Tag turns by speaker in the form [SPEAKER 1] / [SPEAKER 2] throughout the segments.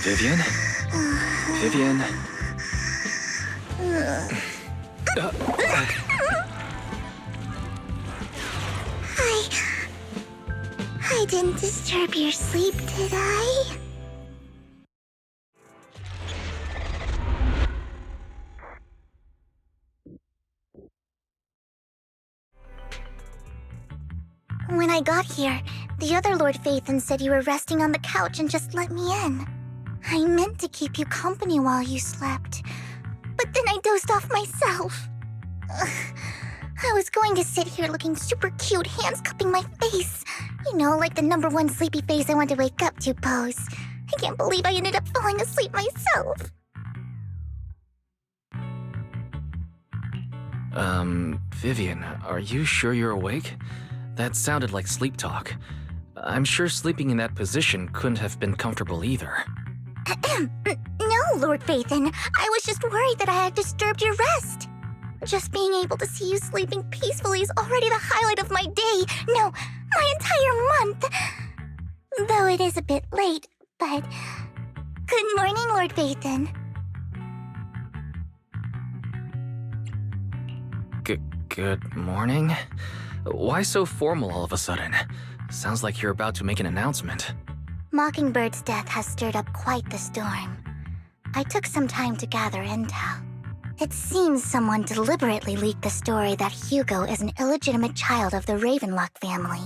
[SPEAKER 1] Vivian? Vivian?
[SPEAKER 2] I didn't disturb your sleep, did I? When I got here, the other Lord Phaethon said you were resting on the couch and just let me in. I meant to keep you company while you slept, but then I dozed off myself. I was going to sit here looking super cute, hands cupping my face. You know, like the #1 sleepy face I want to wake up to pose. I can't believe I ended up falling asleep myself.
[SPEAKER 1] Vivian, are you sure you're awake? That sounded like sleep talk. I'm sure sleeping in that position couldn't have been comfortable either.
[SPEAKER 2] No, Lord Phaethon. I was just worried that I had disturbed your rest. Just being able to see you sleeping peacefully is already the highlight of my day. No, my entire month. Though it is a bit late, but... Good morning, Lord Phaethon.
[SPEAKER 1] Good morning? Why so formal all of a sudden? Sounds like you're about to make an announcement.
[SPEAKER 2] Mockingbird's death has stirred up quite the storm. I took some time to gather intel. It seems someone deliberately leaked the story that Hugo is an illegitimate child of the Ravenlock family,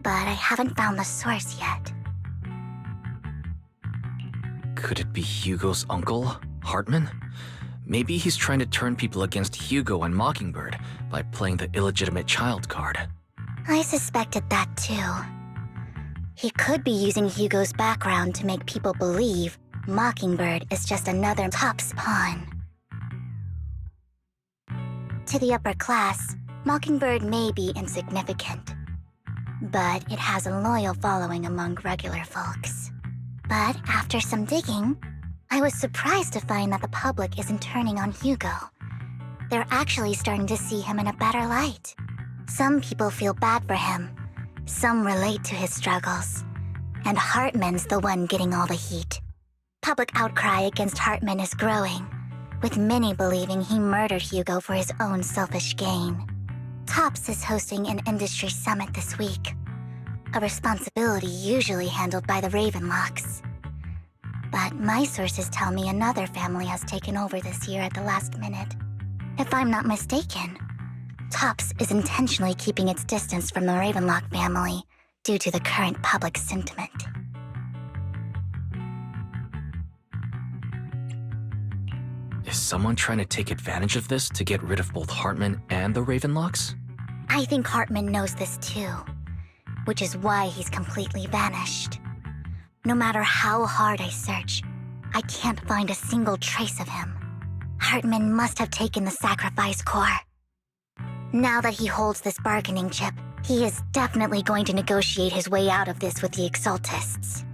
[SPEAKER 2] but I haven't found the source yet.
[SPEAKER 1] Could it be Hugo's uncle, Hartman? Maybe he's trying to turn people against Hugo and Mockingbird by playing the illegitimate child card.
[SPEAKER 2] I suspected that too. He could be using Hugo's background to make people believe Mockingbird is just another Top's pawn. To the upper class, Mockingbird may be insignificant, but it has a loyal following among regular folks. But after some digging, I was surprised to find that the public isn't turning on Hugo. They're actually starting to see him in a better light. Some people feel bad for him, some relate to his struggles, and Hartman's the one getting all the heat. Public outcry against Hartman is growing, with many believing he murdered Hugo for his own selfish gain. Tops is hosting an industry summit this week, a responsibility usually handled by the Ravenlocks. But my sources tell me another family has taken over this year at the last minute. If I'm not mistaken, Tops is intentionally keeping its distance from the Ravenlock family due to the current public sentiment.
[SPEAKER 1] Is someone trying to take advantage of this to get rid of both Hartman and the Ravenlocks?
[SPEAKER 2] I think Hartman knows this too, which is why he's completely vanished. No matter how hard I search, I can't find a single trace of him. Hartman must have taken the sacrifice core. Now that he holds this bargaining chip, he is definitely going to negotiate his way out of this with the Exaltists.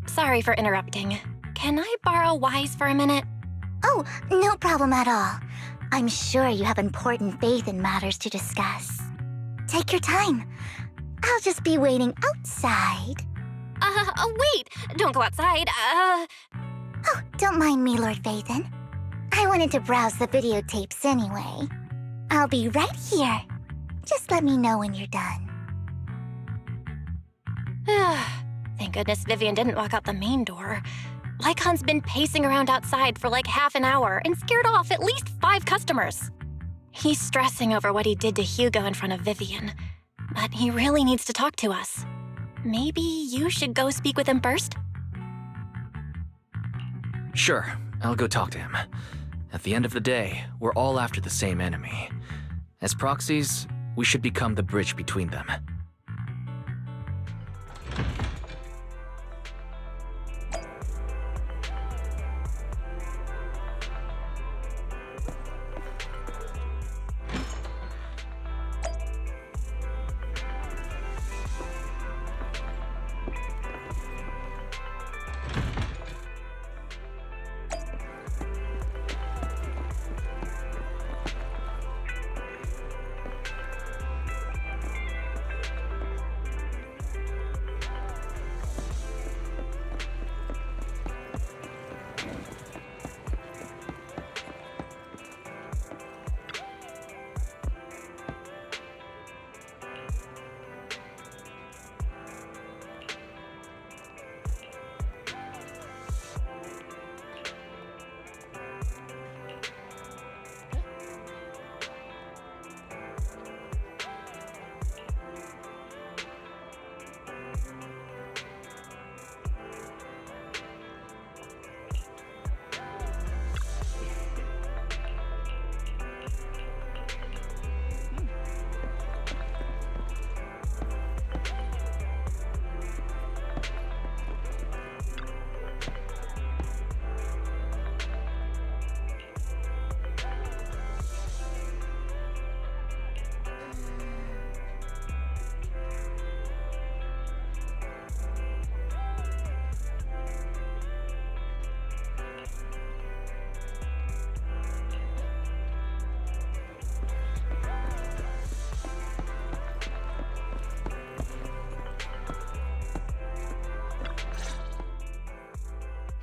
[SPEAKER 3] Sorry for interrupting. Can I borrow Wise for a minute?
[SPEAKER 2] Oh, no problem at all. I'm sure you have important faith in matters to discuss. Take your time. I'll just be waiting outside.
[SPEAKER 3] Wait! Don't go outside,
[SPEAKER 2] Oh, don't mind me, Lord Phaethon. I wanted to browse the videotapes anyway. I'll be right here. Just let me know when you're done.
[SPEAKER 3] Thank goodness Vivian didn't walk out the main door. Lycon's been pacing around outside for like half an hour and scared off at least 5 customers. He's stressing over what he did to Hugo in front of Vivian, but he really needs to talk to us. Maybe you should go speak with him first?
[SPEAKER 1] Sure, I'll go talk to him. At the end of the day, we're all after the same enemy. As proxies, we should become the bridge between them.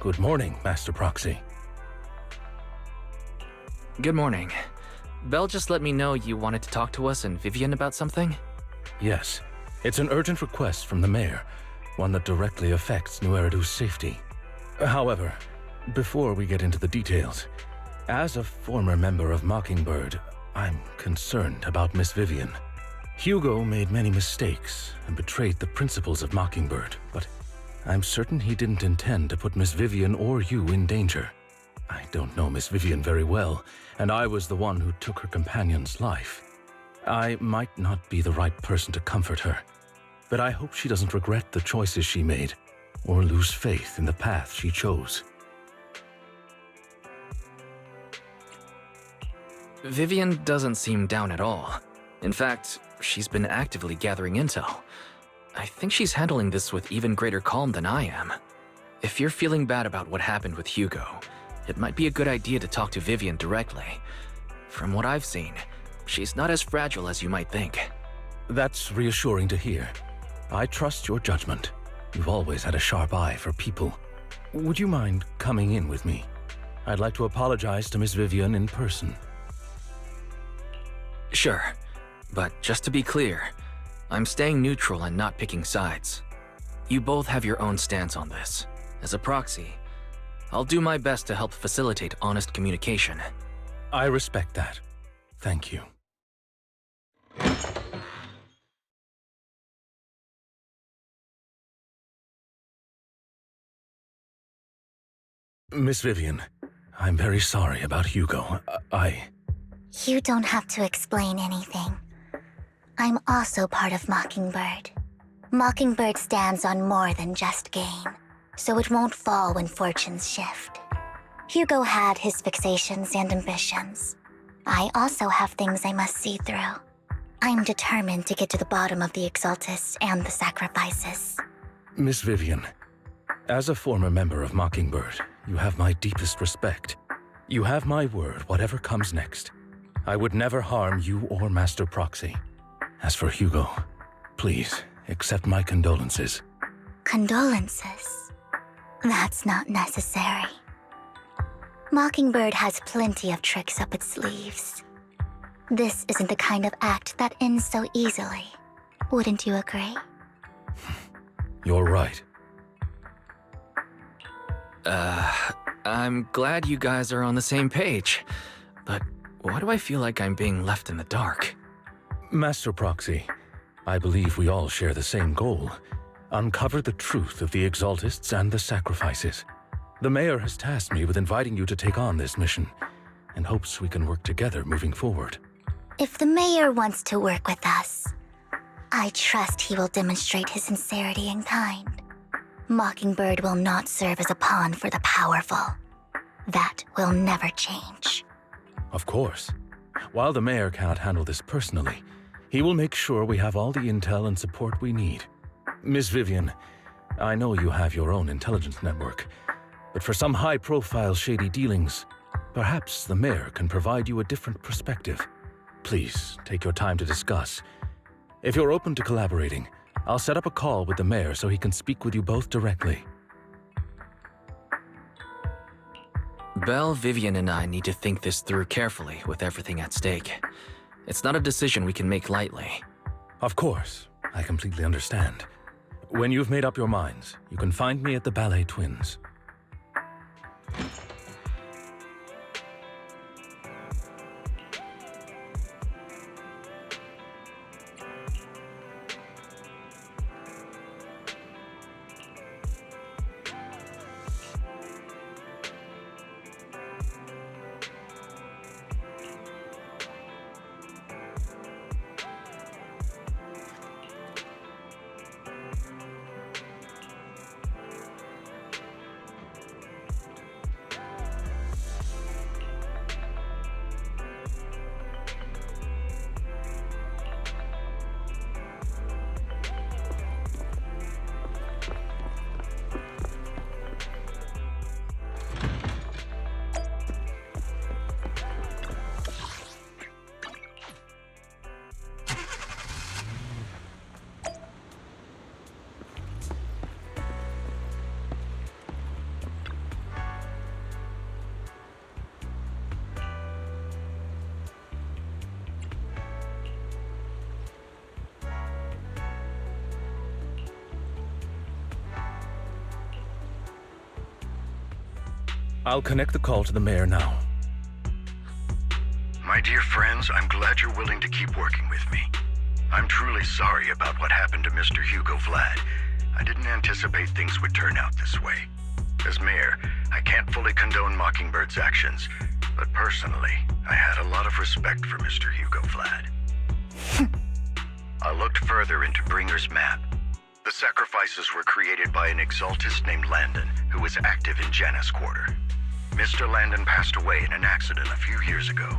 [SPEAKER 4] Good morning, Master Proxy.
[SPEAKER 1] Good morning. Belle just let me know you wanted to talk to us and Vivian about something?
[SPEAKER 4] Yes, it's an urgent request from the mayor, one that directly affects New Eridu's safety. However, before we get into the details, as a former member of Mockingbird, I'm concerned about Miss Vivian. Hugo made many mistakes and betrayed the principles of Mockingbird, but I'm certain he didn't intend to put Miss Vivian or you in danger. I don't know Miss Vivian very well, and I was the one who took her companion's life. I might not be the right person to comfort her, but I hope she doesn't regret the choices she made or lose faith in the path she chose.
[SPEAKER 1] Vivian doesn't seem down at all. In fact, she's been actively gathering intel. I think she's handling this with even greater calm than I am. If you're feeling bad about what happened with Hugo, it might be a good idea to talk to Vivian directly. From what I've seen, she's not as fragile as you might think.
[SPEAKER 4] That's reassuring to hear. I trust your judgment. You've always had a sharp eye for people. Would you mind coming in with me? I'd like to apologize to Miss Vivian in person.
[SPEAKER 1] Sure, but just to be clear, I'm staying neutral and not picking sides. You both have your own stance on this. As a proxy, I'll do my best to help facilitate honest communication.
[SPEAKER 4] I respect that. Thank you. Miss Vivian, I'm very sorry about Hugo.
[SPEAKER 2] You don't have to explain anything. I'm also part of Mockingbird. Mockingbird stands on more than just gain, so it won't fall when fortunes shift. Hugo had his fixations and ambitions. I also have things I must see through. I'm determined to get to the bottom of the Exaltists and the sacrifices.
[SPEAKER 4] Miss Vivian, as a former member of Mockingbird, you have my deepest respect. You have my word, whatever comes next. I would never harm you or Master Proxy. As for Hugo, please accept my condolences.
[SPEAKER 2] Condolences? That's not necessary. Mockingbird has plenty of tricks up its sleeves. This isn't the kind of act that ends so easily. Wouldn't you agree?
[SPEAKER 4] You're right.
[SPEAKER 1] I'm glad you guys are on the same page, but why do I feel like I'm being left in the dark?
[SPEAKER 4] Master Proxy, I believe we all share the same goal. Uncover the truth of the Exaltists and the sacrifices. The mayor has tasked me with inviting you to take on this mission, and hopes we can work together moving forward.
[SPEAKER 2] If the mayor wants to work with us, I trust he will demonstrate his sincerity in kind. Mockingbird will not serve as a pawn for the powerful. That will never change.
[SPEAKER 4] Of course. While the mayor cannot handle this personally, he will make sure we have all the intel and support we need. Miss Vivian, I know you have your own intelligence network, but for some high-profile shady dealings, perhaps the mayor can provide you a different perspective. Please, take your time to discuss. If you're open to collaborating, I'll set up a call with the mayor so he can speak with you both directly.
[SPEAKER 1] Belle, Vivian, and I need to think this through carefully with everything at stake. It's not a decision we can make lightly.
[SPEAKER 4] Of course, I completely understand. When you've made up your minds, you can find me at the Ballet Twins. I'll connect the call to the mayor now.
[SPEAKER 5] My dear friends, I'm glad you're willing to keep working with me. I'm truly sorry about what happened to Mr. Hugo Vlad. I didn't anticipate things would turn out this way. As mayor, I can't fully condone Mockingbird's actions, but personally, I had a lot of respect for Mr. Hugo Vlad. I looked further into Bringer's map. The sacrifices were created by an exaltist named Landon, who was active in Janus Quarter. Mr. Landon passed away in an accident a few years ago.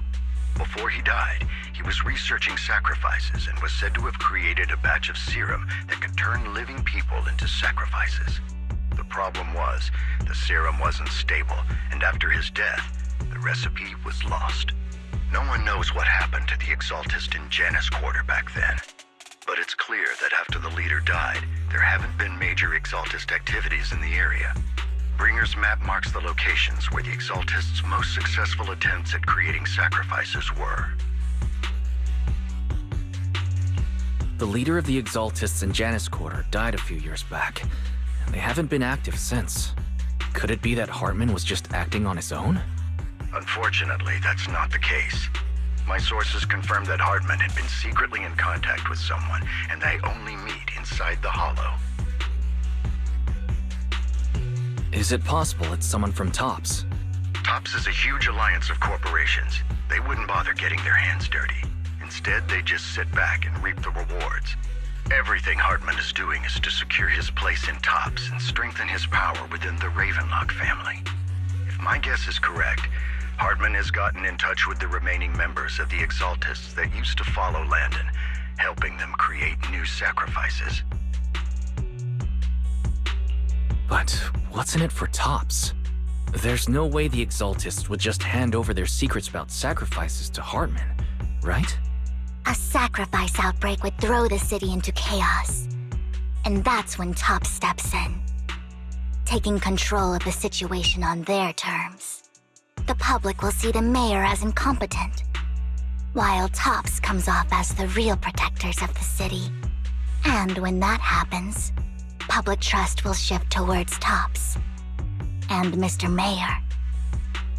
[SPEAKER 5] Before he died, he was researching sacrifices and was said to have created a batch of serum that could turn living people into sacrifices. The problem was, the serum wasn't stable, and after his death, the recipe was lost. No one knows what happened to the exaltist in Janus Quarter back then. But it's clear that after the leader died, there haven't been major exaltist activities in the area. Bringer's map marks the locations where the exaltists' most successful attempts at creating sacrifices were.
[SPEAKER 1] The leader of the exaltists in Janus Quarter died a few years back, and they haven't been active since. Could it be that Hartman was just acting on his own?
[SPEAKER 5] Unfortunately, that's not the case. My sources confirmed that Hartman had been secretly in contact with someone, and they only meet inside the Hollow.
[SPEAKER 1] Is it possible it's someone from TOPS?
[SPEAKER 5] TOPS is a huge alliance of corporations. They wouldn't bother getting their hands dirty. Instead, they just sit back and reap the rewards. Everything Hartman is doing is to secure his place in TOPS and strengthen his power within the Ravenlock family. If my guess is correct, Hartman has gotten in touch with the remaining members of the Exaltists that used to follow Landon, helping them create new sacrifices.
[SPEAKER 1] But what's in it for TOPS? There's no way the Exaltists would just hand over their secrets about sacrifices to Hartman, right?
[SPEAKER 2] A sacrifice outbreak would throw the city into chaos. And that's when TOPS steps in, taking control of the situation on their terms. The public will see the mayor as incompetent, while TOPS comes off as the real protectors of the city. And when that happens, public trust will shift towards TOPS. And Mr. Mayor,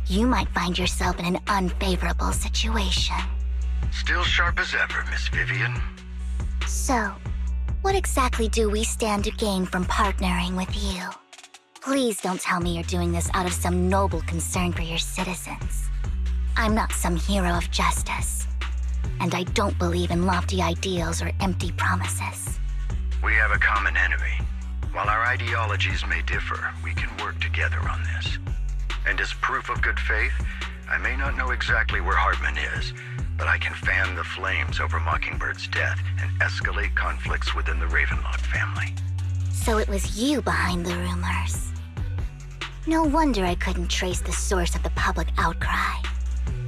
[SPEAKER 2] you might find yourself in an unfavorable situation.
[SPEAKER 5] Still sharp as ever, Miss Vivian.
[SPEAKER 2] So, what exactly do we stand to gain from partnering with you? Please don't tell me you're doing this out of some noble concern for your citizens. I'm not some hero of justice, and I don't believe in lofty ideals or empty promises.
[SPEAKER 5] We have a common enemy. While our ideologies may differ, we can work together on this. And as proof of good faith, I may not know exactly where Hartman is, but I can fan the flames over Mockingbird's death and escalate conflicts within the Ravenlock family.
[SPEAKER 2] So it was you behind the rumors. No wonder I couldn't trace the source of the public outcry.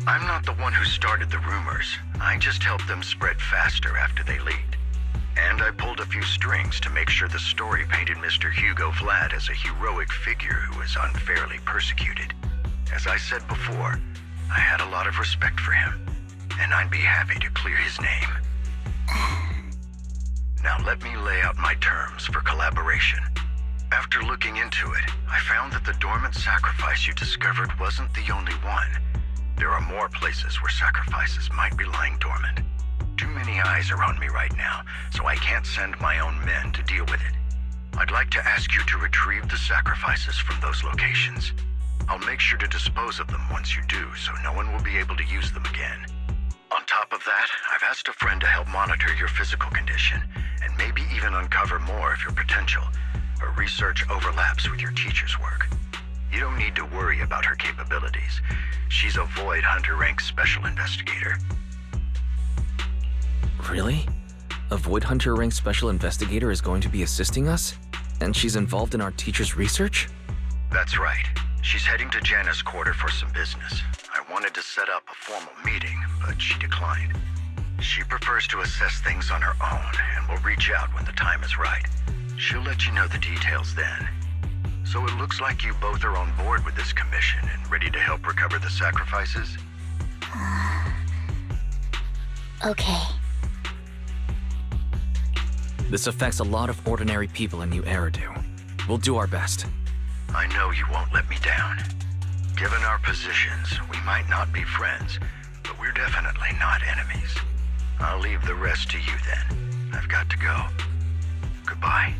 [SPEAKER 5] I'm not the one who started the rumors. I just helped them spread faster after they leaked. And I pulled a few strings to make sure the story painted Mr. Hugo Vlad as a heroic figure who was unfairly persecuted. As I said before, I had a lot of respect for him, and I'd be happy to clear his name. Now let me lay out my terms for collaboration. After looking into it, I found that the dormant sacrifice you discovered wasn't the only one. There are more places where sacrifices might be lying dormant. Too many eyes are on me right now, so I can't send my own men to deal with it. I'd like to ask you to retrieve the sacrifices from those locations. I'll make sure to dispose of them once you do, so no one will be able to use them again. On top of that, I've asked a friend to help monitor your physical condition, and maybe even uncover more of your potential. Her research overlaps with your teacher's work. You don't need to worry about her capabilities. She's a Void Hunter rank special investigator.
[SPEAKER 1] Really? A Void Hunter rank special investigator is going to be assisting us? And she's involved in our teacher's research?
[SPEAKER 5] That's right. She's heading to Janus Quarter for some business. I wanted to set up a formal meeting, but she declined. She prefers to assess things on her own and will reach out when the time is right. She'll let you know the details then. So it looks like you both are on board with this commission and ready to help recover the sacrifices?
[SPEAKER 2] Okay.
[SPEAKER 1] This affects a lot of ordinary people in New Eridu. We'll do our best.
[SPEAKER 5] I know you won't let me down. Given our positions, we might not be friends, but we're definitely not enemies. I'll leave the rest to you then. I've got to go. Goodbye.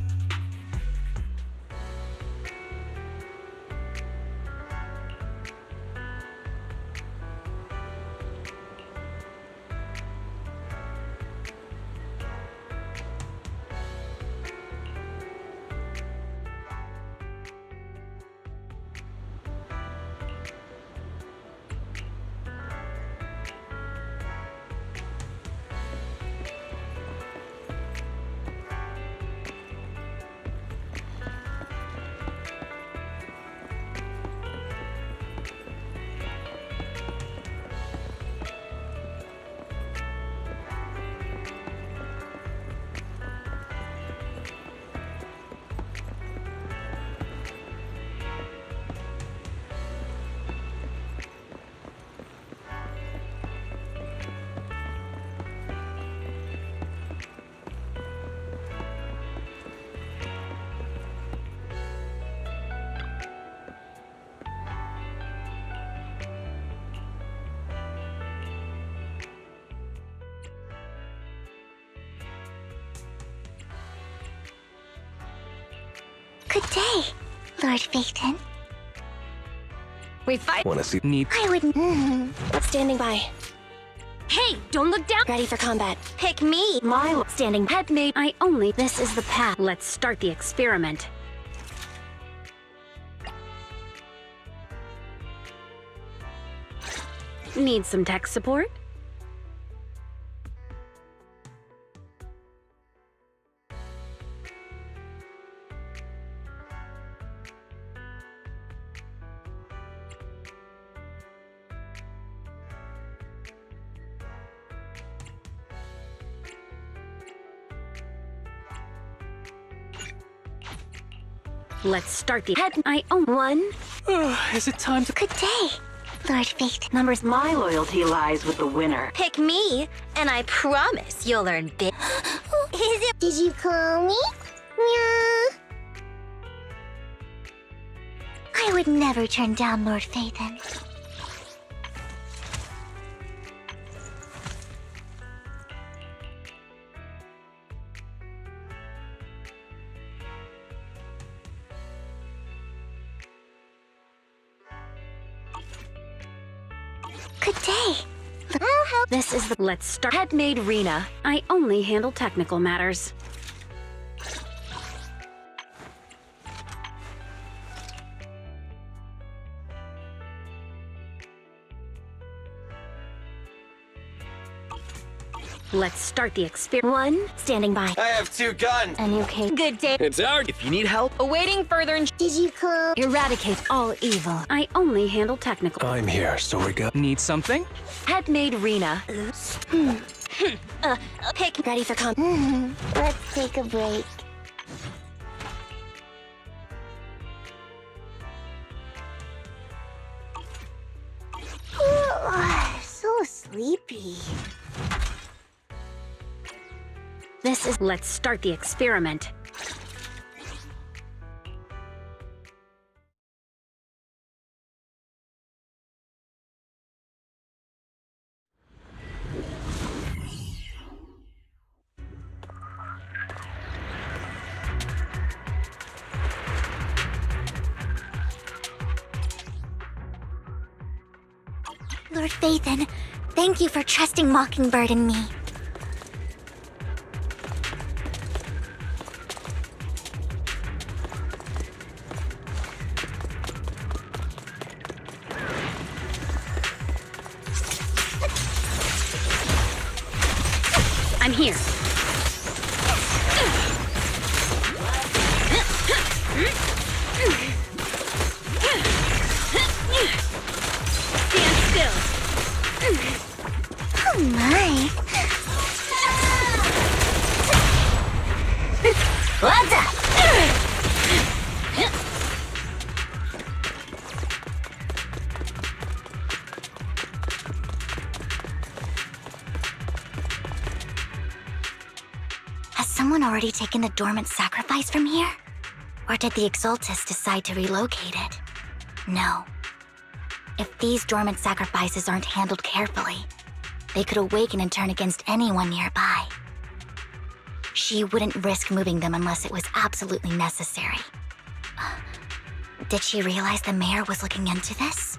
[SPEAKER 2] Good day, Lord Phaeton.
[SPEAKER 3] We fight.
[SPEAKER 6] Wanna see?
[SPEAKER 2] I would.
[SPEAKER 3] Standing by.
[SPEAKER 7] Hey, don't look down!
[SPEAKER 3] Ready for combat.
[SPEAKER 7] Pick me! My standing head made. I only. This is the path. Let's start the experiment. Need some tech support? Let's start the head. I own one.
[SPEAKER 6] Is it time to...
[SPEAKER 2] Good day, Lord Phaeton.
[SPEAKER 7] Numbers.
[SPEAKER 8] My loyalty lies with the winner.
[SPEAKER 7] Pick me, and I promise you'll learn big.
[SPEAKER 2] Is it? Did you call me? Yeah. I would never turn down Lord Phaeton. Good day.
[SPEAKER 7] This is the. Let's start. Head made Rena. I only handle technical matters. Let's start the experiment. One, standing by.
[SPEAKER 6] I have 2 guns!
[SPEAKER 7] And okay. Good day.
[SPEAKER 6] It's out! If you need help...
[SPEAKER 7] Awaiting further
[SPEAKER 2] Did you call?
[SPEAKER 7] eradicate all evil. I only handle technical.
[SPEAKER 6] I'm here, so we go.
[SPEAKER 9] Need something?
[SPEAKER 7] Head made Rena.
[SPEAKER 3] Pick. Ready for combat.
[SPEAKER 2] Let's take a break. So sleepy.
[SPEAKER 7] This is. Let's start the experiment.
[SPEAKER 2] Lord Phaeton, thank you for trusting Mockingbird and me.
[SPEAKER 7] I'm here. Stand still.
[SPEAKER 2] Oh my.
[SPEAKER 7] What's up?
[SPEAKER 2] Has someone already taken the dormant sacrifice from here? Or did the Exaltus decide to relocate it? No. If these dormant sacrifices aren't handled carefully, they could awaken and turn against anyone nearby. She wouldn't risk moving them unless it was absolutely necessary. Did she realize the mayor was looking into this?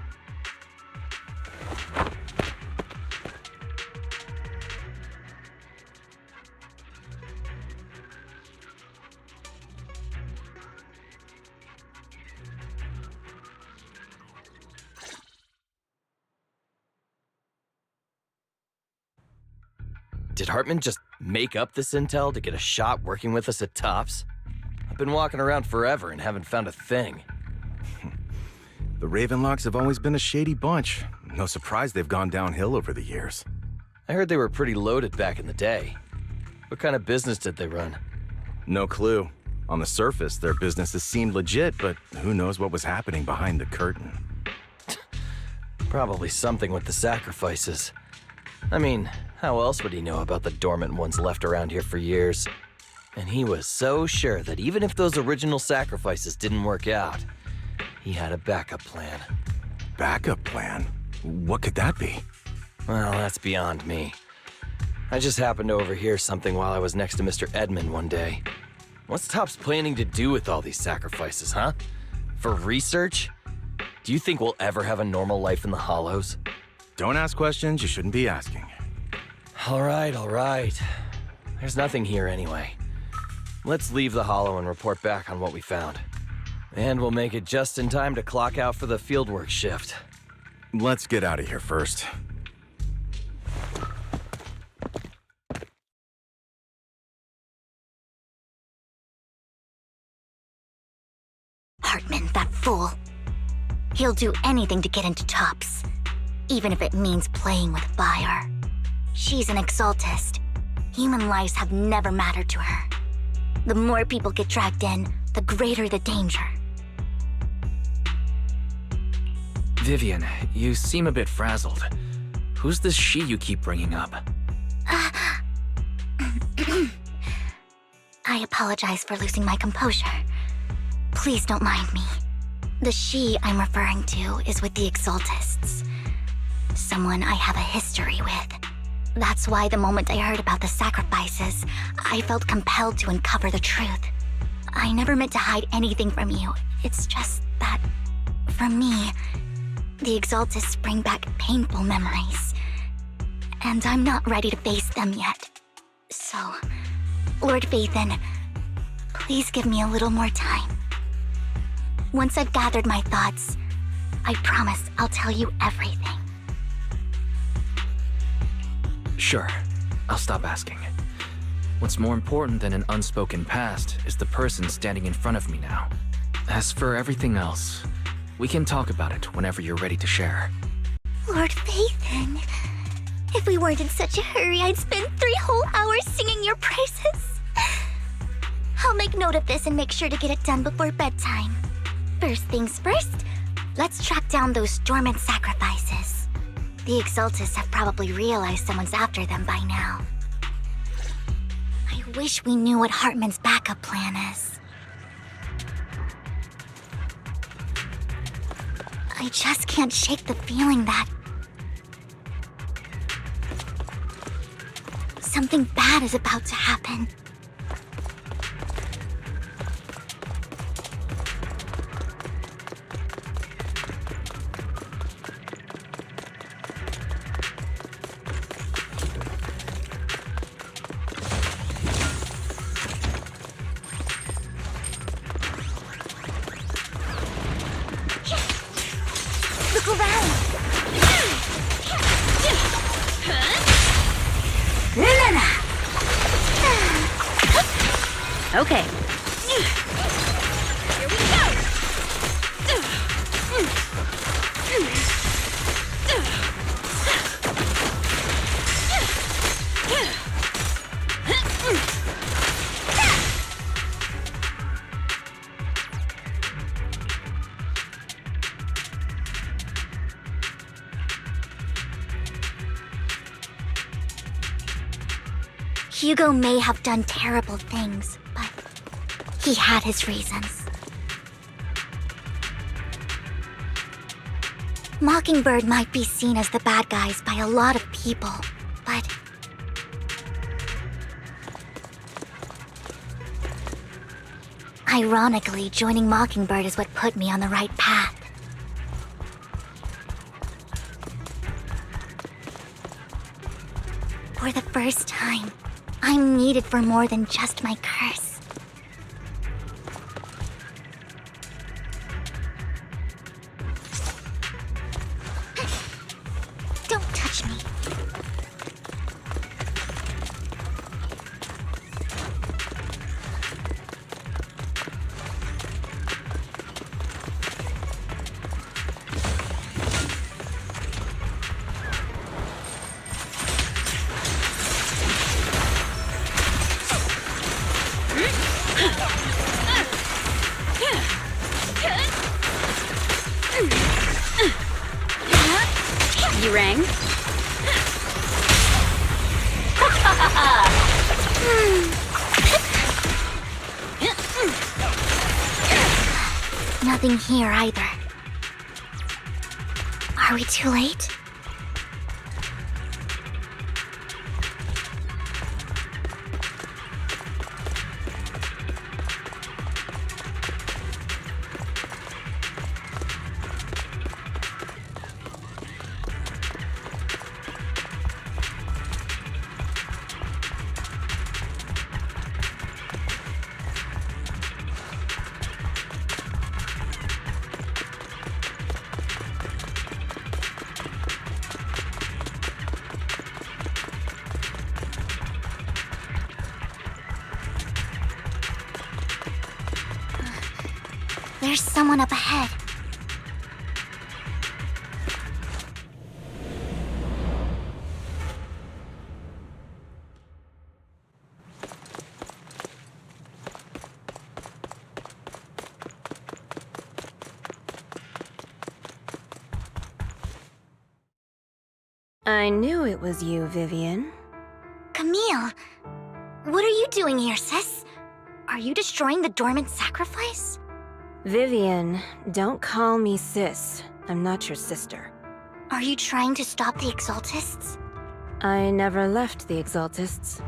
[SPEAKER 6] Did Hartman just make up this intel to get a shot working with us at Tops? I've been walking around forever and haven't found a thing.
[SPEAKER 9] The Ravenlocks have always been a shady bunch. No surprise they've gone downhill over the years.
[SPEAKER 6] I heard they were pretty loaded back in the day. What kind of business did they run?
[SPEAKER 9] No clue. On the surface, their businesses seemed legit, but who knows what was happening behind the curtain.
[SPEAKER 6] Probably something with the sacrifices. I mean, how else would he know about the dormant ones left around here for years? And he was so sure that even if those original sacrifices didn't work out, he had a backup plan.
[SPEAKER 9] Backup plan? What could that be?
[SPEAKER 6] Well, that's beyond me. I just happened to overhear something while I was next to Mr. Edmund one day. What's Tops planning to do with all these sacrifices, huh? For research? Do you think we'll ever have a normal life in the Hollows?
[SPEAKER 9] Don't ask questions you shouldn't be asking.
[SPEAKER 6] All right. There's nothing here anyway. Let's leave the Hollow and report back on what we found. And we'll make it just in time to clock out for the fieldwork shift.
[SPEAKER 9] Let's get out of here first.
[SPEAKER 2] Hartman, that fool. He'll do anything to get into Tops, even if it means playing with fire. She's an exaltist. Human lives have never mattered to her. The more people get dragged in, the greater the danger.
[SPEAKER 1] Vivian, you seem a bit frazzled. Who's this she you keep bringing up?
[SPEAKER 2] I apologize for losing my composure. Please don't mind me. The she I'm referring to is with the Exaltists. Someone I have a history with. That's why the moment I heard about the sacrifices, I felt compelled to uncover the truth. I never meant to hide anything from you. It's just that, for me, the Exaltists bring back painful memories. And I'm not ready to face them yet. So, Lord Vathan, please give me a little more time. Once I've gathered my thoughts, I promise I'll tell you everything.
[SPEAKER 1] Sure, I'll stop asking. What's more important than an unspoken past is the person standing in front of me now. As for everything else, we can talk about it whenever you're ready to share.
[SPEAKER 2] Lord Vathan, if we weren't in such a hurry, I'd spend 3 whole hours singing your praises. I'll make note of this and make sure to get it done before bedtime. First things first, let's track down those dormant sacrifices. The Exaltists have probably realized someone's after them by now. I wish we knew what Hartman's backup plan is. I just can't shake the feeling that something bad is about to happen. Look around!
[SPEAKER 7] Okay.
[SPEAKER 3] Here we go!
[SPEAKER 2] Hugo may have done terrible things, but he had his reasons. Mockingbird might be seen as the bad guys by a lot of people, but... Ironically, joining Mockingbird is what put me on the right path. For the first time, I'm needed for more than just my curse. Don't touch me.
[SPEAKER 7] You rang?
[SPEAKER 2] Nothing here either. Are we too late? There's someone up ahead.
[SPEAKER 7] I knew it was you, Vivian.
[SPEAKER 2] Camille! What are you doing here, sis? Are you destroying the dormant sacrifice?
[SPEAKER 7] Vivian, don't call me sis. I'm not your sister.
[SPEAKER 2] Are you trying to stop the Exaltists?
[SPEAKER 7] I never left the Exaltists.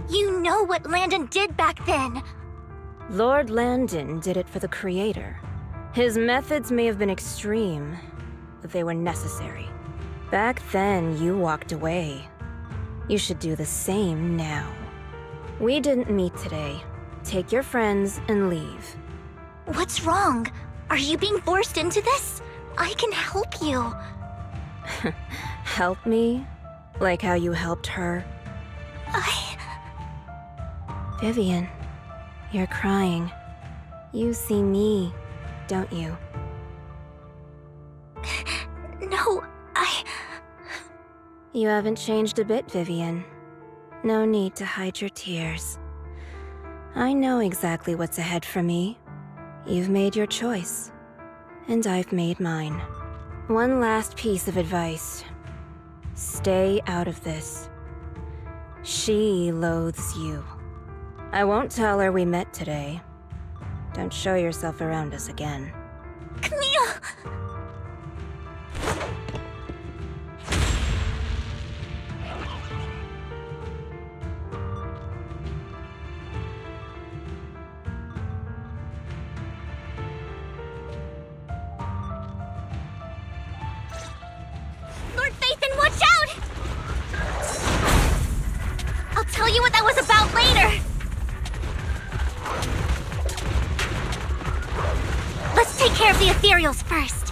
[SPEAKER 2] You know what Landon did back then!
[SPEAKER 7] Lord Landon did it for the Creator. His methods may have been extreme, but they were necessary. Back then, you walked away. You should do the same now. We didn't meet today. Take your friends and leave.
[SPEAKER 2] What's wrong? Are you being forced into this? I can help you.
[SPEAKER 7] Help me? Like how you helped her? Vivian, you're crying. You see me, don't you?
[SPEAKER 2] No,
[SPEAKER 7] You haven't changed a bit, Vivian. No need to hide your tears. I know exactly what's ahead for me. You've made your choice, and I've made mine. One last piece of advice. Stay out of this. She loathes you. I won't tell her we met today. Don't show yourself around us again.
[SPEAKER 2] Camille! Lord Phaethon, watch out! I'll tell you what that was about later. Let's take care of the ethereals first.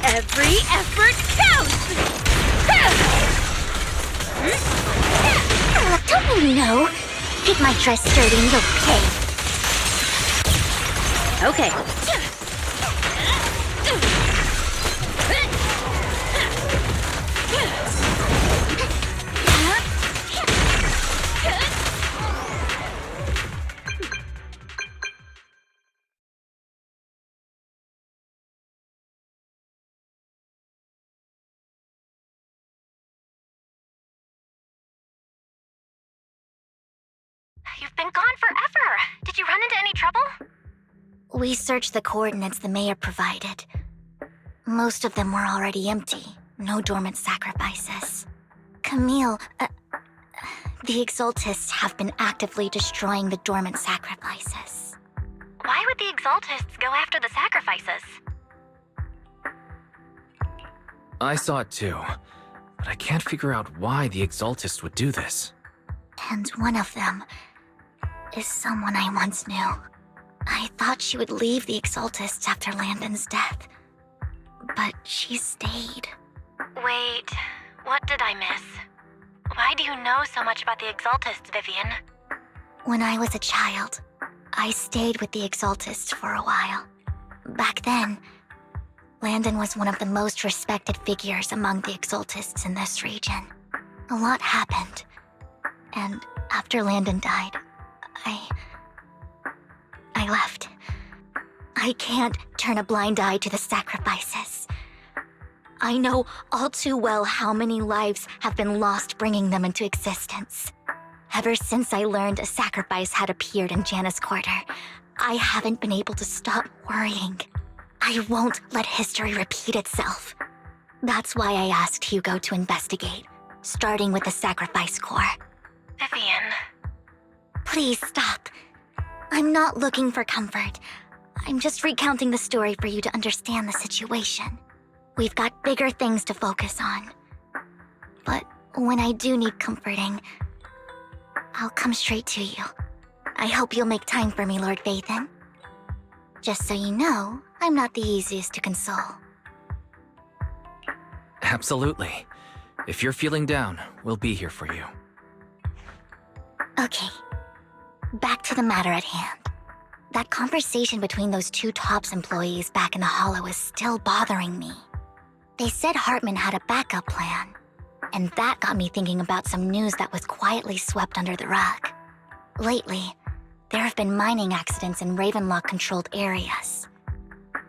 [SPEAKER 7] Every effort counts!
[SPEAKER 2] Don't you know? Keep my dress sturdy and you'll pay.
[SPEAKER 7] Okay.
[SPEAKER 3] You've been gone forever. Did you run into any trouble?
[SPEAKER 2] We searched the coordinates the mayor provided. Most of them were already empty. No dormant sacrifices. Camille, the Exaltists have been actively destroying the dormant sacrifices.
[SPEAKER 3] Why would the Exaltists go after the sacrifices?
[SPEAKER 1] I saw it too, but I can't figure out why the Exaltist would do this.
[SPEAKER 2] And one of them is someone I once knew. I thought she would leave the Exaltists after Landon's death, but she stayed.
[SPEAKER 3] Wait, what did I miss? Why do you know so much about the Exaltists, Vivian?
[SPEAKER 2] When I was a child, I stayed with the Exaltists for a while. Back then, Landon was one of the most respected figures among the Exaltists in this region. A lot happened, and after Landon died, I left. I can't turn a blind eye to the sacrifices. I know all too well how many lives have been lost bringing them into existence. Ever since I learned a sacrifice had appeared in Janus Quarter, I haven't been able to stop worrying. I won't let history repeat itself. That's why I asked Hugo to investigate, starting with the Sacrifice Corps.
[SPEAKER 3] Vivian.
[SPEAKER 2] Please stop. I'm not looking for comfort. I'm just recounting the story for you to understand the situation. We've got bigger things to focus on. But when I do need comforting, I'll come straight to you. I hope you'll make time for me, Lord Vathan. Just so you know, I'm not the easiest to console.
[SPEAKER 1] Absolutely. If you're feeling down, we'll be here for you.
[SPEAKER 2] Okay. Back to the matter at hand. That conversation between those two TOPS employees back in the Hollow is still bothering me. They said Hartman had a backup plan, and that got me thinking about some news that was quietly swept under the rug. Lately, there have been mining accidents in Ravenlock-controlled areas.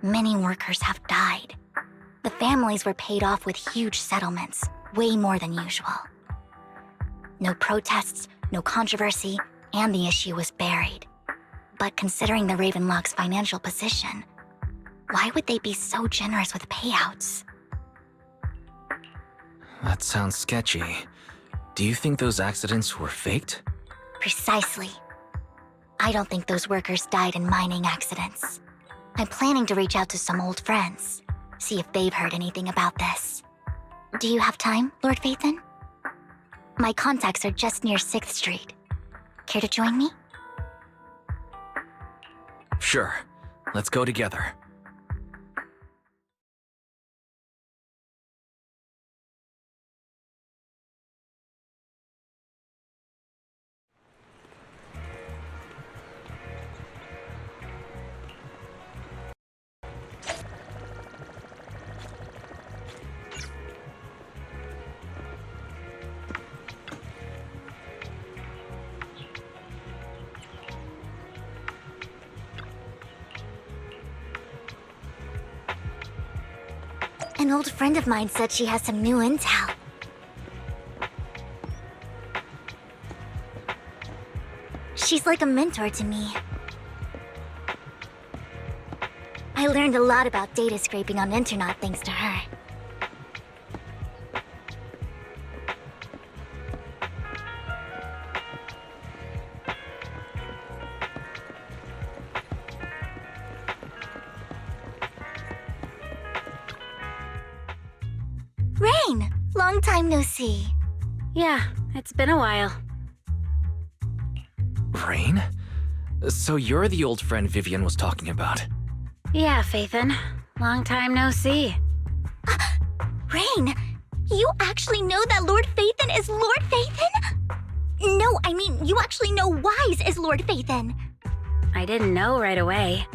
[SPEAKER 2] Many workers have died. The families were paid off with huge settlements, way more than usual. No protests, no controversy, and the issue was buried. But considering the Ravenlock's financial position, why would they be so generous with payouts?
[SPEAKER 1] That sounds sketchy. Do you think those accidents were faked?
[SPEAKER 2] Precisely. I don't think those workers died in mining accidents. I'm planning to reach out to some old friends, see if they've heard anything about this. Do you have time, Lord Vathan? My contacts are just near 6th Street. Care to join me?
[SPEAKER 1] Sure. Let's go together.
[SPEAKER 2] An old friend of mine said she has some new intel. She's like a mentor to me. I learned a lot about data scraping on Internet thanks to her. Rain! Long time no see.
[SPEAKER 7] Yeah, it's been a while.
[SPEAKER 1] Rain? So you're the old friend Vivian was talking about.
[SPEAKER 7] Yeah, Phaethon. Long time no see.
[SPEAKER 2] Rain! You actually know that Lord Phaethon is Lord Phaethon? No, I mean, you actually know Wise is Lord Phaethon.
[SPEAKER 7] I didn't know right away.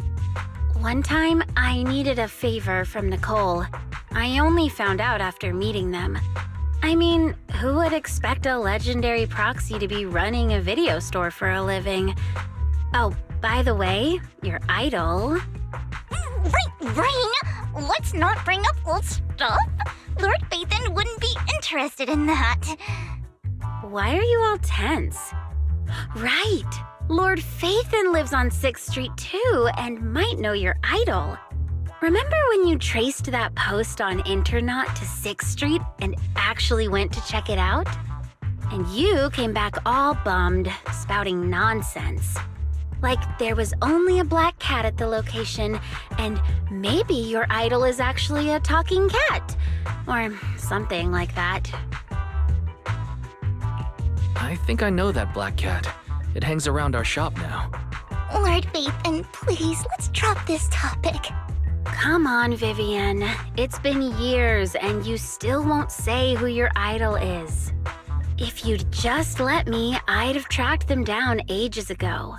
[SPEAKER 7] One time, I needed a favor from Nicole. I only found out after meeting them. I mean, who would expect a legendary proxy to be running a video store for a living? Oh, by the way, your idol...
[SPEAKER 2] Rain! Let's not bring up old stuff. Lord Phaethon wouldn't be interested in that.
[SPEAKER 7] Why are you all tense? Right!
[SPEAKER 10] Lord Phaethon lives on 6th Street too and might know your idol. Remember when you traced that post on Internaut to 6th Street and actually went to check it out? And you came back all bummed, spouting nonsense. Like there was only a black cat at the location, and maybe your idol is actually a talking cat. Or something like that.
[SPEAKER 1] I think I know that black cat. It hangs around our shop now.
[SPEAKER 2] Lord Phaethon, please, let's drop this topic.
[SPEAKER 10] Come on, Vivian. It's been years and you still won't say who your idol is. If you'd just let me, I'd have tracked them down ages ago.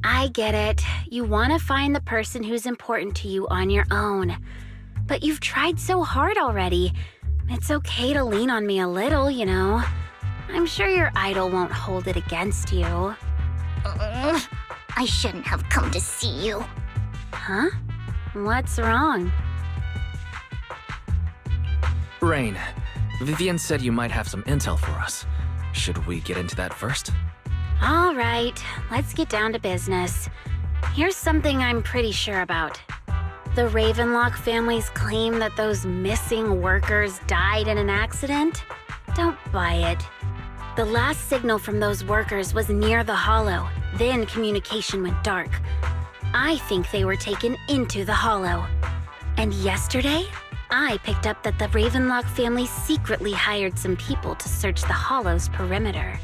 [SPEAKER 10] I get it. You want to find the person who's important to you on your own. But you've tried so hard already. It's okay to lean on me a little, you know. I'm sure your idol won't hold it against you.
[SPEAKER 2] I shouldn't have come to see you.
[SPEAKER 10] Huh? What's wrong?
[SPEAKER 1] Rain, Vivian said you might have some intel for us. Should we get into that first?
[SPEAKER 10] All right, let's get down to business. Here's something I'm pretty sure about. The Ravenlock family's claim that those missing workers died in an accident? Don't buy it. The last signal from those workers was near the Hollow, then communication went dark. I think they were taken into the Hollow. And yesterday, I picked up that the Ravenlock family secretly hired some people to search the Hollow's perimeter.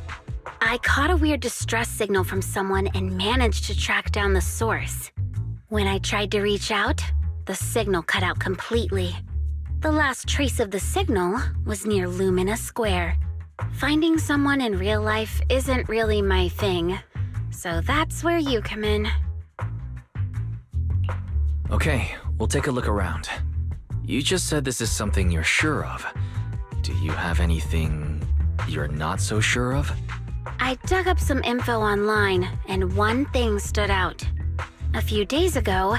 [SPEAKER 10] I caught a weird distress signal from someone and managed to track down the source. When I tried to reach out, the signal cut out completely. The last trace of the signal was near Lumina Square. Finding someone in real life isn't really my thing, so that's where you come in.
[SPEAKER 1] Okay, we'll take a look around. You just said this is something you're sure of. Do you have anything you're not so sure of?
[SPEAKER 10] I dug up some info online, and one thing stood out. A few days ago,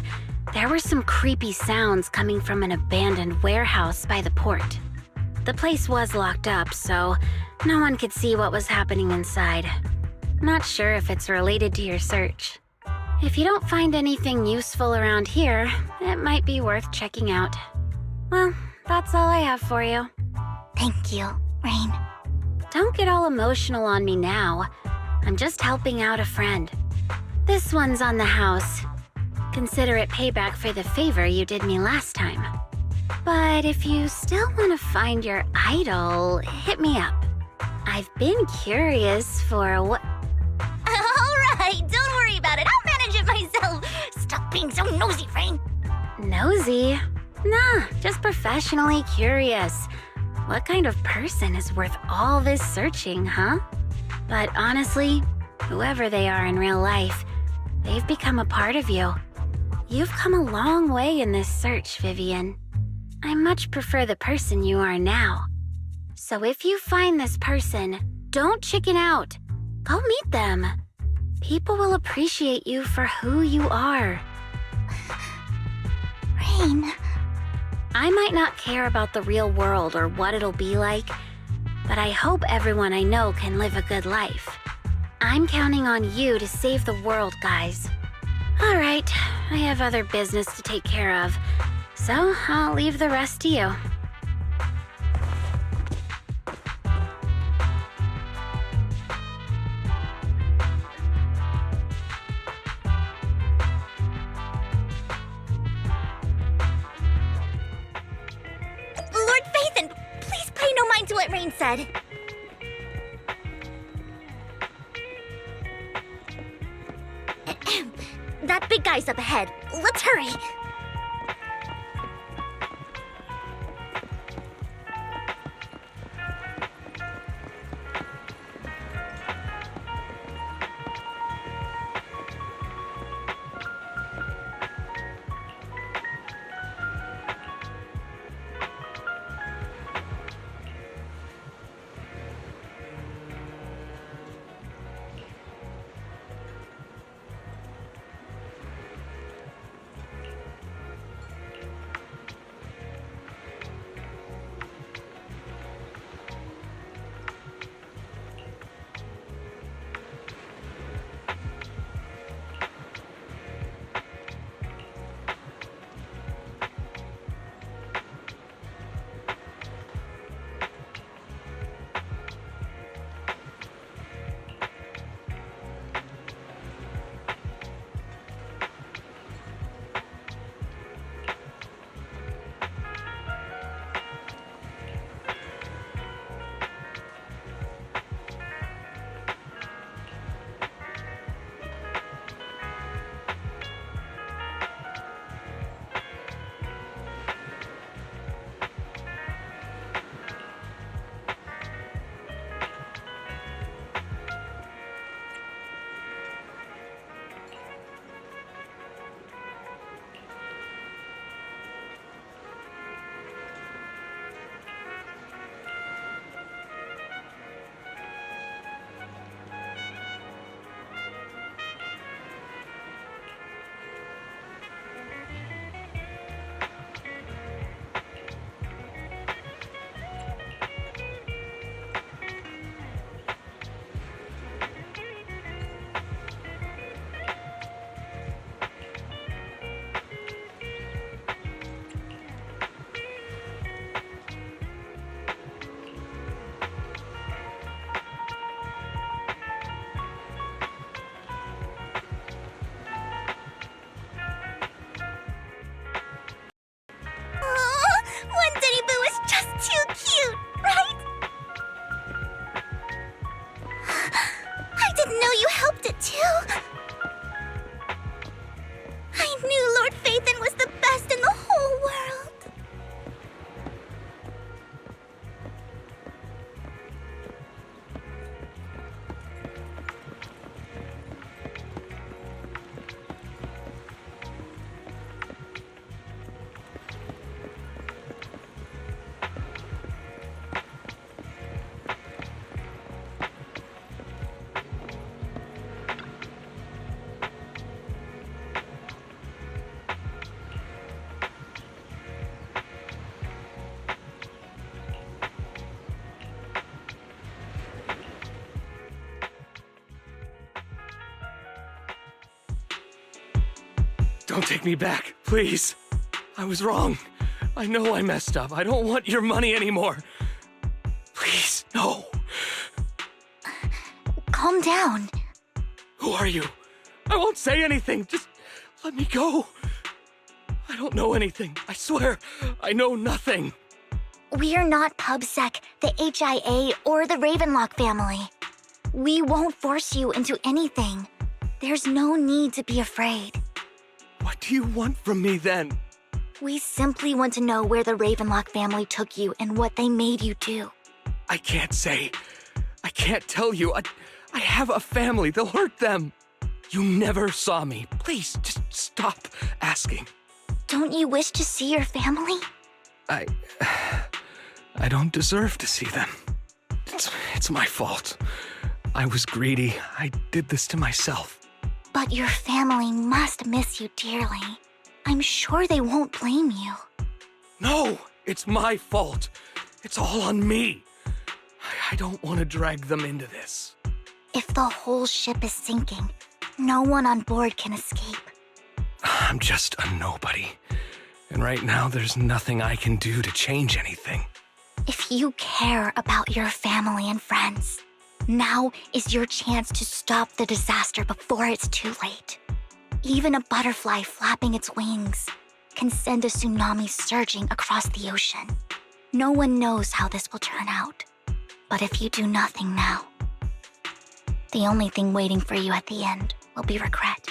[SPEAKER 10] there were some creepy sounds coming from an abandoned warehouse by the port. The place was locked up, so no one could see what was happening inside. Not sure if it's related to your search. If you don't find anything useful around here, it might be worth checking out. Well, that's all I have for you.
[SPEAKER 2] Thank you, Rain.
[SPEAKER 10] Don't get all emotional on me now. I'm just helping out a friend. This one's on the house. Consider it payback for the favor you did me last time. But if you still want to find your idol, hit me up. I've been curious for what...
[SPEAKER 2] All right, don't worry about it. I'll manage it myself. Stop being so nosy, Rain.
[SPEAKER 10] Nosy? Nah, just professionally curious. What kind of person is worth all this searching, huh? But honestly, whoever they are in real life, they've become a part of you. You've come a long way in this search, Vivian. I much prefer the person you are now. So if you find this person, don't chicken out. Go meet them. People will appreciate you for who you are.
[SPEAKER 2] Rain.
[SPEAKER 10] I might not care about the real world or what it'll be like, but I hope everyone I know can live a good life. I'm counting on you to save the world, guys. All right, I have other business to take care of, so I'll leave the rest to you.
[SPEAKER 2] Lord Phaethon, please pay no mind to what Rain said. That big guy's up ahead. Let's hurry.
[SPEAKER 4] Don't take me back, please. I was wrong. I know I messed up. I don't want your money anymore. Please, no.
[SPEAKER 2] Calm down.
[SPEAKER 4] Who are you? I won't say anything. Just let me go. I don't know anything. I swear, I know nothing.
[SPEAKER 2] We're not PubSec, the HIA, or the Ravenlock family. We won't force you into anything. There's no need to be afraid.
[SPEAKER 4] What do you want from me then?
[SPEAKER 2] We simply want to know where the Ravenlock family took you and what they made you do.
[SPEAKER 4] I can't say. I can't tell you. I have a family. They'll hurt them. You never saw me. Please, just stop asking.
[SPEAKER 2] Don't you wish to see your family?
[SPEAKER 4] I don't deserve to see them. It's my fault. I was greedy. I did this to myself.
[SPEAKER 2] But your family must miss you dearly. I'm sure they won't blame you.
[SPEAKER 4] No, it's my fault. It's all on me. I don't want to drag them into this.
[SPEAKER 2] If the whole ship is sinking, no one on board can escape.
[SPEAKER 4] I'm just a nobody. And right now, there's nothing I can do to change anything.
[SPEAKER 2] If you care about your family and friends, now is your chance to stop the disaster before it's too late. Even a butterfly flapping its wings can send a tsunami surging across the ocean. No one knows how this will turn out. But if you do nothing now, the only thing waiting for you at the end will be regret.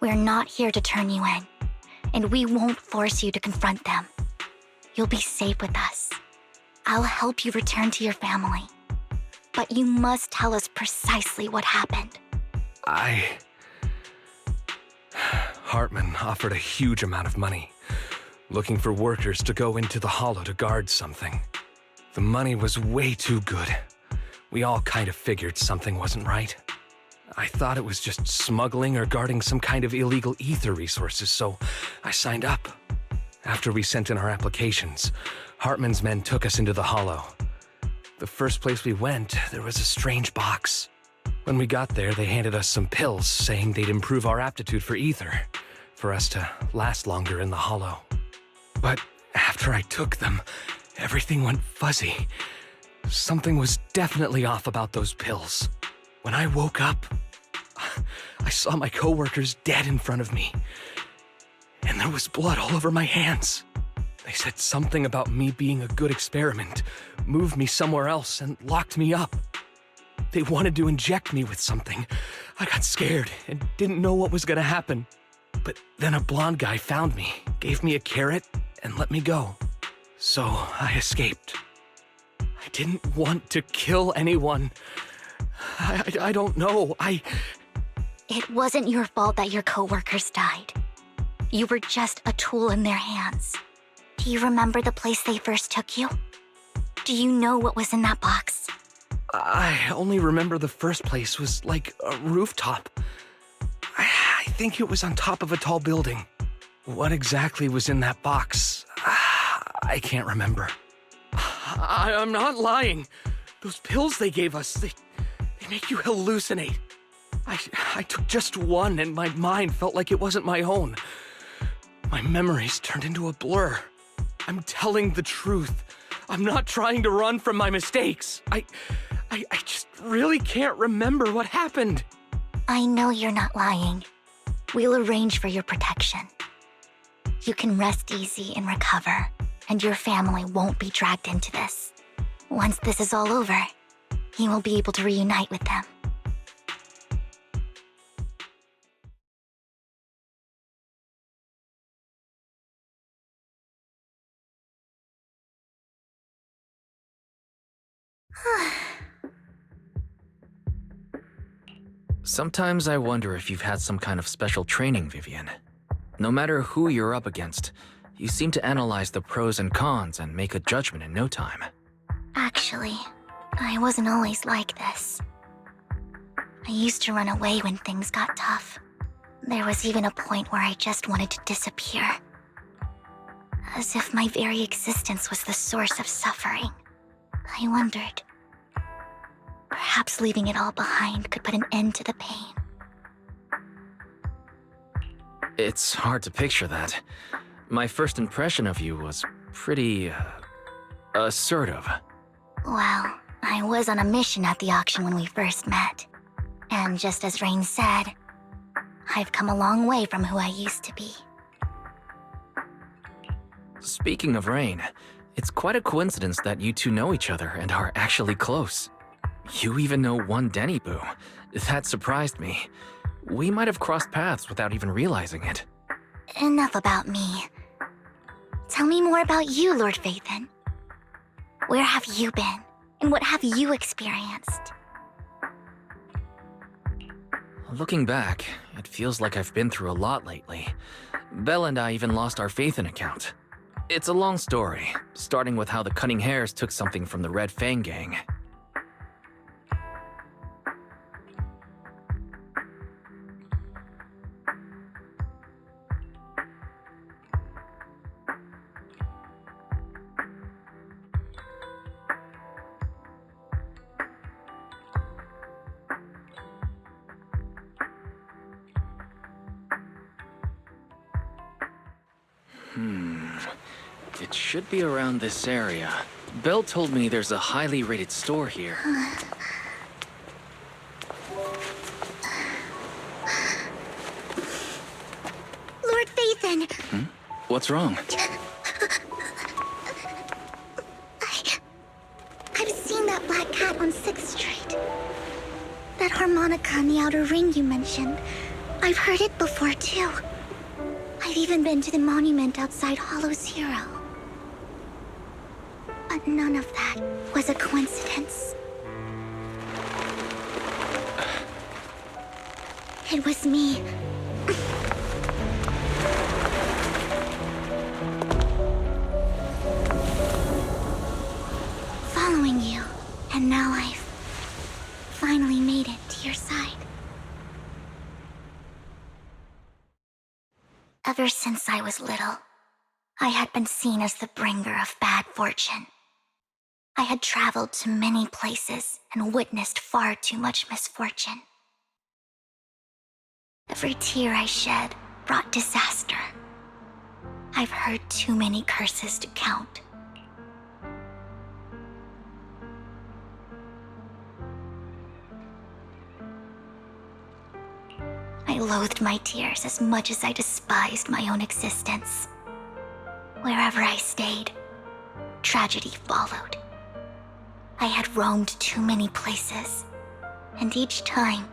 [SPEAKER 2] We're not here to turn you in, and we won't force you to confront them. You'll be safe with us. I'll help you return to your family. But you must tell us precisely what happened.
[SPEAKER 4] Hartman offered a huge amount of money, looking for workers to go into the hollow to guard something. The money was way too good. We all kind of figured something wasn't right. I thought it was just smuggling or guarding some kind of illegal ether resources, so I signed up. After we sent in our applications, Hartman's men took us into the hollow. The first place we went, there was a strange box. When we got there, they handed us some pills, saying they'd improve our aptitude for ether, for us to last longer in the hollow. But after I took them, everything went fuzzy. Something was definitely off about those pills. When I woke up, I saw my coworkers dead in front of me. And there was blood all over my hands. They said something about me being a good experiment, moved me somewhere else, and locked me up. They wanted to inject me with something. I got scared and didn't know what was gonna happen. But then a blonde guy found me, gave me a carrot, and let me go. So I escaped. I didn't want to kill anyone. I don't know.
[SPEAKER 2] It wasn't your fault that your coworkers died. You were just a tool in their hands. Do you remember the place they first took you? Do you know what was in that box?
[SPEAKER 4] I only remember the first place was like a rooftop. I think it was on top of a tall building. What exactly was in that box? I can't remember. I'm not lying. Those pills they gave us, they make you hallucinate. I took just one and my mind felt like it wasn't my own. My memories turned into a blur. I'm telling the truth. I'm not trying to run from my mistakes. I just really can't remember what happened.
[SPEAKER 2] I know you're not lying. We'll arrange for your protection. You can rest easy and recover, and your family won't be dragged into this. Once this is all over, you will be able to reunite with them.
[SPEAKER 1] Sometimes I wonder if you've had some kind of special training, Vivian. No matter who you're up against, you seem to analyze the pros and cons and make a judgment in no time.
[SPEAKER 2] Actually, I wasn't always like this. I used to run away when things got tough. There was even a point where I just wanted to disappear. As if my very existence was the source of suffering. I wondered. Perhaps leaving it all behind could put an end to the pain.
[SPEAKER 1] It's hard to picture that. My first impression of you was pretty, assertive.
[SPEAKER 2] Well, I was on a mission at the auction when we first met. And just as Rain said, I've come a long way from who I used to be.
[SPEAKER 1] Speaking of Rain, it's quite a coincidence that you two know each other and are actually close. You even know one Denny Boo. That surprised me. We might have crossed paths without even realizing it.
[SPEAKER 2] Enough about me. Tell me more about you, Lord Phaethon. Where have you been? And what have you experienced?
[SPEAKER 1] Looking back, it feels like I've been through a lot lately. Belle and I even lost our Phaethon account. It's a long story, starting with how the Cunning Hares took something from the Red Fang gang. It should be around this area. Belle told me there's a highly rated store here.
[SPEAKER 2] Lord Phaethon!
[SPEAKER 1] What's wrong?
[SPEAKER 2] I've seen that black cat on 6th Street. That harmonica in the outer ring you mentioned. I've heard it before, too. I've even been to the monument outside Hollow Zero. But none of that was a coincidence. It was me. Following you, and now I've finally made it to your side. Ever since I was little, I had been seen as the bringer of bad fortune. I had traveled to many places and witnessed far too much misfortune. Every tear I shed brought disaster. I've heard too many curses to count. I loathed my tears as much as I despised my own existence. Wherever I stayed, tragedy followed. I had roamed too many places, and each time,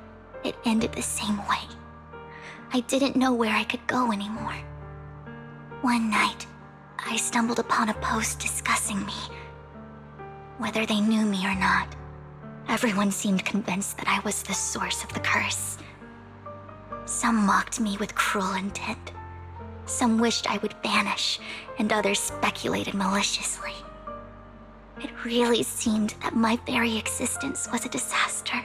[SPEAKER 2] it ended the same way. I didn't know where I could go anymore. One night, I stumbled upon a post discussing me. Whether they knew me or not, everyone seemed convinced that I was the source of the curse. Some mocked me with cruel intent. Some wished I would vanish, and others speculated maliciously. It really seemed that my very existence was a disaster.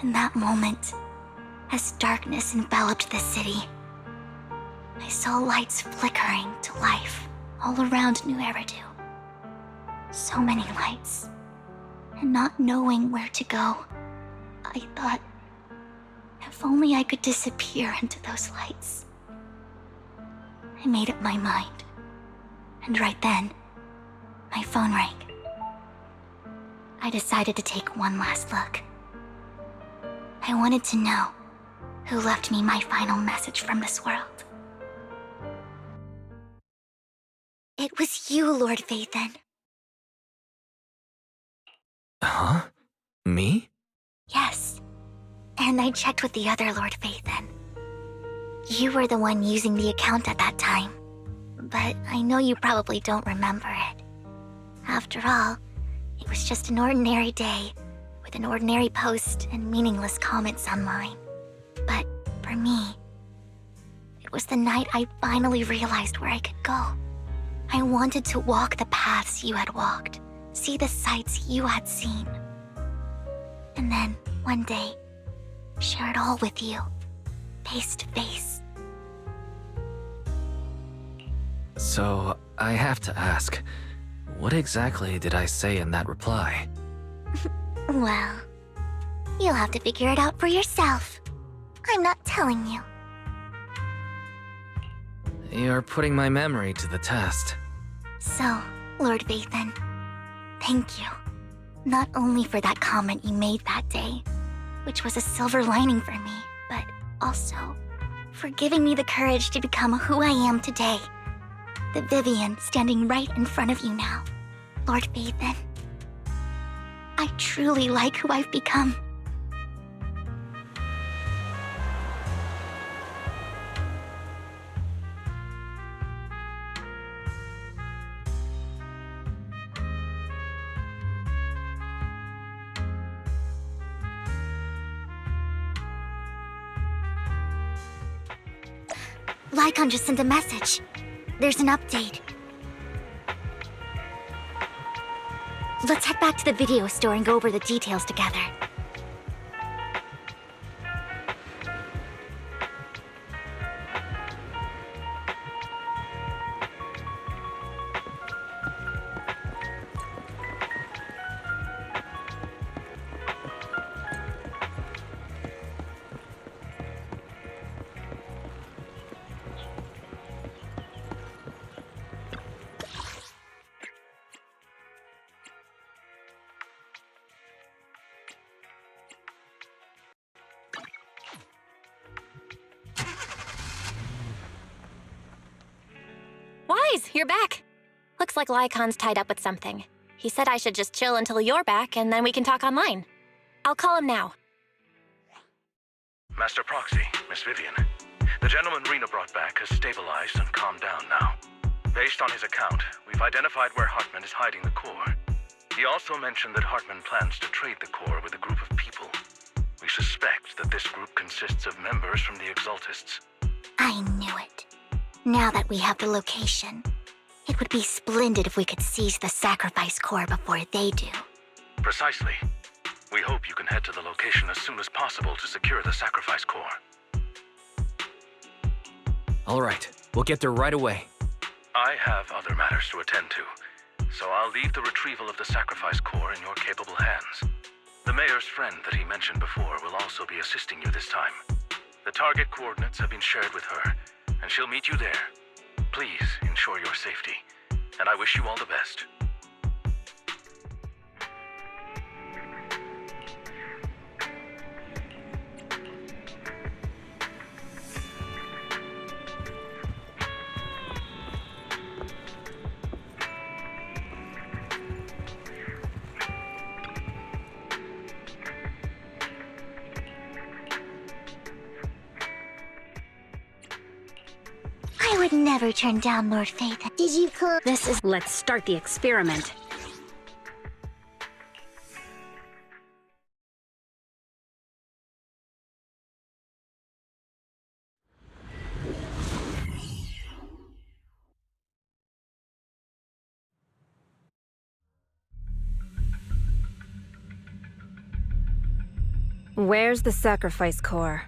[SPEAKER 2] In that moment, as darkness enveloped the city, I saw lights flickering to life all around New Eridu. So many lights, and not knowing where to go, I thought, if only I could disappear into those lights. I made up my mind, and right then, my phone rang. I decided to take one last look. I wanted to know who left me my final message from this world. It was you, Lord Phaethon.
[SPEAKER 1] Huh? Me?
[SPEAKER 2] Yes. And I checked with the other Lord Phaethon. You were the one using the account at that time, but I know you probably don't remember it. After all, it was just an ordinary day with an ordinary post and meaningless comments online. But for me, it was the night I finally realized where I could go. I wanted to walk the paths you had walked, see the sights you had seen. And then, one day, share it all with you, face to face.
[SPEAKER 1] So, I have to ask, what exactly did I say in that reply?
[SPEAKER 2] Well, you'll have to figure it out for yourself. I'm not telling you.
[SPEAKER 1] You're putting my memory to the test.
[SPEAKER 2] So, Lord Vathan, thank you. Not only for that comment you made that day, which was a silver lining for me, but also for giving me the courage to become who I am today. The Vivian standing right in front of you now. Lord Vathan, I truly like who I've become. Lycon just sent a message. There's an update. Let's head back to the video store and go over the details together.
[SPEAKER 3] Wise, you're back. Looks like Lycon's tied up with something. He said I should just chill until you're back, and then we can talk online. I'll call him now.
[SPEAKER 4] Master Proxy, Miss Vivian. The gentleman Rena brought back has stabilized and calmed down now. Based on his account, we've identified where Hartman is hiding the core. He also mentioned that Hartman plans to trade the core with a group of people. We suspect that this group consists of members from the Exaltists.
[SPEAKER 2] I knew it. Now that we have the location, it would be splendid if we could seize the sacrifice core before they do.
[SPEAKER 4] Precisely. We hope you can head to the location as soon as possible to secure the sacrifice core.
[SPEAKER 1] All right, we'll get there right away.
[SPEAKER 4] I have other matters to attend to, so I'll leave the retrieval of the sacrifice core in your capable hands. The mayor's friend that he mentioned before will also be assisting you this time. The target coordinates have been shared with her, and she'll meet you there. Please ensure your safety, and I wish you all the best.
[SPEAKER 2] I would never turn down Lord Faith. Did you call?
[SPEAKER 10] This is. Let's start the experiment.
[SPEAKER 7] Where's the sacrifice core?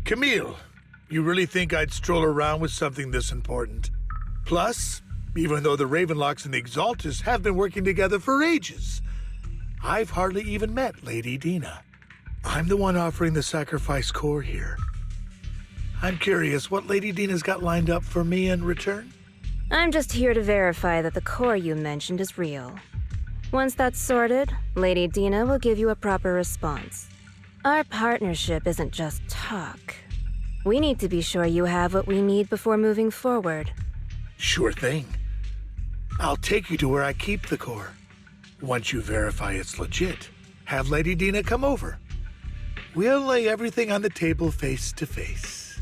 [SPEAKER 11] Camille, you really think I'd stroll around with something this important? Plus, even though the Ravenlocks and the Exaltists have been working together for ages, I've hardly even met Lady Dina. I'm the one offering the sacrifice core here. I'm curious what Lady Dina's got lined up for me in return?
[SPEAKER 7] I'm just here to verify that the core you mentioned is real. Once that's sorted, Lady Dina will give you a proper response. Our partnership isn't just talk. We need to be sure you have what we need before moving forward.
[SPEAKER 11] Sure thing. I'll take you to where I keep the core. Once you verify it's legit, have Lady Dina come over. We'll lay everything on the table face to face.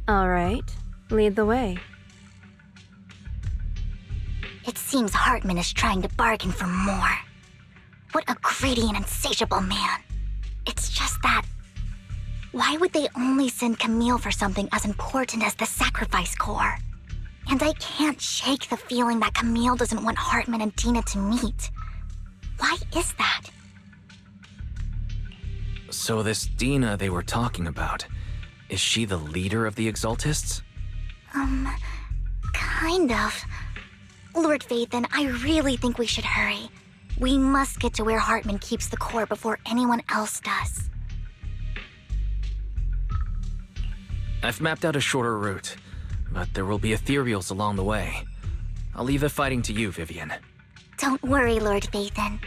[SPEAKER 7] All right, lead the way.
[SPEAKER 2] It seems Hartman is trying to bargain for more. What a greedy and insatiable man. It's just that... why would they only send Camille for something as important as the sacrifice core? And I can't shake the feeling that Camille doesn't want Hartman and Dina to meet. Why is that?
[SPEAKER 1] So this Dina they were talking about, is she the leader of the Exaltists?
[SPEAKER 2] Kind of. Lord Vathan, I really think we should hurry. We must get to where Hartman keeps the core before anyone else does.
[SPEAKER 1] I've mapped out a shorter route. but there will be ethereals along the way. I'll leave the fighting to you, Vivian.
[SPEAKER 2] Don't worry, Lord Vathan.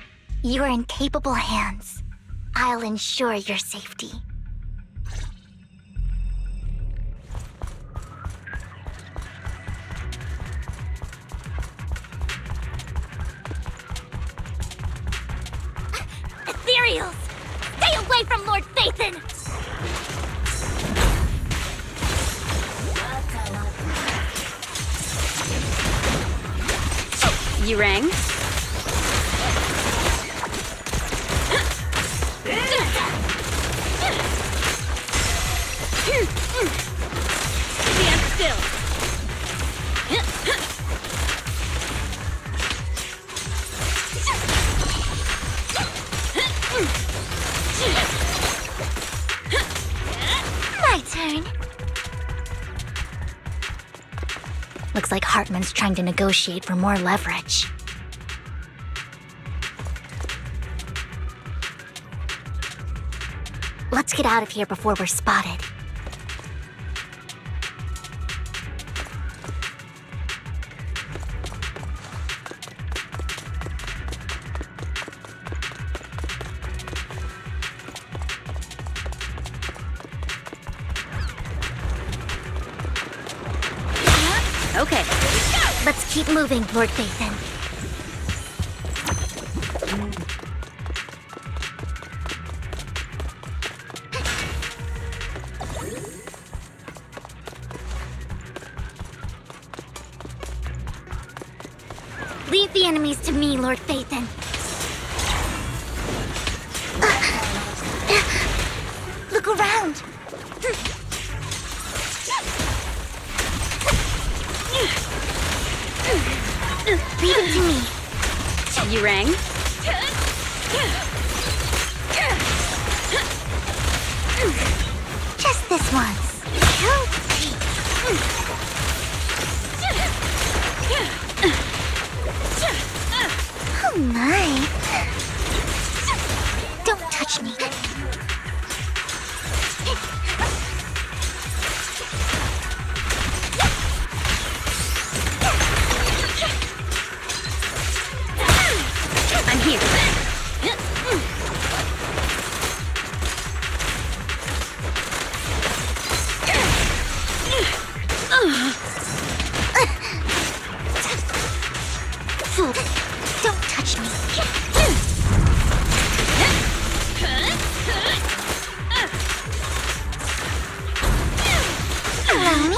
[SPEAKER 2] You're in capable hands. I'll ensure your safety. Ethereals! Stay away from Lord Vathan!
[SPEAKER 10] You rang? Stand still.
[SPEAKER 2] My turn. Looks like Hartman's trying to negotiate for more leverage. Let's get out of here before we're spotted.
[SPEAKER 10] Okay.
[SPEAKER 2] Let's keep moving, Lord Vathan. Leave the enemies to me, Lord Vathan. Look around. Leave it to me.
[SPEAKER 10] You rang?
[SPEAKER 2] Just this once. Oh my. Don't touch me.
[SPEAKER 10] I'm here.
[SPEAKER 2] Don't touch me. Allow me.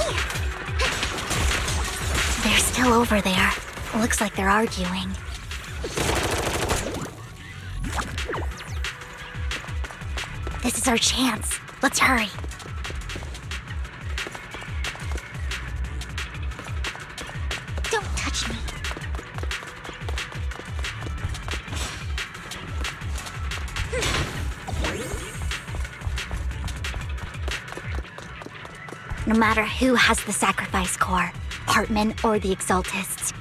[SPEAKER 2] They're still over there. Looks like they're arguing. This is our chance. Let's hurry. Don't touch me. No matter who has the sacrifice core, Hartman or the Exaltists,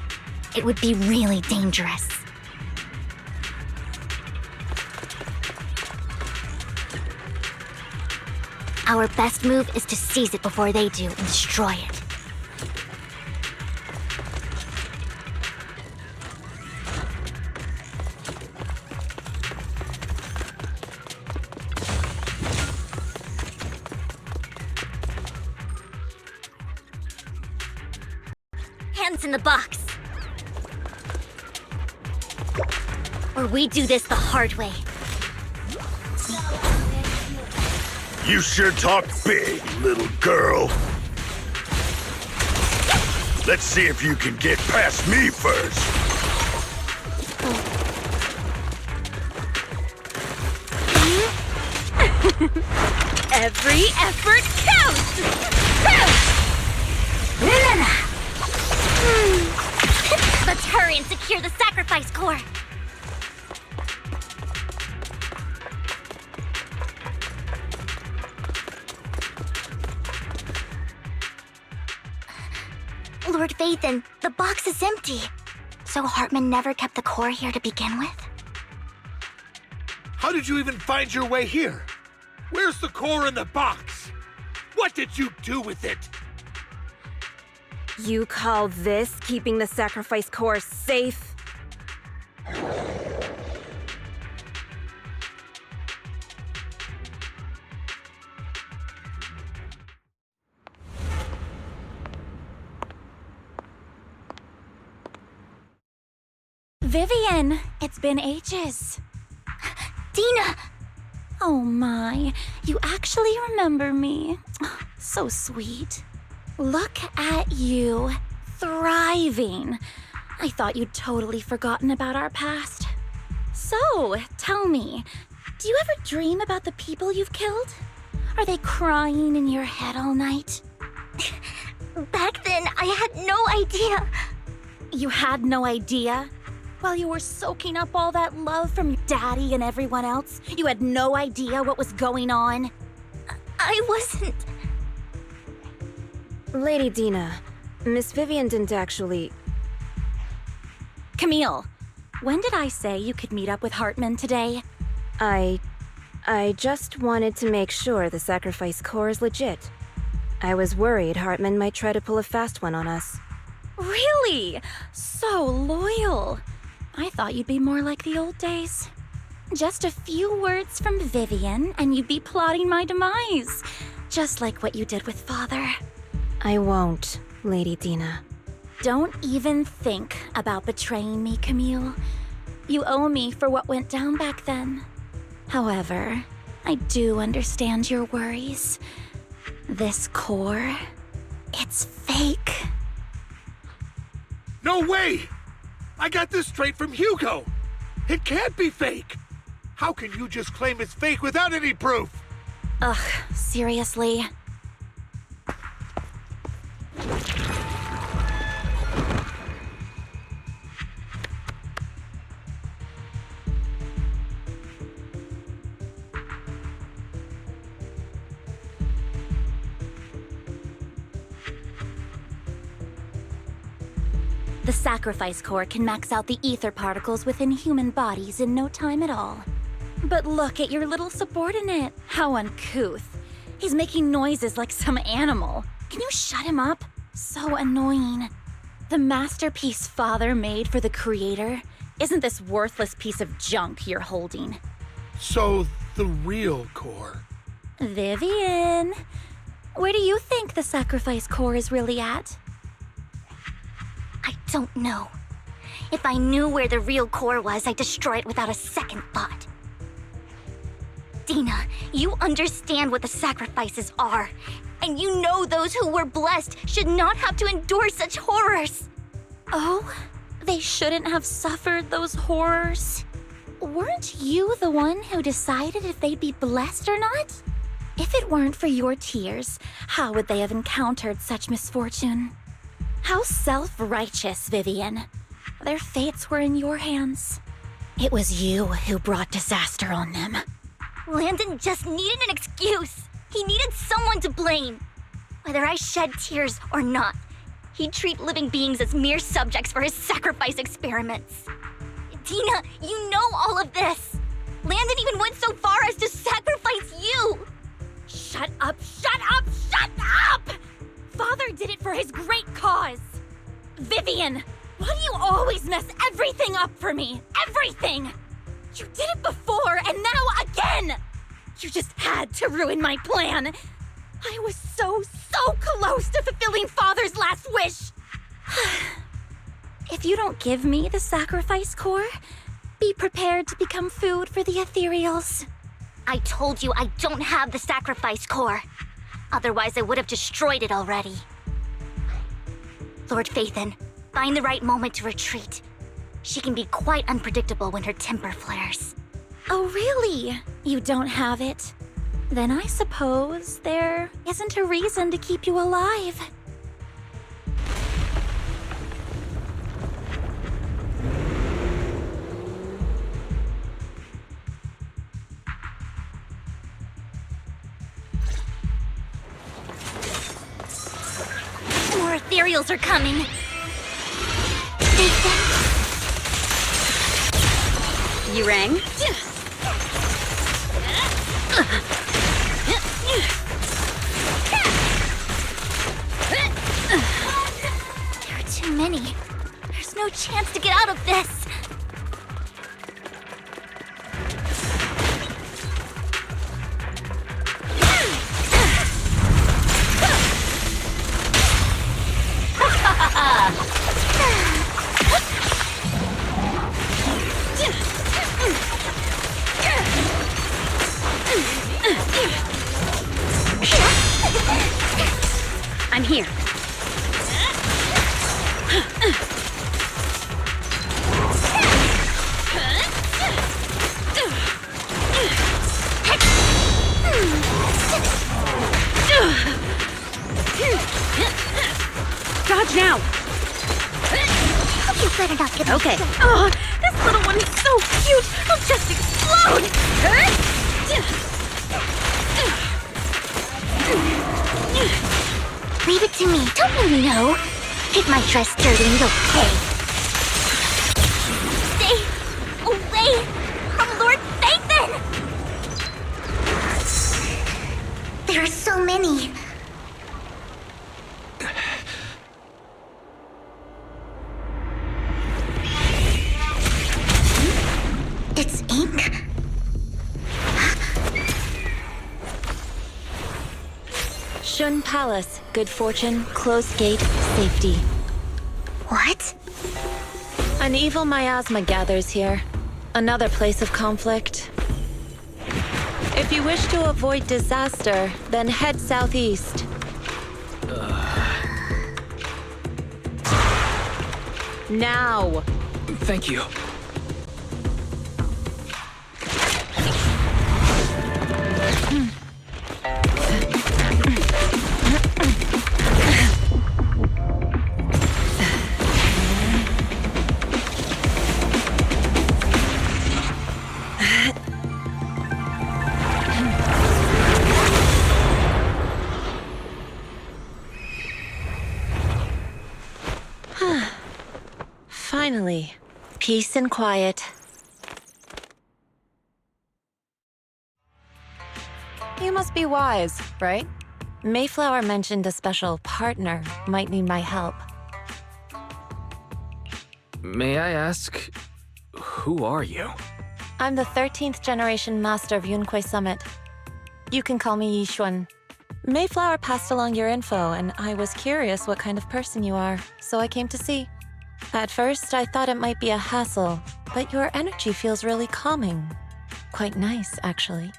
[SPEAKER 2] it would be really dangerous. Our best move is to seize it before they do and destroy it. Hands in the box. Or we do this the hard way.
[SPEAKER 12] You sure talk big, little girl. Let's see if you can get past me first.
[SPEAKER 10] Every effort counts!
[SPEAKER 2] Let's hurry and secure the sacrifice core. Lord Vathan, the box is empty. So Hartman never kept the core here to begin with?
[SPEAKER 11] How did you even find your way here? Where's the core in the box? What did you do with it?
[SPEAKER 7] You call this keeping the sacrifice core safe?
[SPEAKER 10] Vivian, it's been ages.
[SPEAKER 2] Dina!
[SPEAKER 10] Oh my, you actually remember me. So sweet. Look at you, thriving. I thought you'd totally forgotten about our past. So, tell me, do you ever dream about the people you've killed? Are they crying in your head all night?
[SPEAKER 2] Back then, I had no idea.
[SPEAKER 10] You had no idea? While you were soaking up all that love from your daddy and everyone else, you had no idea what was going on?
[SPEAKER 2] I wasn't...
[SPEAKER 7] Lady Dina, Miss Vivian didn't actually...
[SPEAKER 10] Camille, when did I say you could meet up with Hartman today?
[SPEAKER 7] I just wanted to make sure the sacrifice core is legit. I was worried Hartman might try to pull a fast one on us.
[SPEAKER 10] Really? So loyal. I thought you'd be more like the old days. Just a few words from Vivian and you'd be plotting my demise. Just like what you did with Father.
[SPEAKER 7] I won't, Lady Dina.
[SPEAKER 10] Don't even think about betraying me, Camille. You owe me for what went down back then. However, I do understand your worries. This core, it's fake.
[SPEAKER 11] No way! I got this straight from Hugo. It can't be fake. How can you just claim it's fake without any proof?
[SPEAKER 10] Ugh, seriously? The sacrifice core can max out the ether particles within human bodies in no time at all. But look at your little subordinate. How uncouth. He's making noises like some animal. Can you shut him up? So annoying. The masterpiece Father made for the Creator isn't this worthless piece of junk you're holding.
[SPEAKER 11] So, the real core.
[SPEAKER 10] Vivian, where do you think the sacrifice core is really at?
[SPEAKER 2] I don't know. If I knew where the real core was, I'd destroy it without a second thought. Dina, you understand what the sacrifices are. And you know those who were blessed should not have to endure such horrors.
[SPEAKER 10] Oh, they shouldn't have suffered those horrors. Weren't you the one who decided if they'd be blessed or not? If it weren't for your tears, how would they have encountered such misfortune? How self-righteous, Vivian. Their fates were in your hands. It was you who brought disaster on them.
[SPEAKER 2] Landon just needed an excuse. He needed someone to blame. Whether I shed tears or not, he'd treat living beings as mere subjects for his sacrifice experiments. Dina, you know all of this. Landon even went so far as to sacrifice you.
[SPEAKER 10] Shut up, shut up, shut up! Father did it for his great cause. Vivian, why do you always mess everything up for me? Everything! You did it before, and now again! You just had to ruin my plan. I was so close to fulfilling Father's last wish. If you don't give me the sacrifice core, be prepared to become food for the ethereals.
[SPEAKER 2] I told you I don't have the sacrifice core. Otherwise, I would have destroyed it already. Lord Phaethon, find the right moment to retreat. She can be quite unpredictable when her temper flares.
[SPEAKER 10] Oh, really? You don't have it? Then I suppose there isn't a reason to keep you alive.
[SPEAKER 2] More ethereals are coming.
[SPEAKER 10] You rang?
[SPEAKER 2] chance to get out of this!
[SPEAKER 10] I'm here. Dodge now!
[SPEAKER 2] You better not get
[SPEAKER 10] Okay.
[SPEAKER 2] upset.
[SPEAKER 10] Oh, this little one is so cute! I'll just explode!
[SPEAKER 2] Leave it to me. Don't you know? Get my dress dirty and you'll pay. Stay away from Lord Nathan! There are so many. It's ink.
[SPEAKER 3] Shun Palace, good fortune, closed gate, safety.
[SPEAKER 2] What?
[SPEAKER 3] An evil miasma gathers here. Another place of conflict. If you wish to avoid disaster, then head southeast. Now!
[SPEAKER 1] Thank you.
[SPEAKER 3] Finally, peace and quiet. You must be wise, right? Mayflower mentioned a special partner might need my help.
[SPEAKER 1] May I ask, who are you?
[SPEAKER 3] I'm the 13th generation master of Yunque Summit. You can call me Yixuan. Mayflower passed along your info, and I was curious what kind of person you are, so I came to see. At first, I thought it might be a hassle, but your energy feels really calming. Quite nice, actually.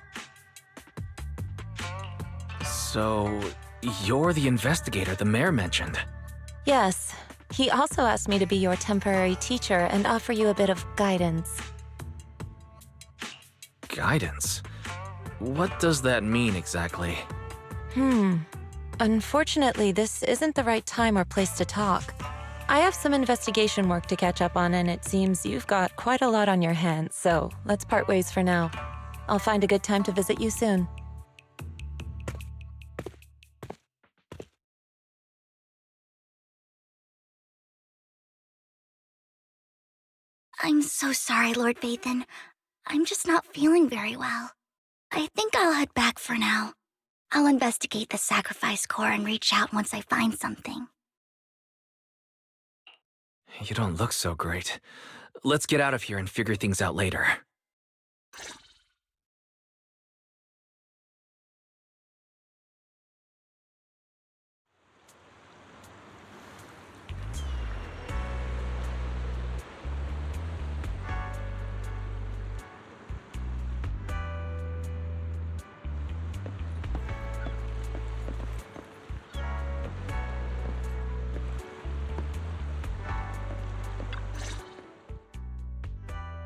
[SPEAKER 1] So, you're the investigator the mayor mentioned.
[SPEAKER 3] Yes. He also asked me to be your temporary teacher and offer you a bit of guidance.
[SPEAKER 1] Guidance? What does that mean exactly?
[SPEAKER 3] Unfortunately, this isn't the right time or place to talk. I have some investigation work to catch up on, and it seems you've got quite a lot on your hands, so let's part ways for now. I'll find a good time to visit you soon.
[SPEAKER 2] I'm so sorry, Lord Vathan. I'm just not feeling very well. I think I'll head back for now. I'll investigate the sacrifice core and reach out once I find something.
[SPEAKER 1] You don't look so great. Let's get out of here and figure things out later.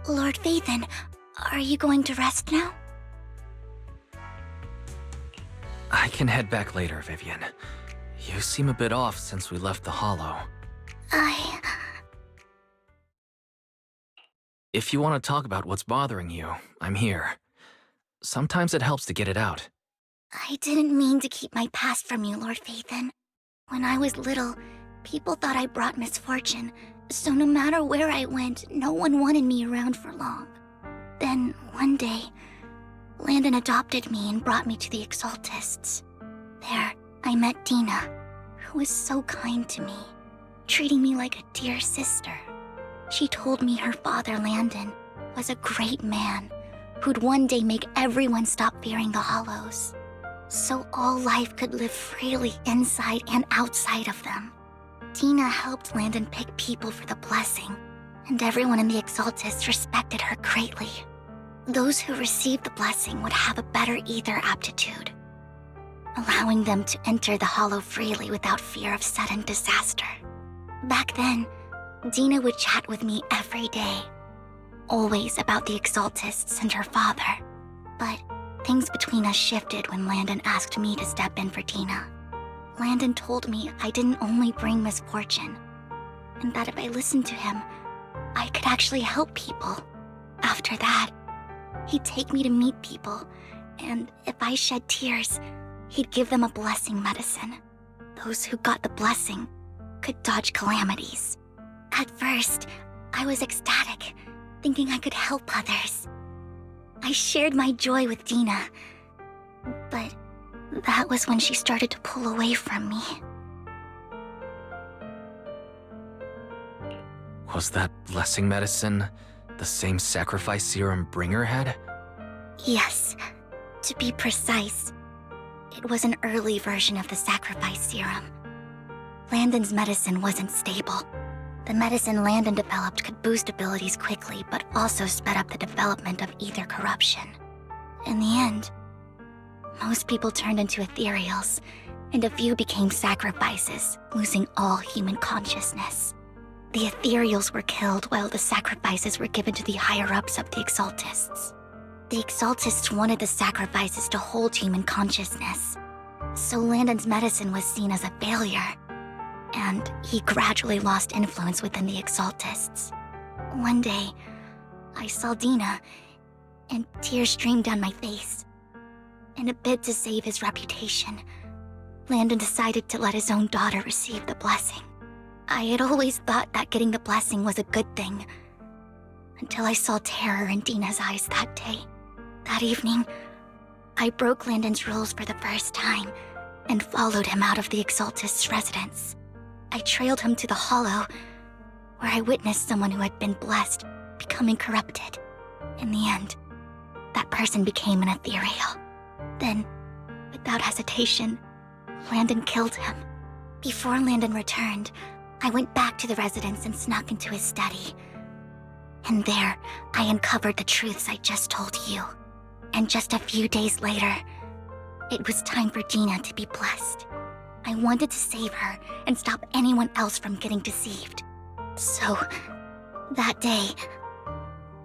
[SPEAKER 2] Lord Vathan, are you going to rest now?
[SPEAKER 1] I can head back later, Vivian. You seem a bit off since we left the Hollow. If you want to talk about what's bothering you, I'm here. Sometimes it helps to get it out.
[SPEAKER 2] I didn't mean to keep my past from you, Lord Vathan. When I was little, people thought I brought misfortune, so no matter where I went, no one wanted me around for long. Then, one day, Landon adopted me and brought me to the Exaltists. There, I met Dina, who was so kind to me, treating me like a dear sister. She told me her father, Landon, was a great man who'd one day make everyone stop fearing the Hollows, so all life could live freely inside and outside of them. Tina helped Landon pick people for the blessing, and everyone in the Exaltists respected her greatly. Those who received the blessing would have a better ether aptitude, allowing them to enter the Hollow freely without fear of sudden disaster. Back then, Dina would chat with me every day, always about the Exaltists and her father. But things between us shifted when Landon asked me to step in for Dina. Landon told me I didn't only bring misfortune, and that if I listened to him, I could actually help people. After that, he'd take me to meet people, and if I shed tears, he'd give them a blessing medicine. Those who got the blessing could dodge calamities. At first, I was ecstatic, thinking I could help others. I shared my joy with Dina, but that was when she started to pull away from me.
[SPEAKER 1] Was that blessing medicine the same sacrifice serum Bringer had?
[SPEAKER 2] Yes, to be precise, it was an early version of the sacrifice serum. Landon's medicine wasn't stable. The medicine Landon developed could boost abilities quickly, but also sped up the development of ether corruption. In the end, most people turned into ethereals, and a few became sacrifices, losing all human consciousness. The ethereals were killed while the sacrifices were given to the higher-ups of the Exaltists. The Exaltists wanted the sacrifices to hold human consciousness, so Landon's medicine was seen as a failure, and he gradually lost influence within the Exaltists. One day, I saw Dina, and tears streamed down my face. In a bid to save his reputation, Landon decided to let his own daughter receive the blessing. I had always thought that getting the blessing was a good thing, until I saw terror in Dina's eyes that day. That evening, I broke Landon's rules for the first time and followed him out of the Exaltist's residence. I trailed him to the Hollow, where I witnessed someone who had been blessed becoming corrupted. In the end, that person became an ethereal. Then, without hesitation, Landon killed him. Before Landon returned, I went back to the residence and snuck into his study. And there, I uncovered the truths I just told you. And just a few days later, it was time for Dina to be blessed. I wanted to save her and stop anyone else from getting deceived. So, that day,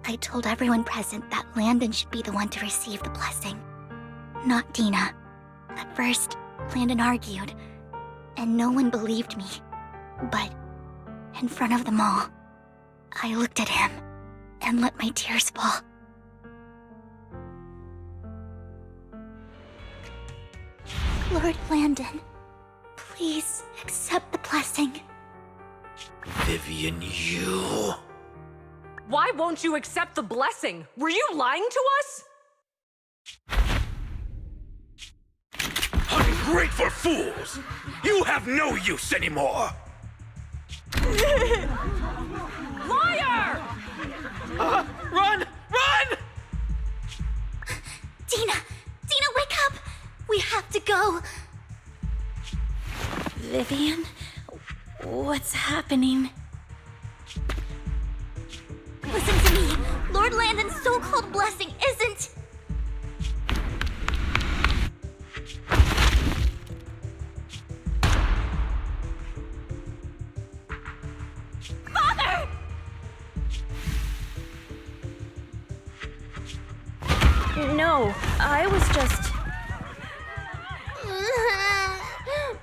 [SPEAKER 2] I told everyone present that Landon should be the one to receive the blessing, not Dina. At first, Landon argued, and no one believed me. But, in front of them all, I looked at him and let my tears fall. Lord Landon, please accept the blessing.
[SPEAKER 12] Vivian, you...
[SPEAKER 13] Why won't you accept the blessing? Were you lying to us?
[SPEAKER 12] Ungrateful fools! You have no use anymore!
[SPEAKER 13] Liar!
[SPEAKER 6] Run! Run!
[SPEAKER 2] Dina! Dina, wake up! We have to go! Vivian? What's happening? Listen to me! Lord Landon's so-called blessing isn't... Father!
[SPEAKER 7] No, I was just...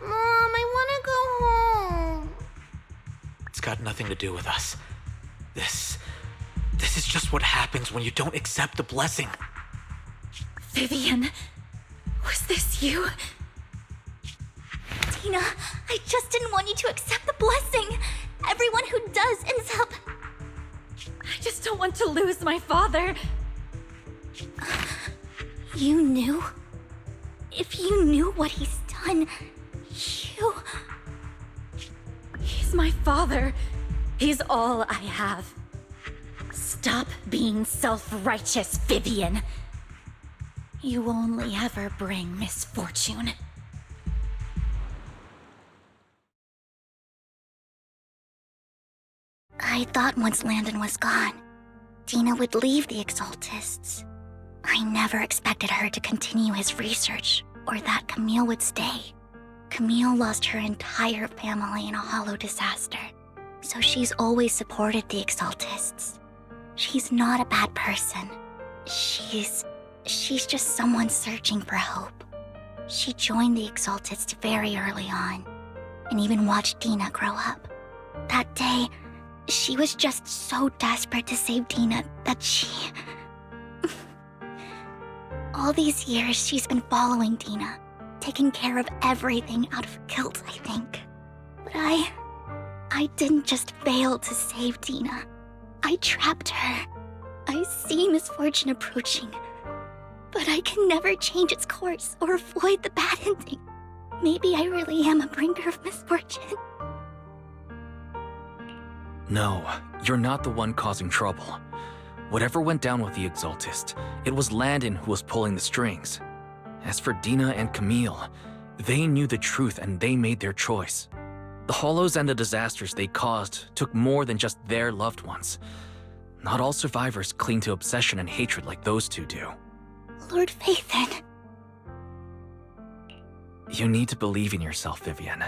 [SPEAKER 2] Mom, I want to go home.
[SPEAKER 14] It's got nothing to do with us. This is just what happens when you don't accept the blessing.
[SPEAKER 2] Vivian, was this you? Tina, I just didn't want you to accept the blessing. Everyone who does ends up... I just don't want to lose my father. You knew? If you knew what he's done, you...
[SPEAKER 15] He's my father. He's all I have. Stop being self-righteous, Vivian. You only ever bring misfortune.
[SPEAKER 2] I thought once Landon was gone, Dina would leave the Exaltists. I never expected her to continue his research, or that Camille would stay. Camille lost her entire family in a hollow disaster, so she's always supported the Exaltists. She's not a bad person. She's just someone searching for hope. She joined the Exaltists very early on, and even watched Dina grow up. That day, she was just so desperate to save Dina that she... All these years, she's been following Dina, taking care of everything out of guilt, I think. But I didn't just fail to save Dina. I trapped her. I see misfortune approaching, but I can never change its course or avoid the bad ending. Maybe I really am a bringer of misfortune.
[SPEAKER 1] No, you're not the one causing trouble. Whatever went down with the Exaltist, it was Landon who was pulling the strings. As for Dina and Camille, they knew the truth and they made their choice. The hollows and the disasters they caused took more than just their loved ones. Not all survivors cling to obsession and hatred like those two do.
[SPEAKER 2] Lord Phaethon.
[SPEAKER 1] You need to believe in yourself, Vivian.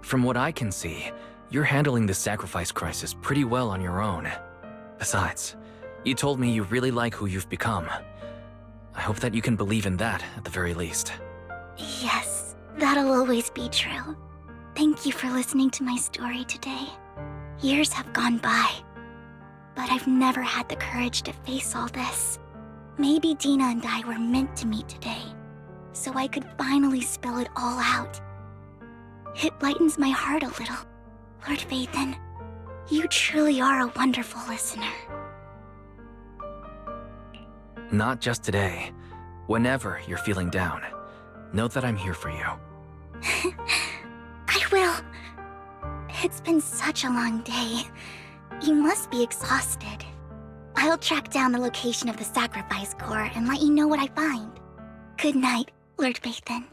[SPEAKER 1] From what I can see, you're handling this sacrifice crisis pretty well on your own. Besides, you told me you really like who you've become. I hope that you can believe in that at the very least.
[SPEAKER 2] Yes, that'll always be true. Thank you for listening to my story today. Years have gone by, but I've never had the courage to face all this. Maybe Dina and I were meant to meet today, so I could finally spill it all out. It lightens my heart a little. Lord Phaethon, you truly are a wonderful listener.
[SPEAKER 1] Not just today. Whenever you're feeling down, know that I'm here for you.
[SPEAKER 2] I will. It's been such a long day. You must be exhausted. I'll track down the location of the sacrifice core and let you know what I find. Good night, Lord Phaethon.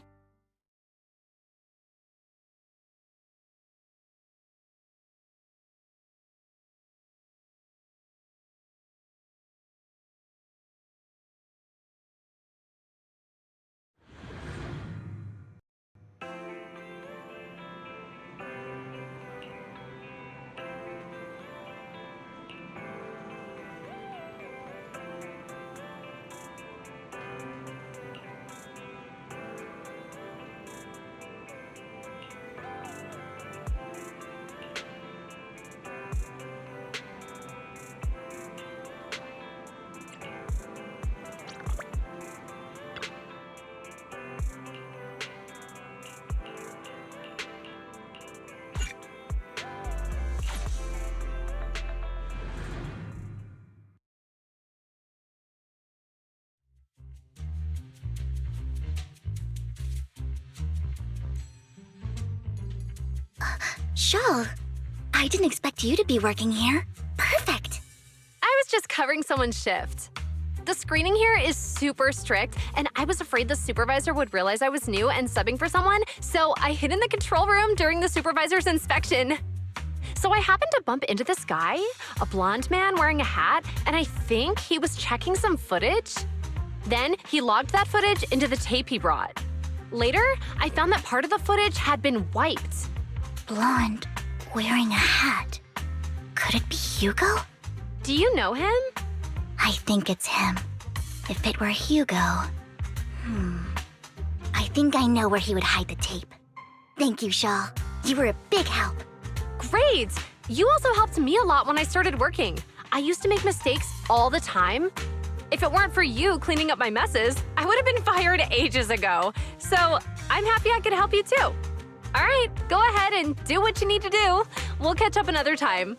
[SPEAKER 2] Shawl, I didn't expect you to be working here. Perfect.
[SPEAKER 13] I was just covering someone's shift. The screening here is super strict, and I was afraid the supervisor would realize I was new and subbing for someone, so I hid in the control room during the supervisor's inspection. So I happened to bump into this guy, a blonde man wearing a hat, and I think he was checking some footage. Then he logged that footage into the tape he brought. Later, I found that part of the footage had been wiped.
[SPEAKER 2] Blonde, wearing a hat. Could it be Hugo?
[SPEAKER 13] Do you know him?
[SPEAKER 2] I think it's him. If it were Hugo... I think I know where he would hide the tape. Thank you, Shaw. You were a big help.
[SPEAKER 13] Great! You also helped me a lot when I started working. I used to make mistakes all the time. If it weren't for you cleaning up my messes, I would have been fired ages ago. So I'm happy I could help you too. All right, go ahead and do what you need to do. We'll catch up another time.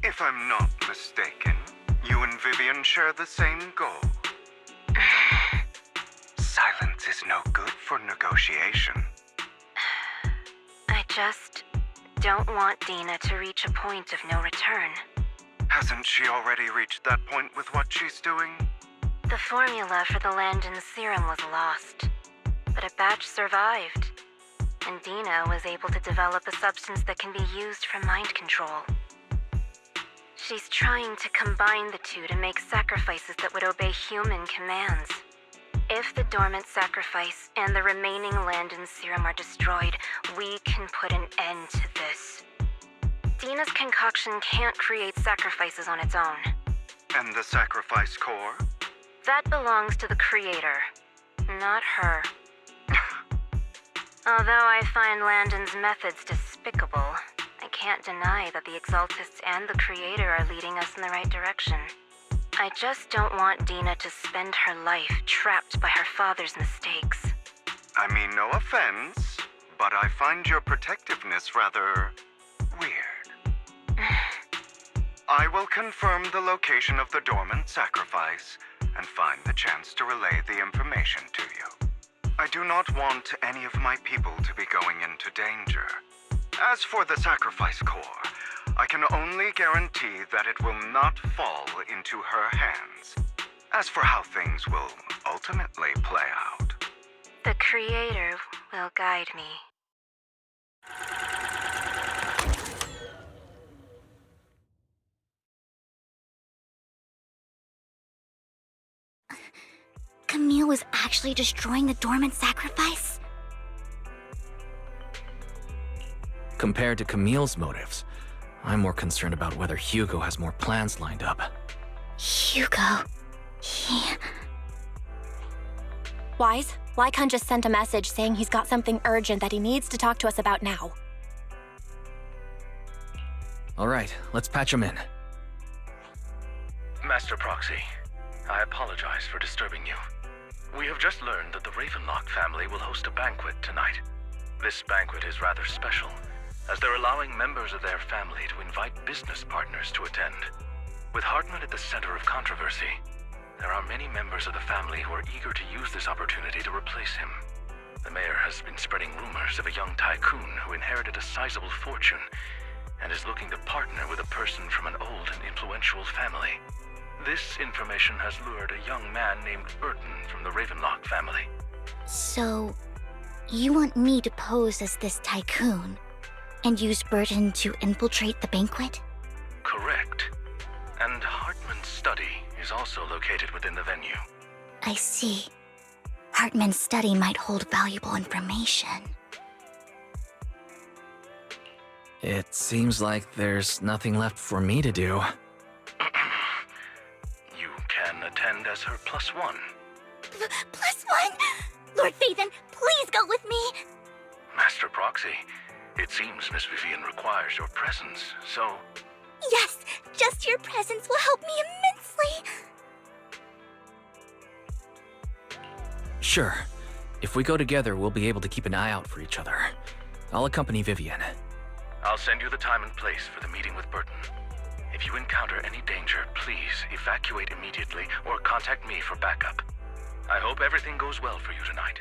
[SPEAKER 16] If I'm not mistaken, you and Vivian share the same goal. Silence is no good for negotiation.
[SPEAKER 7] I just don't want Dina to reach a point of no return.
[SPEAKER 16] Hasn't she already reached that point with what she's doing?
[SPEAKER 7] The formula for the Landon serum was lost, but a batch survived, and Dina was able to develop a substance that can be used for mind control. She's trying to combine the two to make sacrifices that would obey human commands. If the dormant sacrifice and the remaining Landon serum are destroyed, we can put an end to this. Dina's concoction can't create sacrifices on its own.
[SPEAKER 16] And the sacrifice core?
[SPEAKER 7] That belongs to the creator, not her. Although I find Landon's methods despicable, I can't deny that the Exaltists and the creator are leading us in the right direction. I just don't want Dina to spend her life trapped by her father's mistakes.
[SPEAKER 16] I mean, no offense, but I find your protectiveness rather weird. I will confirm the location of the dormant sacrifice and find the chance to relay the information to you. I do not want any of my people to be going into danger. As for the sacrifice core, I can only guarantee that it will not fall into her hands. As for how things will ultimately play out,
[SPEAKER 7] the creator will guide me.
[SPEAKER 2] Camille was actually destroying the dormant sacrifice?
[SPEAKER 1] Compared to Camille's motives, I'm more concerned about whether Hugo has more plans lined up.
[SPEAKER 2] Hugo...
[SPEAKER 3] Wise, Lycon just sent a message saying he's got something urgent that he needs to talk to us about now.
[SPEAKER 1] Alright, let's patch him in.
[SPEAKER 4] Master Proxy, I apologize for disturbing you. We have just learned that the Ravenlock family will host a banquet tonight. This banquet is rather special, as they're allowing members of their family to invite business partners to attend. With Hartman at the center of controversy, there are many members of the family who are eager to use this opportunity to replace him. The mayor has been spreading rumors of a young tycoon who inherited a sizable fortune and is looking to partner with a person from an old and influential family. This information has lured a young man named Burton from the Ravenlock family.
[SPEAKER 2] So, you want me to pose as this tycoon and use Burton to infiltrate the banquet?
[SPEAKER 4] Correct. And Hartman's study is also located within the venue.
[SPEAKER 2] I see. Hartman's study might hold valuable information.
[SPEAKER 1] It seems like there's nothing left for me to do.
[SPEAKER 4] You can attend as her +1.
[SPEAKER 2] +1? Lord Phaethon, please go with me!
[SPEAKER 4] Master Proxy, it seems Miss Vivian requires your presence, so...
[SPEAKER 2] Yes, just your presence will help me immensely!
[SPEAKER 1] Sure. If we go together, we'll be able to keep an eye out for each other. I'll accompany Vivian.
[SPEAKER 4] I'll send you the time and place for the meeting with Burton. If you encounter any danger, please evacuate immediately or contact me for backup. I hope everything goes well for you tonight.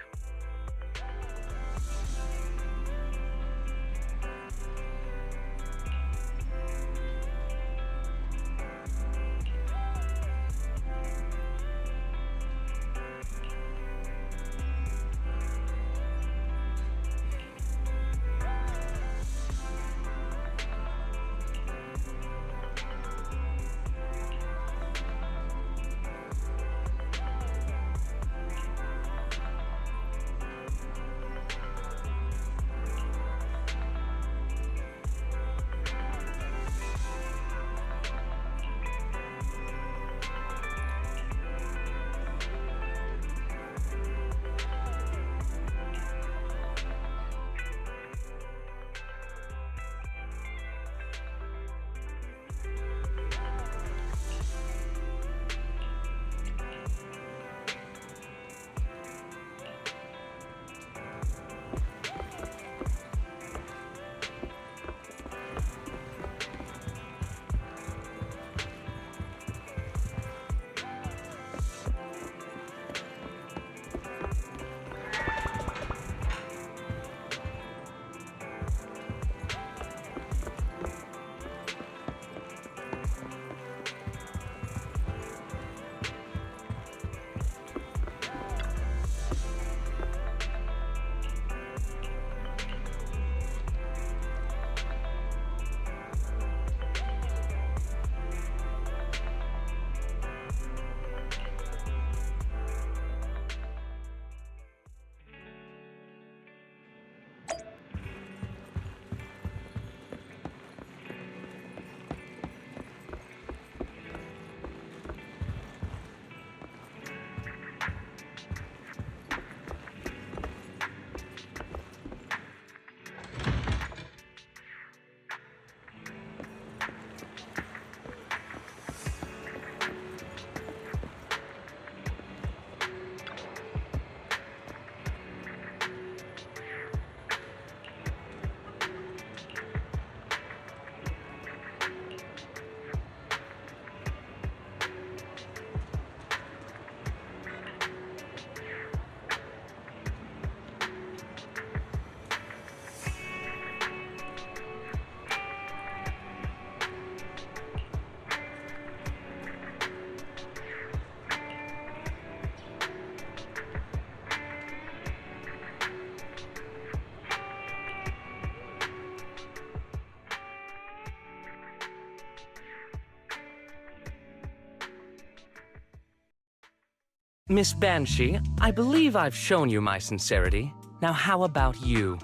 [SPEAKER 17] Miss Banshee, I believe I've shown you my sincerity. Now how about you?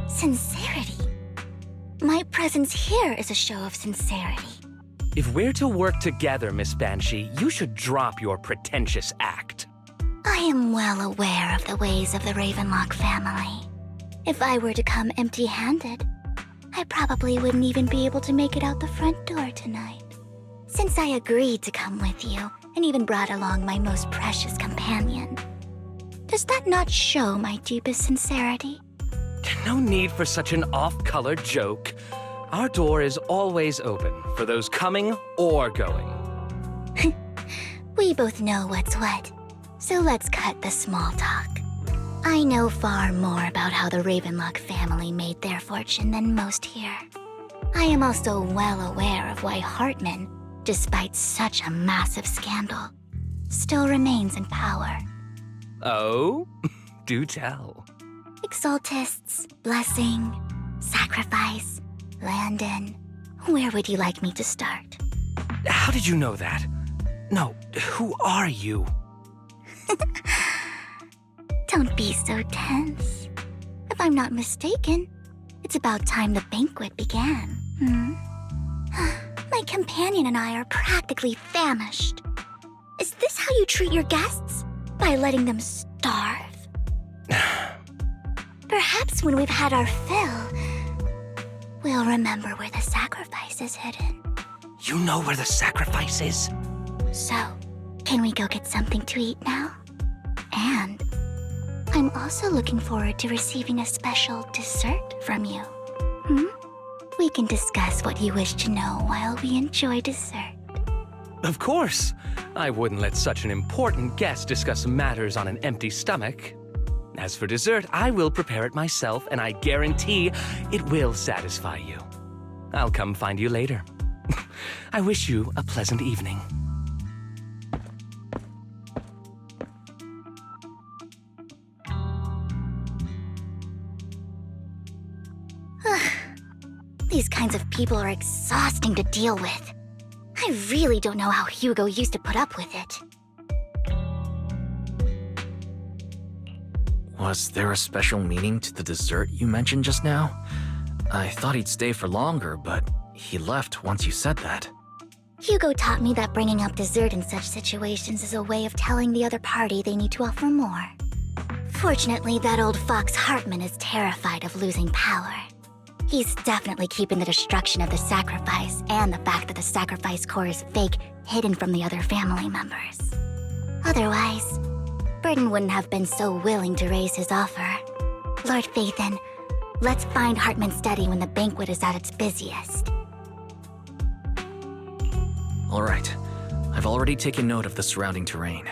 [SPEAKER 2] Sincerity? My presence here is a show of sincerity.
[SPEAKER 17] If we're to work together, Miss Banshee, you should drop your pretentious act.
[SPEAKER 2] I am well aware of the ways of the Ravenlock family. If I were to come empty-handed, I probably wouldn't even be able to make it out the front door tonight. Since I agreed to come with you, and even brought along my most precious companion, does that not show my deepest sincerity?
[SPEAKER 17] No need for such an off-color joke. Our door is always open for those coming or going.
[SPEAKER 2] We both know what's what, so let's cut the small talk. I know far more about how the Ravenlock family made their fortune than most here. I am also well aware of why Hartman, despite such a massive scandal, still remains in power.
[SPEAKER 17] Oh? Do tell.
[SPEAKER 2] Exaltists, blessing, sacrifice, Landon. Where would you like me to start?
[SPEAKER 17] How did you know that? No, who are you?
[SPEAKER 2] Don't be so tense. If I'm not mistaken, it's about time the banquet began. My companion and I are practically famished. Is this how you treat your guests? By letting them starve? Perhaps when we've had our fill, we'll remember where the sacrifice is hidden.
[SPEAKER 17] You know where the sacrifice is?
[SPEAKER 2] So, can we go get something to eat now? And I'm also looking forward to receiving a special dessert from you. We can discuss what you wish to know while we enjoy dessert.
[SPEAKER 17] Of course. I wouldn't let such an important guest discuss matters on an empty stomach. As for dessert, I will prepare it myself, and I guarantee it will satisfy you. I'll come find you later. I wish you a pleasant evening.
[SPEAKER 2] These kinds of people are exhausting to deal with. I really don't know how Hugo used to put up with it.
[SPEAKER 1] Was there a special meaning to the dessert you mentioned just now? I thought he'd stay for longer, but he left once you said that.
[SPEAKER 2] Hugo taught me that bringing up dessert in such situations is a way of telling the other party they need to offer more. Fortunately, that old fox Hartman is terrified of losing power. He's definitely keeping the destruction of the sacrifice and the fact that the sacrifice core is fake hidden from the other family members. Otherwise, Burden wouldn't have been so willing to raise his offer. Lord Phaethon, let's find Hartman's study when the banquet is at its busiest.
[SPEAKER 1] All right. I've already taken note of the surrounding terrain.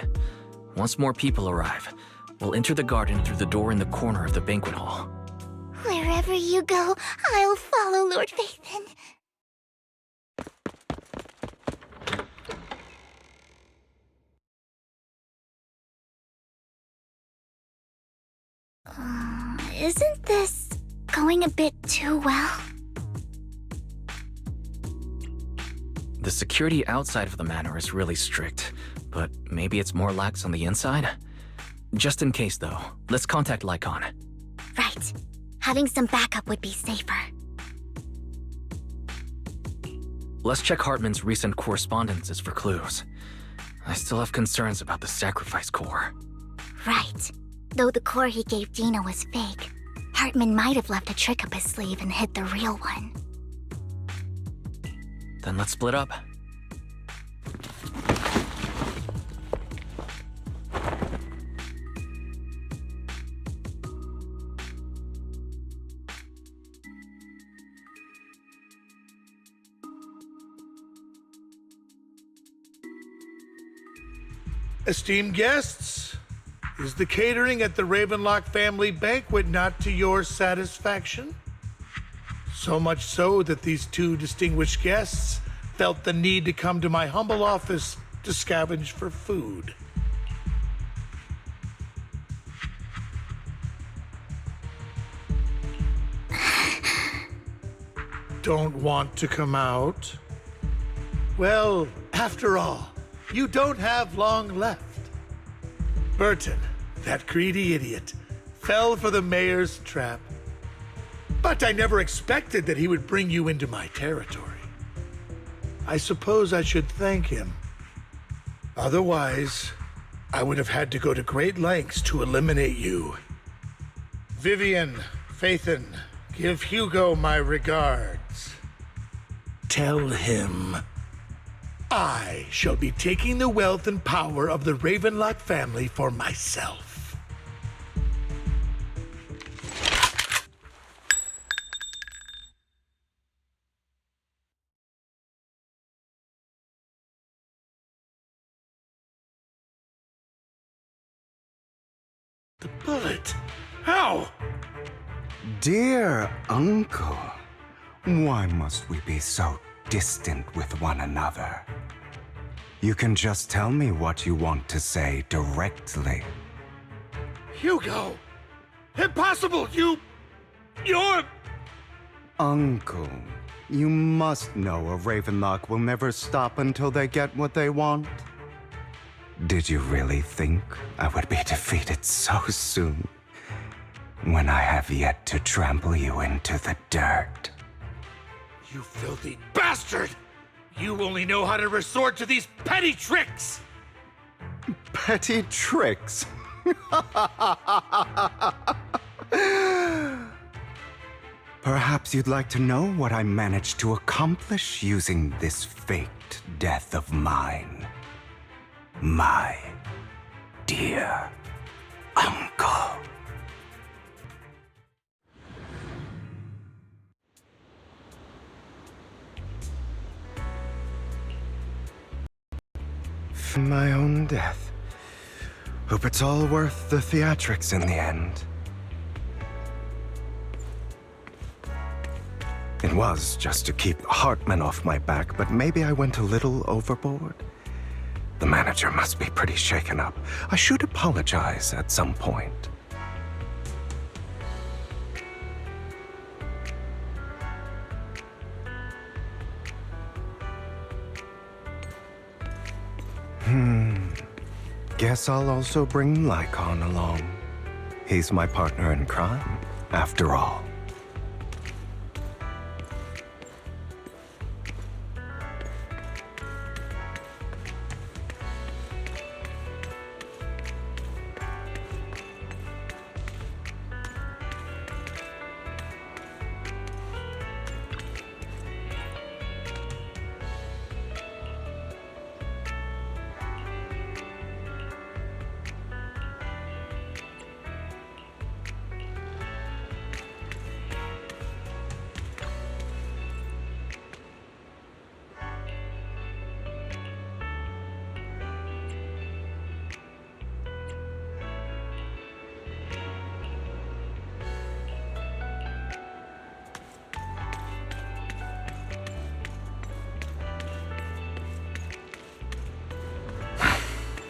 [SPEAKER 1] Once more people arrive, we'll enter the garden through the door in the corner of the banquet hall.
[SPEAKER 2] Wherever you go, I'll follow, Lord Phaethon. Isn't this going a bit too well?
[SPEAKER 1] The security outside of the manor is really strict, but maybe it's more lax on the inside? Just in case, though, let's contact Lycon.
[SPEAKER 2] Right. Having some backup would be safer.
[SPEAKER 1] Let's check Hartman's recent correspondences for clues. I still have concerns about the sacrifice core.
[SPEAKER 2] Right. Though the core he gave Dina was fake, Hartman might have left a trick up his sleeve and hid the real one.
[SPEAKER 1] Then let's split up.
[SPEAKER 11] Esteemed guests, is the catering at the Ravenlock family banquet not to your satisfaction? So much so that these two distinguished guests felt the need to come to my humble office to scavenge for food. Don't want to come out? Well, after all, you don't have long left. Burton, that greedy idiot, fell for the mayor's trap. But I never expected that he would bring you into my territory. I suppose I should thank him. Otherwise, I would have had to go to great lengths to eliminate you. Vivian, Phaethon, give Hugo my regards. Tell him I shall be taking the wealth and power of the Ravenlock family for myself. The bullet? How?
[SPEAKER 18] Dear Uncle, why must we be so distant with one another? You can just tell me what you want to say directly.
[SPEAKER 11] Hugo! Impossible! You're...
[SPEAKER 18] Uncle, you must know a Ravenlock will never stop until they get what they want. Did you really think I would be defeated so soon, when I have yet to trample you into the dirt?
[SPEAKER 11] You filthy bastard! You only know how to resort to these petty tricks!
[SPEAKER 18] Petty tricks? Perhaps you'd like to know what I managed to accomplish using this faked death of mine. My dear Uncle. My own death. Hope it's all worth the theatrics in the end. It was just to keep Hartman off my back, but maybe I went a little overboard. The manager must be pretty shaken up. I should apologize at some point. Guess I'll also bring Lycon along. He's my partner in crime, after all.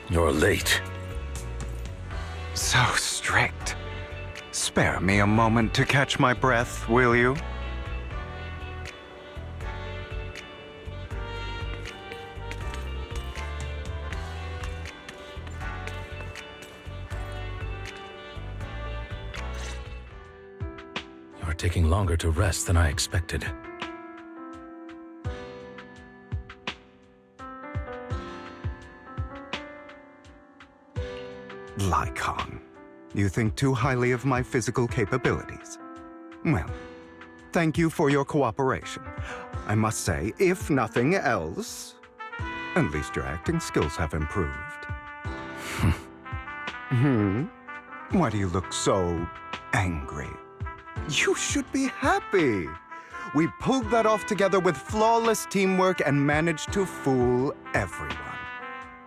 [SPEAKER 4] You're late.
[SPEAKER 18] So strict. Spare me a moment to catch my breath, will you?
[SPEAKER 4] You're taking longer to rest than I expected.
[SPEAKER 18] Lycon, you think too highly of my physical capabilities. Well, thank you for your cooperation. I must say, if nothing else, at least your acting skills have improved. Why do you look so angry? You should be happy. We pulled that off together with flawless teamwork and managed to fool everyone.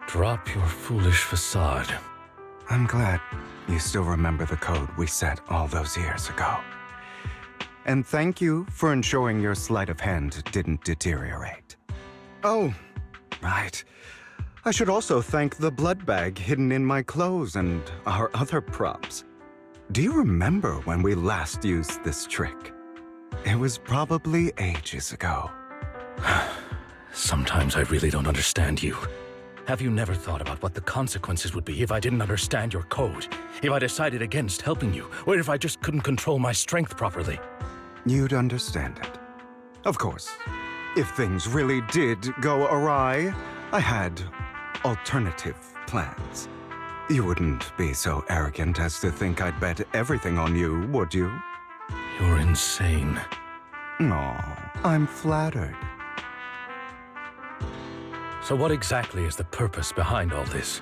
[SPEAKER 4] Drop your foolish facade.
[SPEAKER 18] I'm glad you still remember the code we set all those years ago. And thank you for ensuring your sleight of hand didn't deteriorate. Oh, right. I should also thank the blood bag hidden in my clothes and our other props. Do you remember when we last used this trick? It was probably ages ago.
[SPEAKER 4] Sometimes I really don't understand you. Have you never thought about what the consequences would be if I didn't understand your code? If I decided against helping you? Or if I just couldn't control my strength properly?
[SPEAKER 18] You'd understand it. Of course, if things really did go awry, I had alternative plans. You wouldn't be so arrogant as to think I'd bet everything on you, would you?
[SPEAKER 4] You're insane.
[SPEAKER 18] Aw, I'm flattered.
[SPEAKER 4] So what exactly is the purpose behind all this?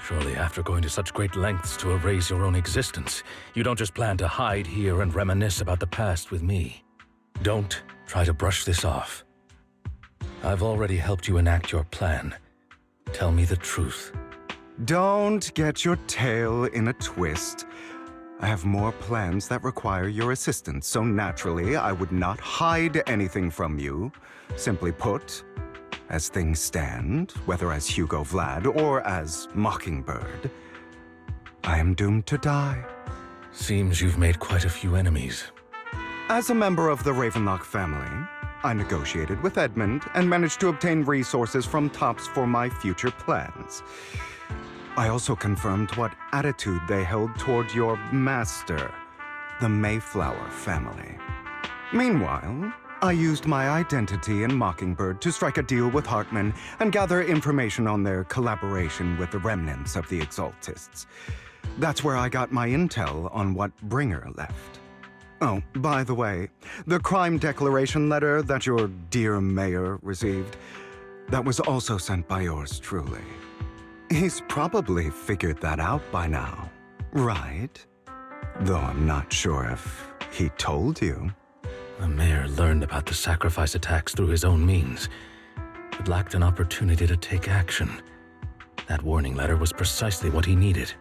[SPEAKER 4] Surely after going to such great lengths to erase your own existence, you don't just plan to hide here and reminisce about the past with me. Don't try to brush this off. I've already helped you enact your plan. Tell me the truth.
[SPEAKER 18] Don't get your tail in a twist. I have more plans that require your assistance, so naturally I would not hide anything from you. Simply put, as things stand, whether as Hugo Vlad or as Mockingbird, I am doomed to die.
[SPEAKER 4] Seems you've made quite a few enemies.
[SPEAKER 18] As a member of the Ravenlock family, I negotiated with Edmund and managed to obtain resources from Tops for my future plans. I also confirmed what attitude they held toward your master, the Mayflower family. Meanwhile, I used my identity in Mockingbird to strike a deal with Hartman and gather information on their collaboration with the remnants of the Exaltists. That's where I got my intel on what Bringer left. Oh, by the way, the crime declaration letter that your dear mayor received, that was also sent by yours truly. He's probably figured that out by now, right? Though I'm not sure if he told you.
[SPEAKER 4] The mayor learned about the sacrifice attacks through his own means, but lacked an opportunity to take action. That warning letter was precisely what he needed.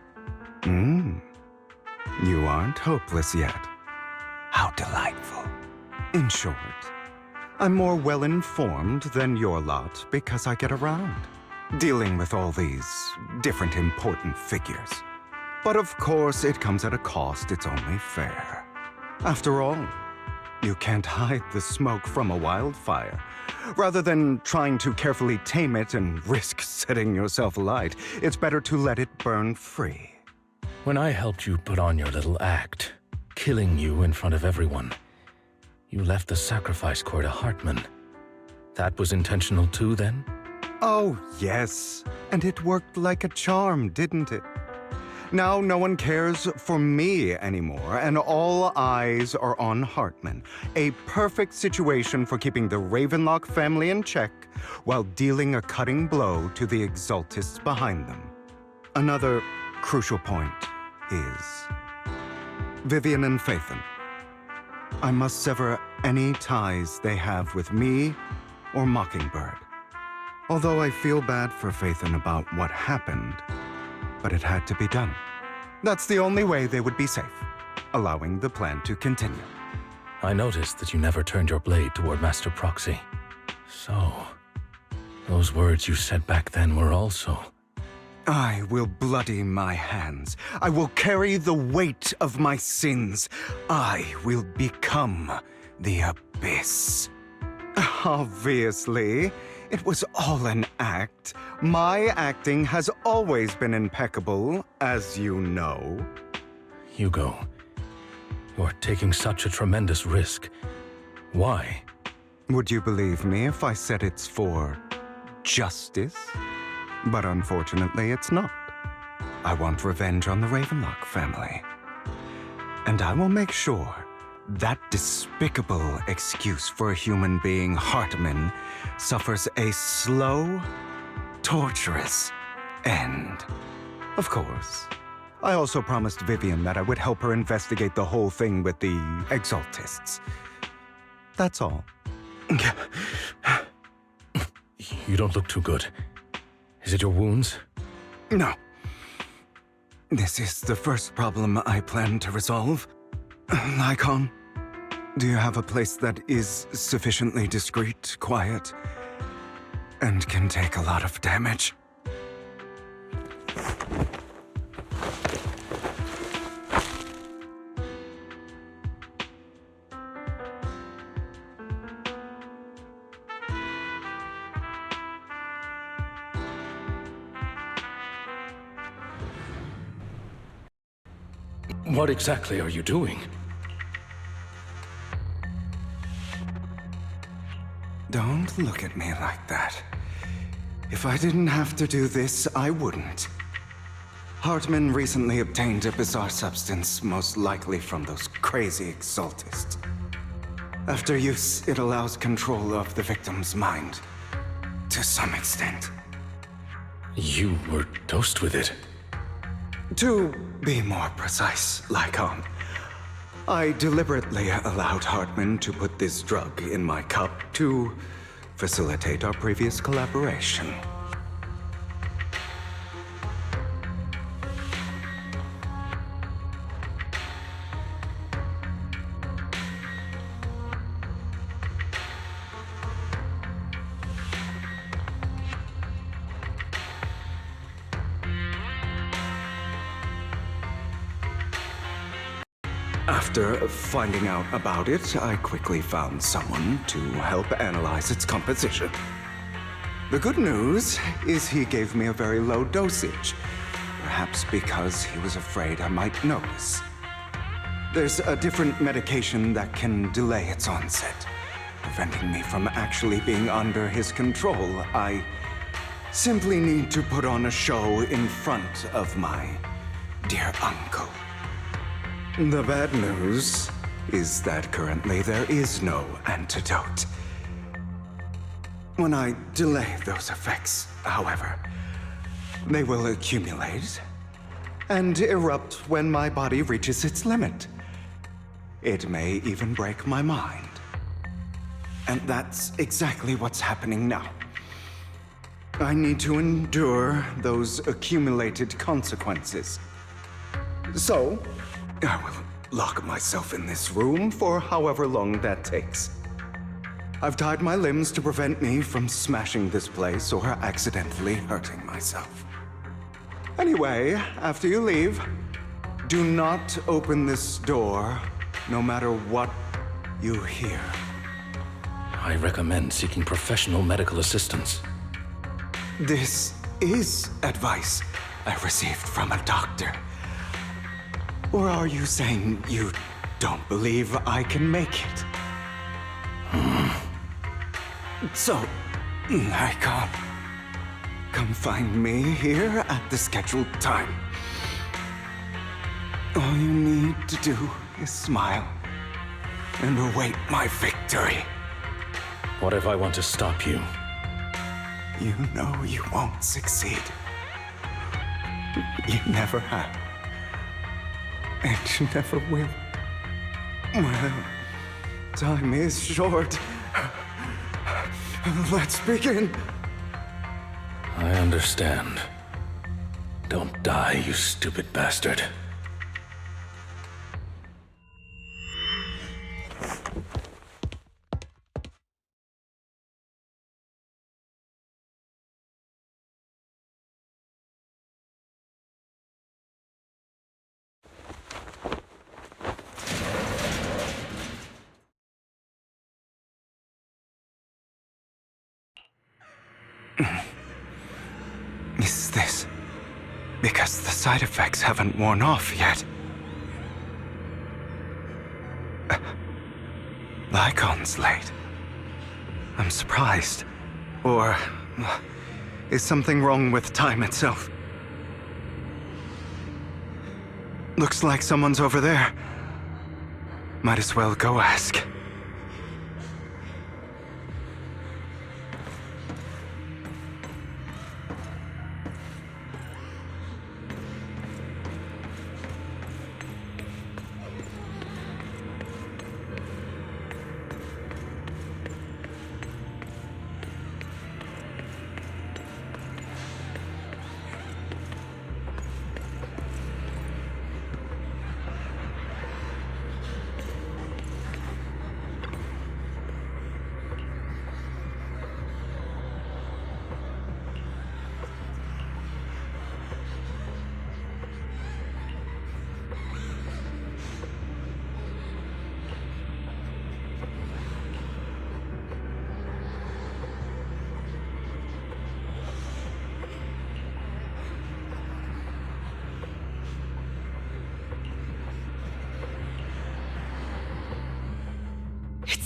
[SPEAKER 18] You aren't hopeless yet. How delightful. In short, I'm more well-informed than your lot because I get around, dealing with all these different important figures. But of course, it comes at a cost, it's only fair. After all, you can't hide the smoke from a wildfire. Rather than trying to carefully tame it and risk setting yourself alight, it's better to let it burn free.
[SPEAKER 4] When I helped you put on your little act, killing you in front of everyone, you left the sacrifice core to Hartman. That was intentional too, then?
[SPEAKER 18] Oh, yes. And it worked like a charm, didn't it? Now no one cares for me anymore, and all eyes are on Hartman. A perfect situation for keeping the Ravenlock family in check while dealing a cutting blow to the Exaltists behind them. Another crucial point is Vivian and Phaethon. I must sever any ties they have with me or Mockingbird. Although I feel bad for Phaethon about what happened, but it had to be done. That's the only way they would be safe, allowing the plan to continue.
[SPEAKER 4] I noticed that you never turned your blade toward Master Proxy. So, those words you said back then were also...
[SPEAKER 18] I will bloody my hands. I will carry the weight of my sins. I will become the Abyss. Obviously, it was all an act. My acting has always been impeccable, as you know.
[SPEAKER 4] Hugo, you're taking such a tremendous risk. Why?
[SPEAKER 18] Would you believe me if I said it's for justice? But unfortunately, it's not. I want revenge on the Ravenlock family. And I will make sure that despicable excuse for a human being, Hartman, suffers a slow, torturous end. Of course, I also promised Vivian that I would help her investigate the whole thing with the Exaltists. That's all.
[SPEAKER 4] You don't look too good. Is it your wounds?
[SPEAKER 18] No. This is the first problem I plan to resolve. Lycon, do you have a place that is sufficiently discreet, quiet, and can take a lot of damage?
[SPEAKER 4] What exactly are you doing?
[SPEAKER 18] Don't look at me like that. If I didn't have to do this, I wouldn't. Hartman recently obtained a bizarre substance, most likely from those crazy exaltists. After use, it allows control of the victim's mind. To some extent.
[SPEAKER 4] You were dosed with it?
[SPEAKER 18] To be more precise, Lycon, I deliberately allowed Hartman to put this drug in my cup to facilitate our previous collaboration. After finding out about it, I quickly found someone to help analyze its composition. The good news is he gave me a very low dosage, perhaps because he was afraid I might notice. There's a different medication that can delay its onset, preventing me from actually being under his control. I simply need to put on a show in front of my dear uncle. The bad news is that currently there is no antidote. When I delay those effects, however, they will accumulate and erupt when my body reaches its limit. It may even break my mind. And that's exactly what's happening now. I need to endure those accumulated consequences. So, I will lock myself in this room for however long that takes. I've tied my limbs to prevent me from smashing this place or accidentally hurting myself. Anyway, after you leave, do not open this door, no matter what you hear.
[SPEAKER 4] I recommend seeking professional medical assistance.
[SPEAKER 18] This is advice I received from a doctor. Or are you saying you don't believe I can make it? So, Icon, come find me here at the scheduled time. All you need to do is smile and await my victory.
[SPEAKER 4] What if I want to stop you?
[SPEAKER 18] You know you won't succeed. You never have. And you never will. Well, time is short. Let's begin.
[SPEAKER 4] I understand. Don't die, you stupid bastard.
[SPEAKER 18] Is this because the side effects haven't worn off yet? Lycon's late. I'm surprised. Or is something wrong with time itself? Looks like someone's over there. Might as well go ask.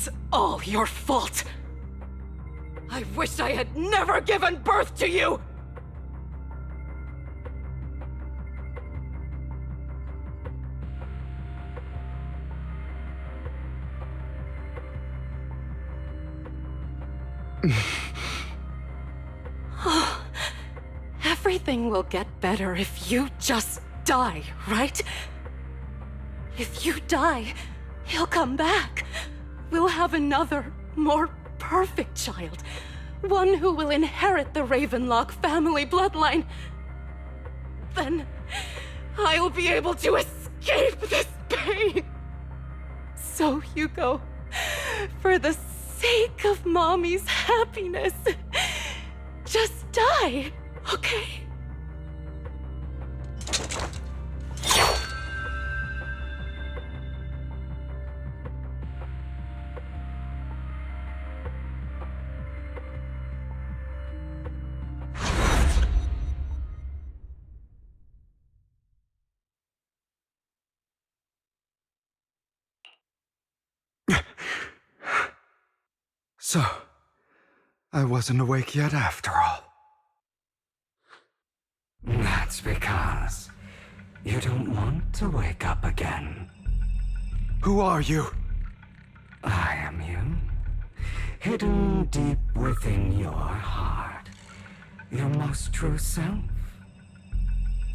[SPEAKER 19] It's all your fault. I wish I had never given birth to you! Everything will get better if you just die, right? If you die, he'll come back. We'll have another, more perfect child. One who will inherit the Ravenlock family bloodline. Then I'll be able to escape this pain. So, Hugo, for the sake of Mommy's happiness, just die, okay?
[SPEAKER 18] So, I wasn't awake yet after all.
[SPEAKER 20] That's because you don't want to wake up again.
[SPEAKER 18] Who are you?
[SPEAKER 20] I am you. Hidden deep within your heart. Your most true self.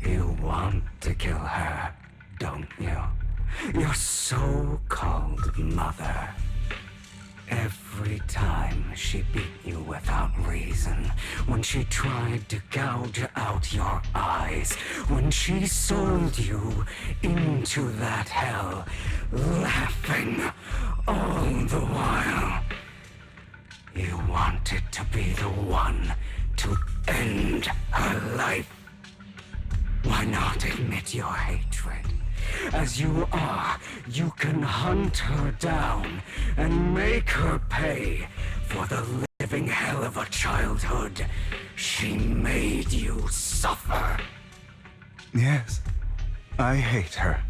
[SPEAKER 20] You want to kill her, don't you? Your so-called mother. Every time she beat you without reason, when she tried to gouge out your eyes, when she sold you into that hell, laughing all the while. You wanted to be the one to end her life. Why not admit your hatred? As you are, you can hunt her down and make her pay for the living hell of a childhood she made you suffer.
[SPEAKER 18] Yes, I hate her.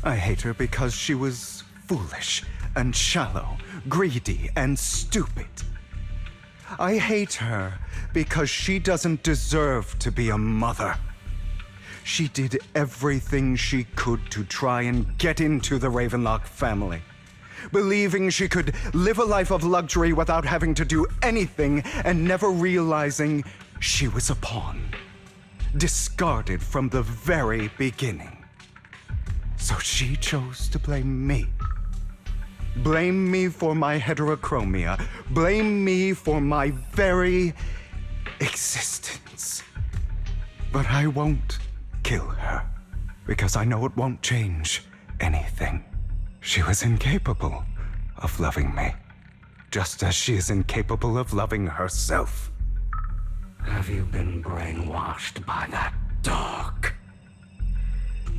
[SPEAKER 18] I hate her because she was foolish and shallow, greedy and stupid. I hate her because she doesn't deserve to be a mother. She did everything she could to try and get into the Ravenlock family, believing she could live a life of luxury without having to do anything and never realizing she was a pawn, discarded from the very beginning. So she chose to blame me. Blame me for my heterochromia. Blame me for my very existence. But I won't kill her, because I know it won't change anything. She was incapable of loving me, just as she is incapable of loving herself.
[SPEAKER 20] Have you been brainwashed by that dog?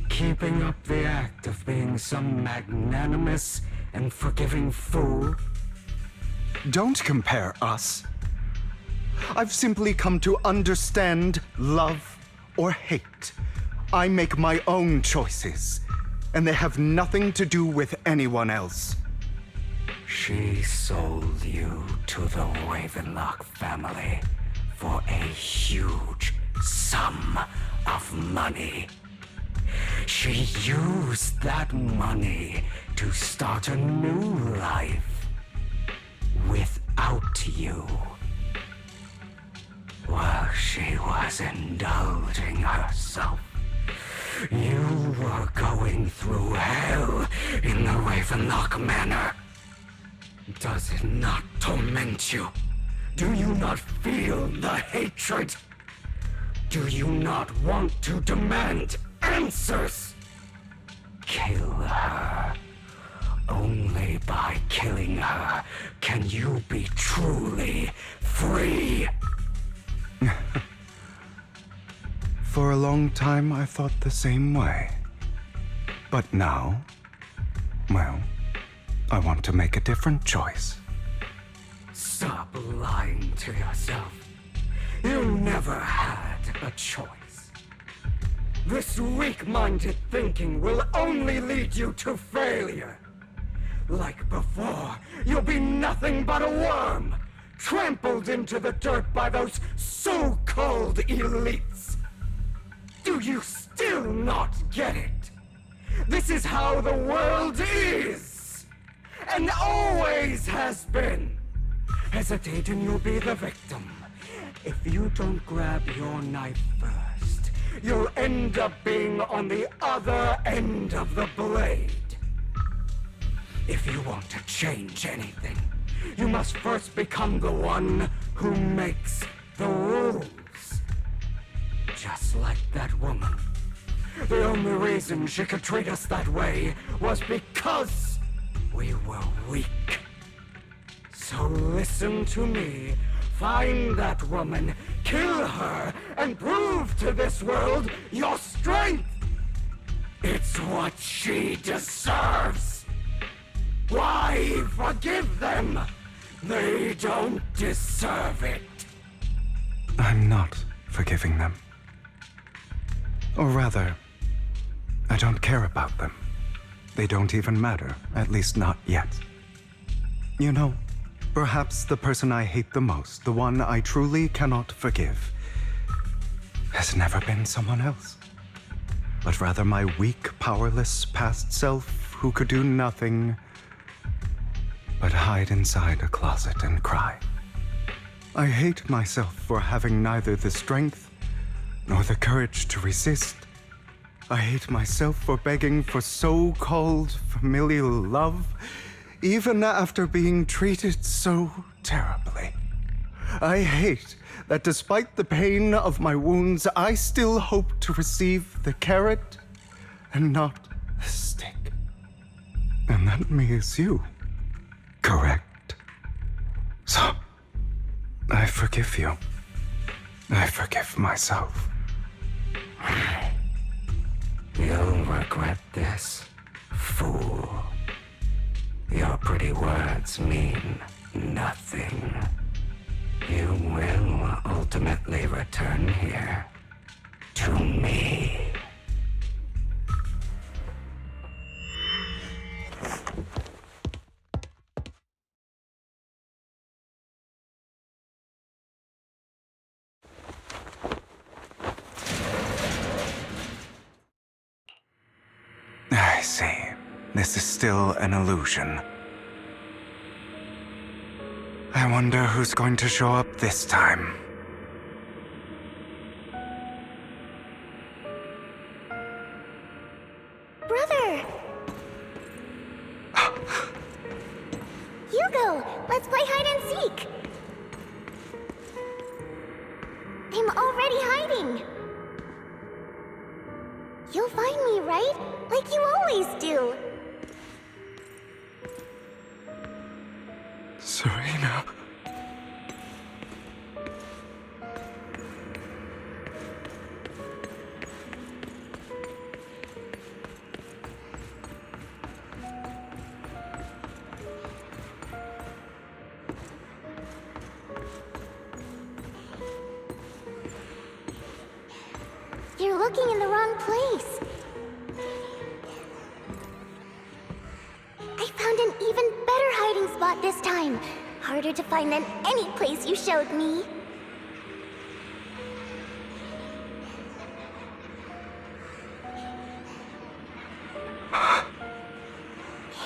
[SPEAKER 20] Keeping up the act of being some magnanimous and forgiving fool?
[SPEAKER 18] Don't compare us. I've simply come to understand love or hate. I make my own choices, and they have nothing to do with anyone else.
[SPEAKER 20] She sold you to the Ravenlock family for a huge sum of money. She used that money to start a new life without you. While she was indulging herself, you were going through hell in the Ravenlock Manor. Does it not torment you? Do you not feel the hatred? Do you not want to demand answers? Kill her. Only by killing her can you be truly free.
[SPEAKER 18] For a long time, I thought the same way. But now, well, I want to make a different choice.
[SPEAKER 20] Stop lying to yourself. You never had a choice. This weak-minded thinking will only lead you to failure. Like before, you'll be nothing but a worm, trampled into the dirt by those so-called elites. Do you still not get it? This is how the world is, and always has been. Hesitate and you'll be the victim. If you don't grab your knife first, you'll end up being on the other end of the blade. If you want to change anything, you must first become the one who makes the rules. Just like that woman. The only reason she could treat us that way was because we were weak. So listen to me. Find that woman, kill her, and prove to this world your strength! It's what she deserves! Why forgive them? They don't deserve it.
[SPEAKER 18] I'm not forgiving them. Or rather, I don't care about them. They don't even matter, at least not yet. You know, perhaps the person I hate the most, the one I truly cannot forgive, has never been someone else, but rather my weak, powerless past self who could do nothing but hide inside a closet and cry. I hate myself for having neither the strength nor the courage to resist. I hate myself for begging for so-called familial love, even after being treated so terribly. I hate that despite the pain of my wounds, I still hope to receive the carrot and not the stick. And that me is you, correct? So, I forgive you. I forgive myself.
[SPEAKER 20] You'll regret this, fool. Your pretty words mean nothing. You will ultimately return here to me.
[SPEAKER 18] I see. This is still an illusion. I wonder who's going to show up this time.
[SPEAKER 2] Brother! Hugo, let's play hide and seek! I'm already hiding! You'll find me, right? Like you always do!
[SPEAKER 18] Serena.
[SPEAKER 2] You're looking in the wrong place. I found an even better hiding spot this time. Harder to find than any place you showed me.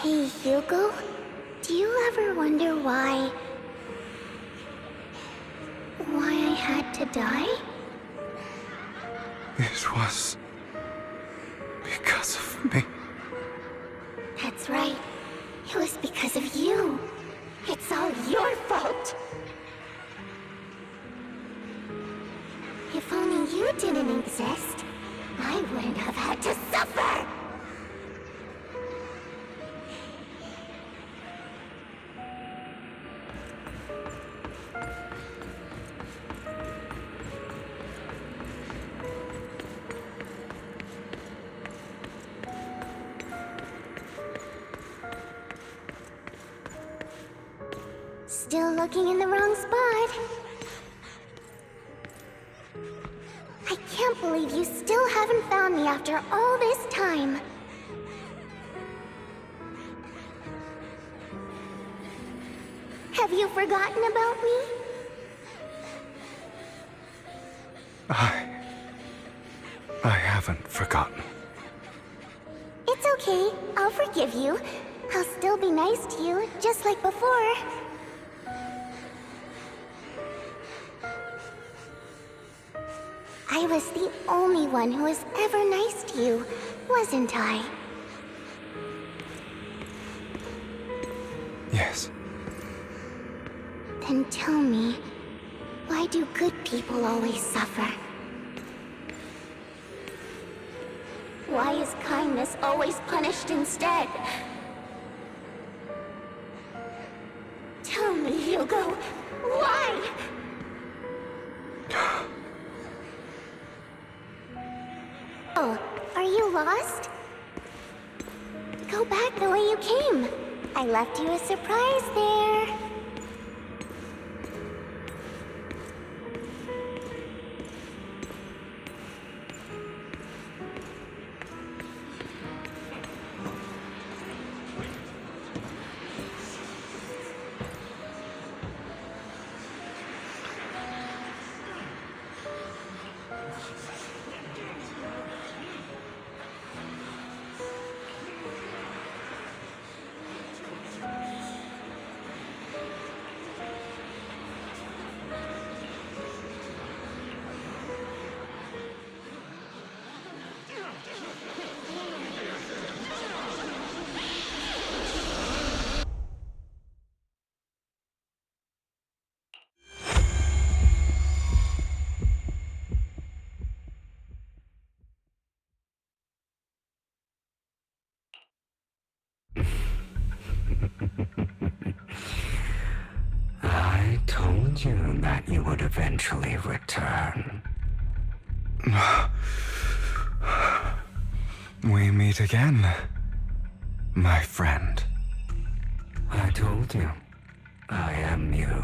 [SPEAKER 2] Hey, Hugo. Do you ever wonder why I had to die?
[SPEAKER 18] It was because of me.
[SPEAKER 2] That's right. It was because of you. It's all your fault. If only you didn't exist, I wouldn't have had to suffer. Still looking in the wrong spot. I can't believe you still haven't found me after all this time. Have you forgotten about me?
[SPEAKER 18] I haven't forgotten.
[SPEAKER 2] It's okay. I'll forgive you. I'll still be nice to you, just like before. I was the only one who was ever nice to you, wasn't I?
[SPEAKER 18] Yes.
[SPEAKER 2] Then tell me, why do good people always suffer? Why is kindness always punished instead? Tell me, Hugo, why? Oh, are you lost? Go back the way you came. I left you a surprise there.
[SPEAKER 20] I told you that you would eventually return.
[SPEAKER 18] We meet again, my friend.
[SPEAKER 20] I told you, I am you.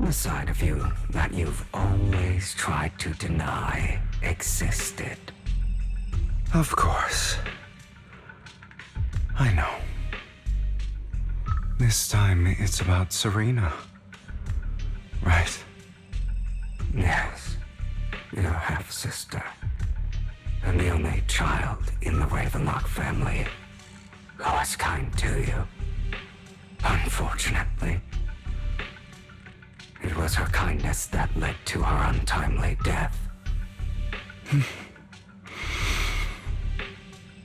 [SPEAKER 20] The side of you that you've always tried to deny existed.
[SPEAKER 18] Of course. I know. This time it's about Serena. Right?
[SPEAKER 20] Yes. Your half-sister. And the only child in the Ravenlock family who was kind to you. Unfortunately, it was her kindness that led to her untimely death.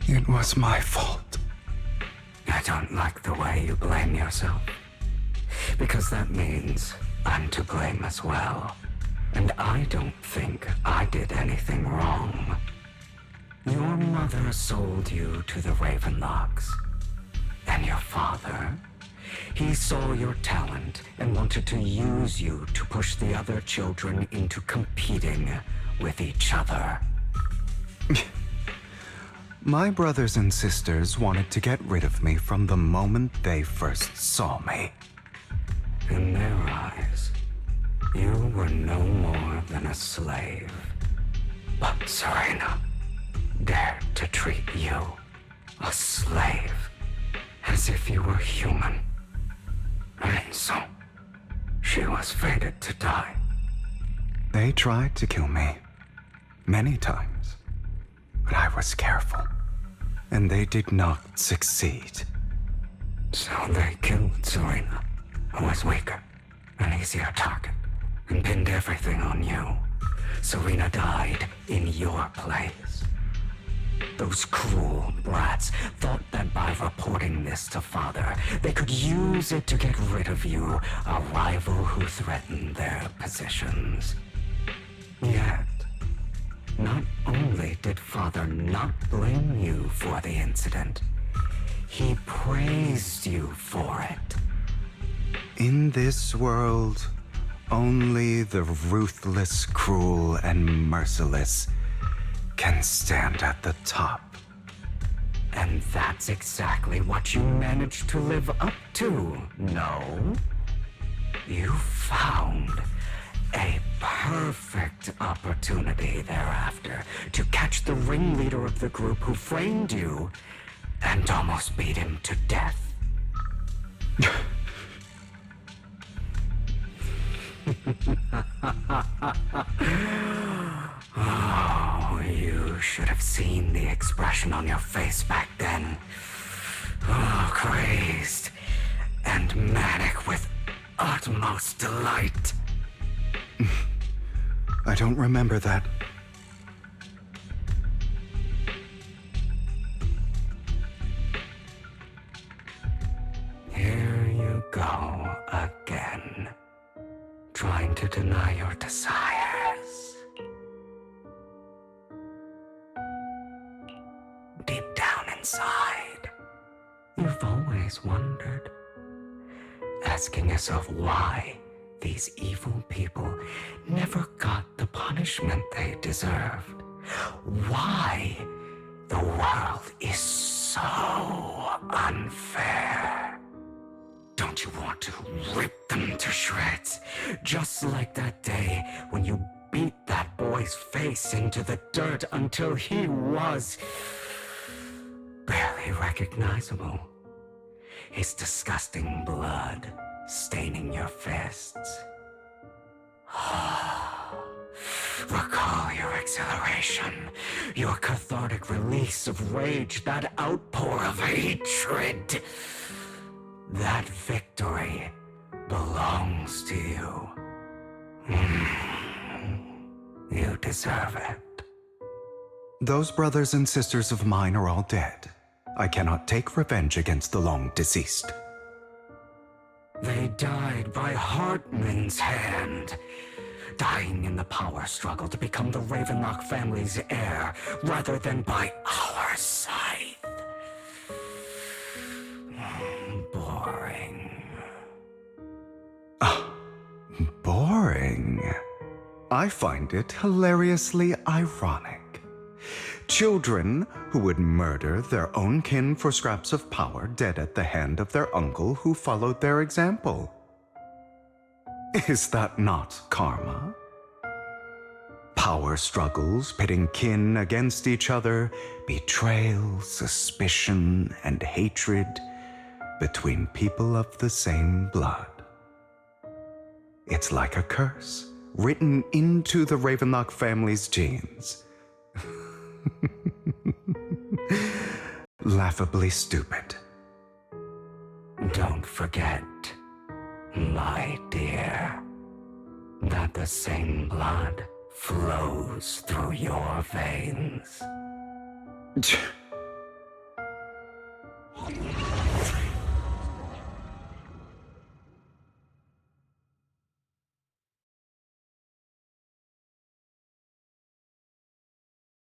[SPEAKER 18] It was my fault.
[SPEAKER 20] I don't like the way you blame yourself. Because that means I'm to blame as well. And I don't think I did anything wrong. Your mother sold you to the Ravenlocks. And your father, he saw your talent and wanted to use you to push the other children into competing with each other.
[SPEAKER 18] My brothers and sisters wanted to get rid of me from the moment they first saw me.
[SPEAKER 20] In their eyes, you were no more than a slave. But Serena dared to treat you, a slave, as if you were human. And so, she was fated to die.
[SPEAKER 18] They tried to kill me. Many times. But I was careful. And they did not succeed.
[SPEAKER 20] So they killed Serena, who was weaker, an easier target, and pinned everything on you. Serena died in your place. Those cruel brats thought that by reporting this to Father, they could use it to get rid of you, a rival who threatened their positions. Yet, not only did Father not blame you for the incident, he praised you for it.
[SPEAKER 18] In this world, only the ruthless, cruel, and merciless can stand at the top.
[SPEAKER 20] And that's exactly what you managed to live up to, no? You found a perfect opportunity thereafter to catch the ringleader of the group who framed you and almost beat him to death. Oh, you should have seen the expression on your face back then. Oh, crazed and manic with utmost delight.
[SPEAKER 18] I don't remember that.
[SPEAKER 20] Here you go again, trying to deny your desires. Deep down inside, you've always wondered, asking yourself why these evil people never got the punishment they deserved. Why the world is so unfair. Don't you want to rip them to shreds? Just like that day when you beat that boy's face into the dirt until he was barely recognizable. His disgusting blood staining your fists. Recall your exhilaration, your cathartic release of rage, that outpour of hatred. That victory belongs to you. You deserve it.
[SPEAKER 18] Those brothers and sisters of mine are all dead. I cannot take revenge against the long deceased.
[SPEAKER 20] They died by Hartman's hand, dying in the power struggle to become the Ravenlock family's heir, rather than by our scythe. Boring.
[SPEAKER 18] Boring? I find it hilariously ironic. Children who would murder their own kin for scraps of power dead at the hand of their uncle who followed their example. Is that not karma? Power struggles pitting kin against each other, betrayal, suspicion, and hatred between people of the same blood. It's like a curse written into the Ravenlock family's genes. Laughably stupid.
[SPEAKER 20] Don't forget, my dear, that the same blood flows through your veins.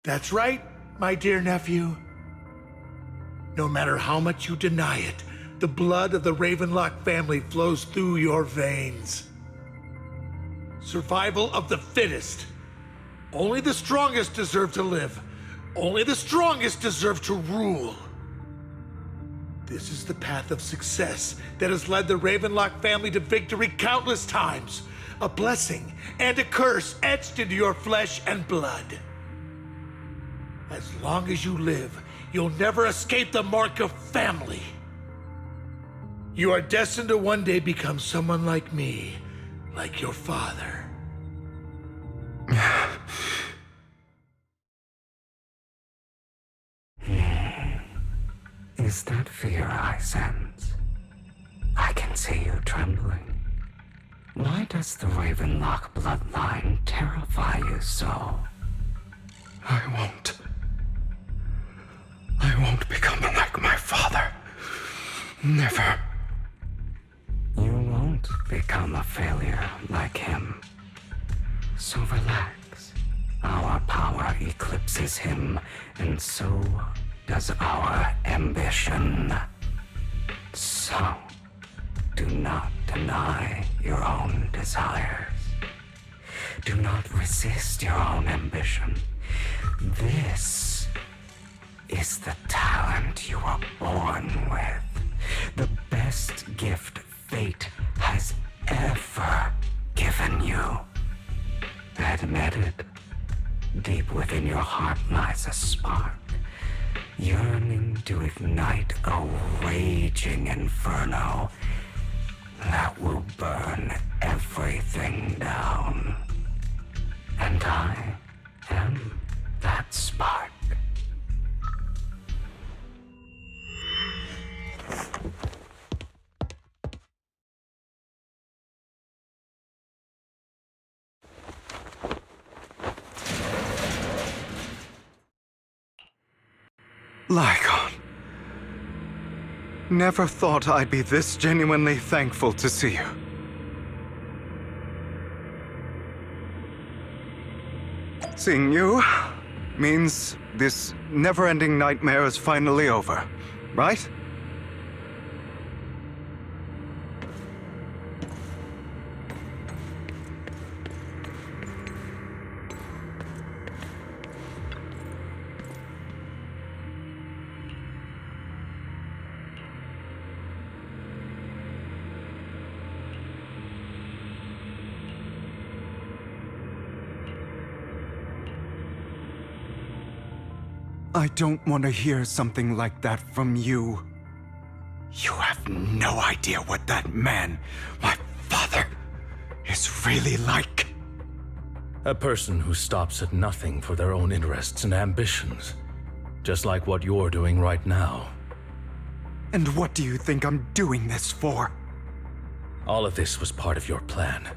[SPEAKER 11] That's right, my dear nephew. No matter how much you deny it, the blood of the Ravenlock family flows through your veins. Survival of the fittest. Only the strongest deserve to live. Only the strongest deserve to rule. This is the path of success that has led the Ravenlock family to victory countless times. A blessing and a curse etched into your flesh and blood. As long as you live, you'll never escape the mark of family. You are destined to one day become someone like me, like your father.
[SPEAKER 20] Is that fear I sense? I can see you trembling. Why does the Ravenlock bloodline terrify you so?
[SPEAKER 18] I won't become like my father. Never.
[SPEAKER 20] You won't become a failure like him. So relax. Our power eclipses him, and so does our ambition. So, do not deny your own desires. Do not resist your own ambition. This is the talent you were born with. The best gift fate has ever given you. Admit it. Deep within your heart lies a spark, yearning to ignite a raging inferno. that will burn everything down. And I am that spark.
[SPEAKER 18] Lycon. Never thought I'd be this genuinely thankful to see you. Seeing you means this never-ending nightmare is finally over, right? I don't want to hear something like that from you. You have no idea what that man, my father, is really like.
[SPEAKER 4] A person who stops at nothing for their own interests and ambitions. Just like what you're doing right now.
[SPEAKER 18] And what do you think I'm doing this for?
[SPEAKER 4] All of this was part of your plan.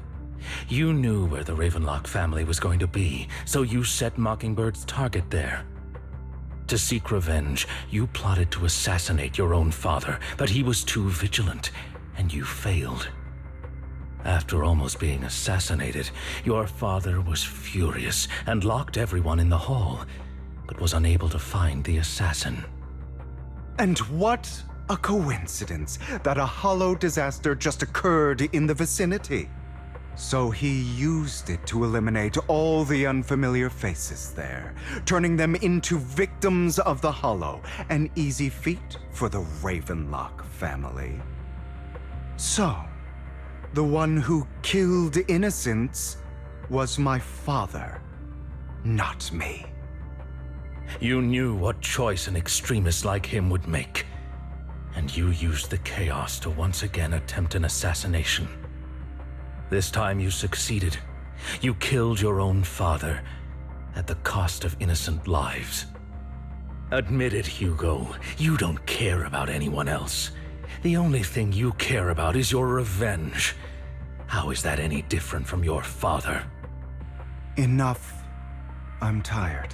[SPEAKER 4] You knew where the Ravenlock family was going to be, so you set Mockingbird's target there. To seek revenge, you plotted to assassinate your own father, but he was too vigilant, and you failed. After almost being assassinated, your father was furious and locked everyone in the hall, but was unable to find the assassin.
[SPEAKER 18] And what a coincidence that a hollow disaster just occurred in the vicinity. So he used it to eliminate all the unfamiliar faces there, turning them into victims of the Hollow, an easy feat for the Ravenlock family. So, the one who killed innocents was my father, not me.
[SPEAKER 4] You knew what choice an extremist like him would make, and you used the chaos to once again attempt an assassination. This time you succeeded. You killed your own father at the cost of innocent lives. Admit it, Hugo. You don't care about anyone else. The only thing you care about is your revenge. How is that any different from your father?
[SPEAKER 18] Enough. I'm tired.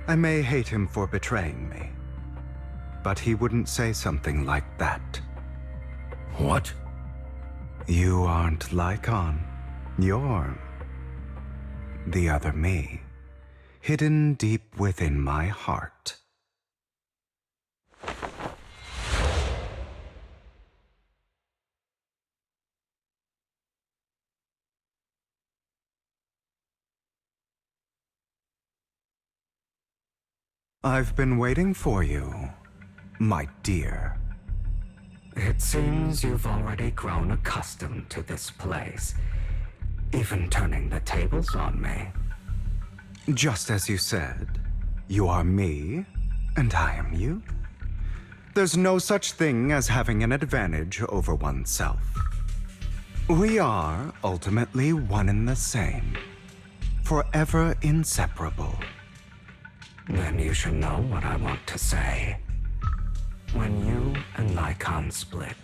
[SPEAKER 18] I may hate him for betraying me, but he wouldn't say something like that.
[SPEAKER 4] What?
[SPEAKER 18] You aren't Lycon. You're the other me, hidden deep within my heart. I've been waiting for you, my dear.
[SPEAKER 20] It seems you've already grown accustomed to this place, even turning the tables on me.
[SPEAKER 18] Just as you said, you are me, and I am you. There's no such thing as having an advantage over oneself. We are ultimately one and the same, forever inseparable.
[SPEAKER 20] Then you should know what I want to say. When you and Lycon split,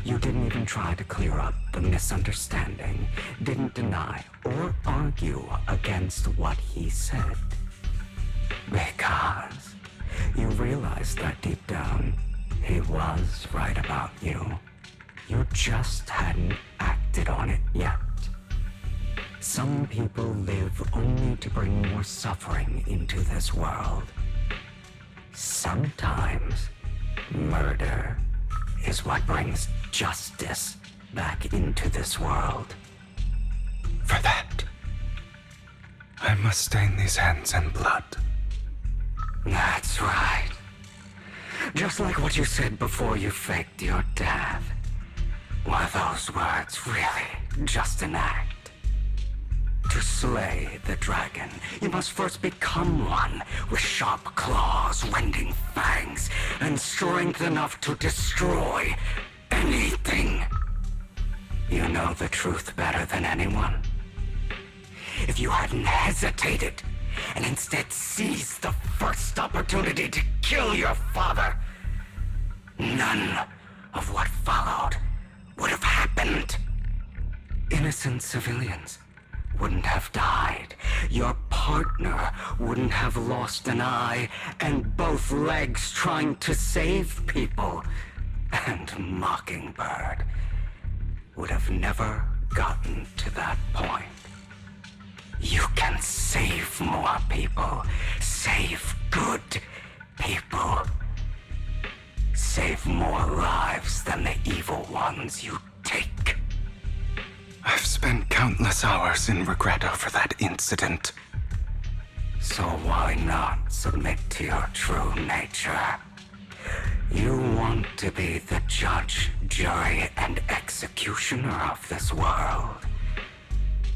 [SPEAKER 20] you didn't even try to clear up the misunderstanding, didn't deny or argue against what he said. Because you realized that deep down, he was right about you. You just hadn't acted on it yet. Some people live only to bring more suffering into this world. Sometimes, murder is what brings justice back into this world.
[SPEAKER 18] For that, I must stain these hands in blood.
[SPEAKER 20] That's right. Just like what you said before you faked your death. Were those words really just an act? To slay the dragon, you must first become one with sharp claws, rending fangs, and strength enough to destroy anything. You know the truth better than anyone. If you hadn't hesitated and instead seized the first opportunity to kill your father, none of what followed would have happened. Innocent civilians wouldn't have died. Your partner wouldn't have lost an eye and both legs trying to save people. And Mockingbird would have never gotten to that point. You can save more people. Save good people. Save more lives than the evil ones you take.
[SPEAKER 18] I've spent countless hours in regret over that incident.
[SPEAKER 20] So why not submit to your true nature? You want to be the judge, jury, and executioner of this world.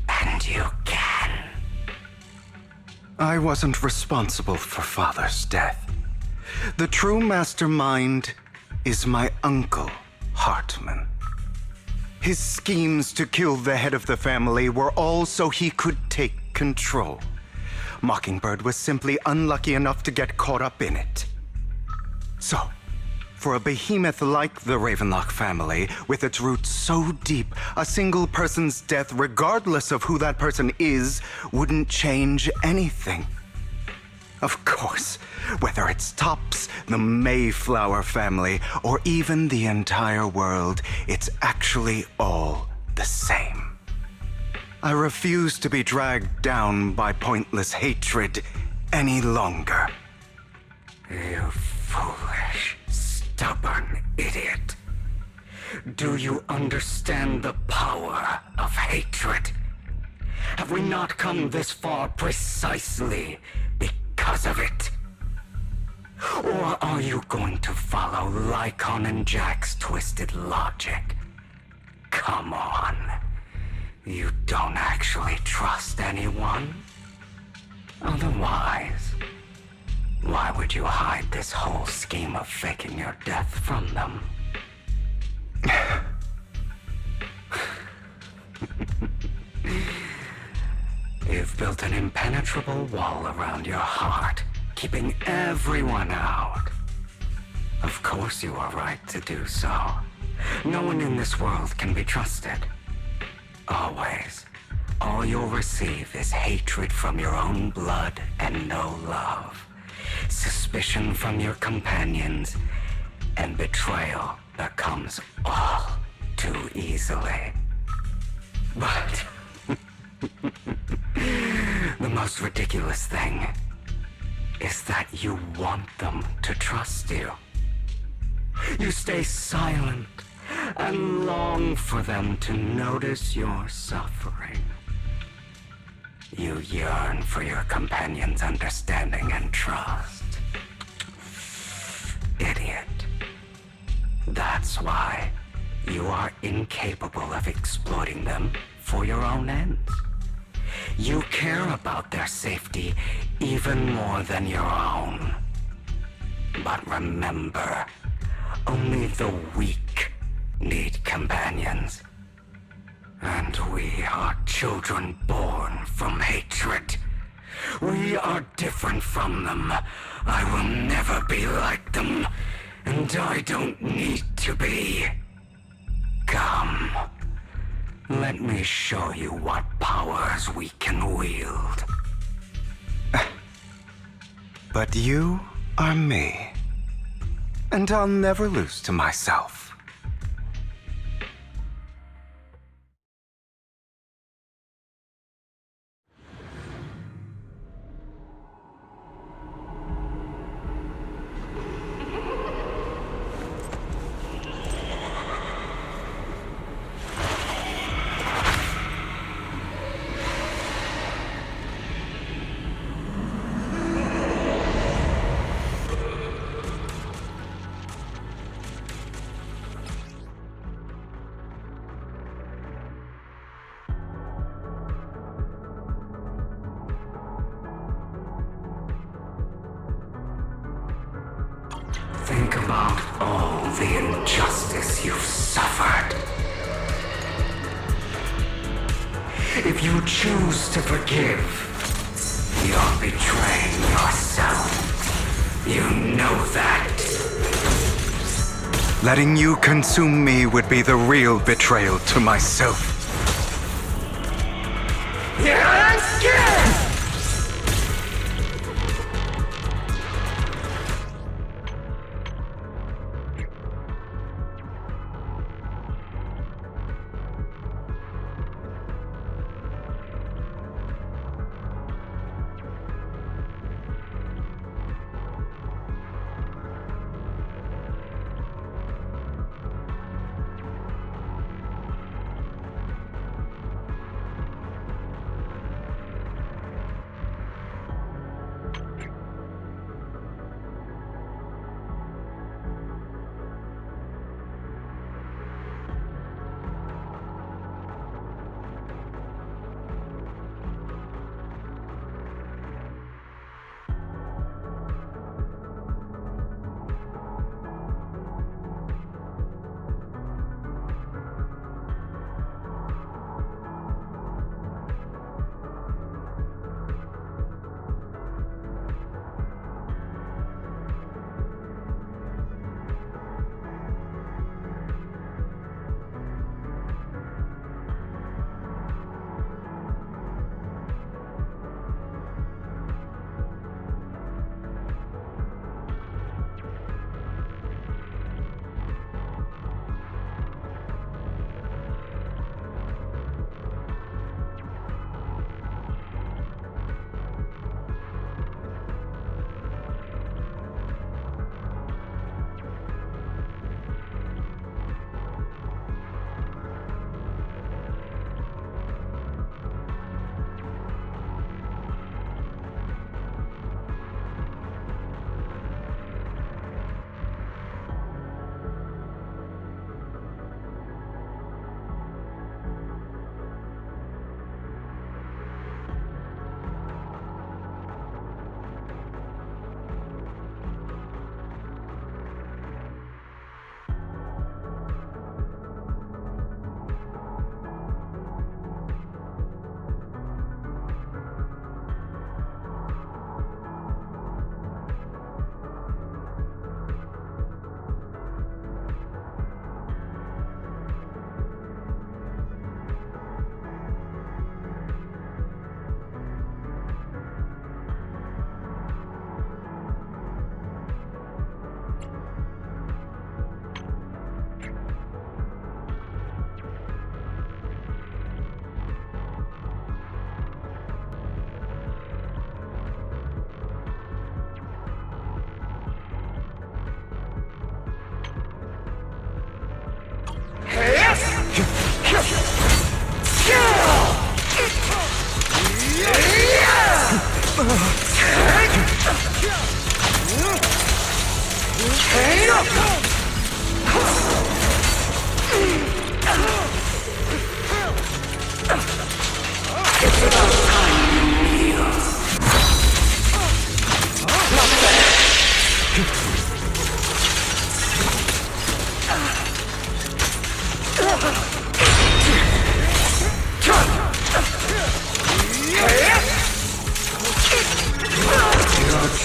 [SPEAKER 20] And you can.
[SPEAKER 18] I wasn't responsible for Father's death. The true mastermind is my uncle, Hartman. His schemes to kill the head of the family were all so he could take control. Mockingbird was simply unlucky enough to get caught up in it. So, for a behemoth like the Ravenlock family, with its roots so deep, a single person's death, regardless of who that person is, wouldn't change anything. Of course, whether it's Tops, the Mayflower family, or even the entire world, it's actually all the same. I refuse to be dragged down by pointless hatred any longer.
[SPEAKER 20] You foolish, stubborn idiot. Do you understand the power of hatred? Have we not come this far precisely because of it? Or are you going to follow Lycon and Jack's twisted logic? Come on. You don't actually trust anyone? Otherwise, why would you hide this whole scheme of faking your death from them? You've built an impenetrable wall around your heart, keeping everyone out. Of course you are right to do so. No one in this world can be trusted. Always. All you'll receive is hatred from your own blood and no love. Suspicion from your companions, and betrayal that comes all too easily. But the most ridiculous thing is that you want them to trust you. You stay silent and long for them to notice your suffering. You yearn for your companion's understanding and trust. Idiot. That's why you are incapable of exploiting them for your own ends. You care about their safety even more than your own. But remember, only the weak need companions. And we are children born from hatred. We are different from them. I will never be like them, and I don't need to be. Come. Let me show you what powers we can wield.
[SPEAKER 18] But you are me, and I'll never lose to myself.
[SPEAKER 20] Think about all the injustice you've suffered. If you choose to forgive, you're betraying yourself. You know that.
[SPEAKER 18] Letting you consume me would be the real betrayal to myself.
[SPEAKER 20] I'm scared!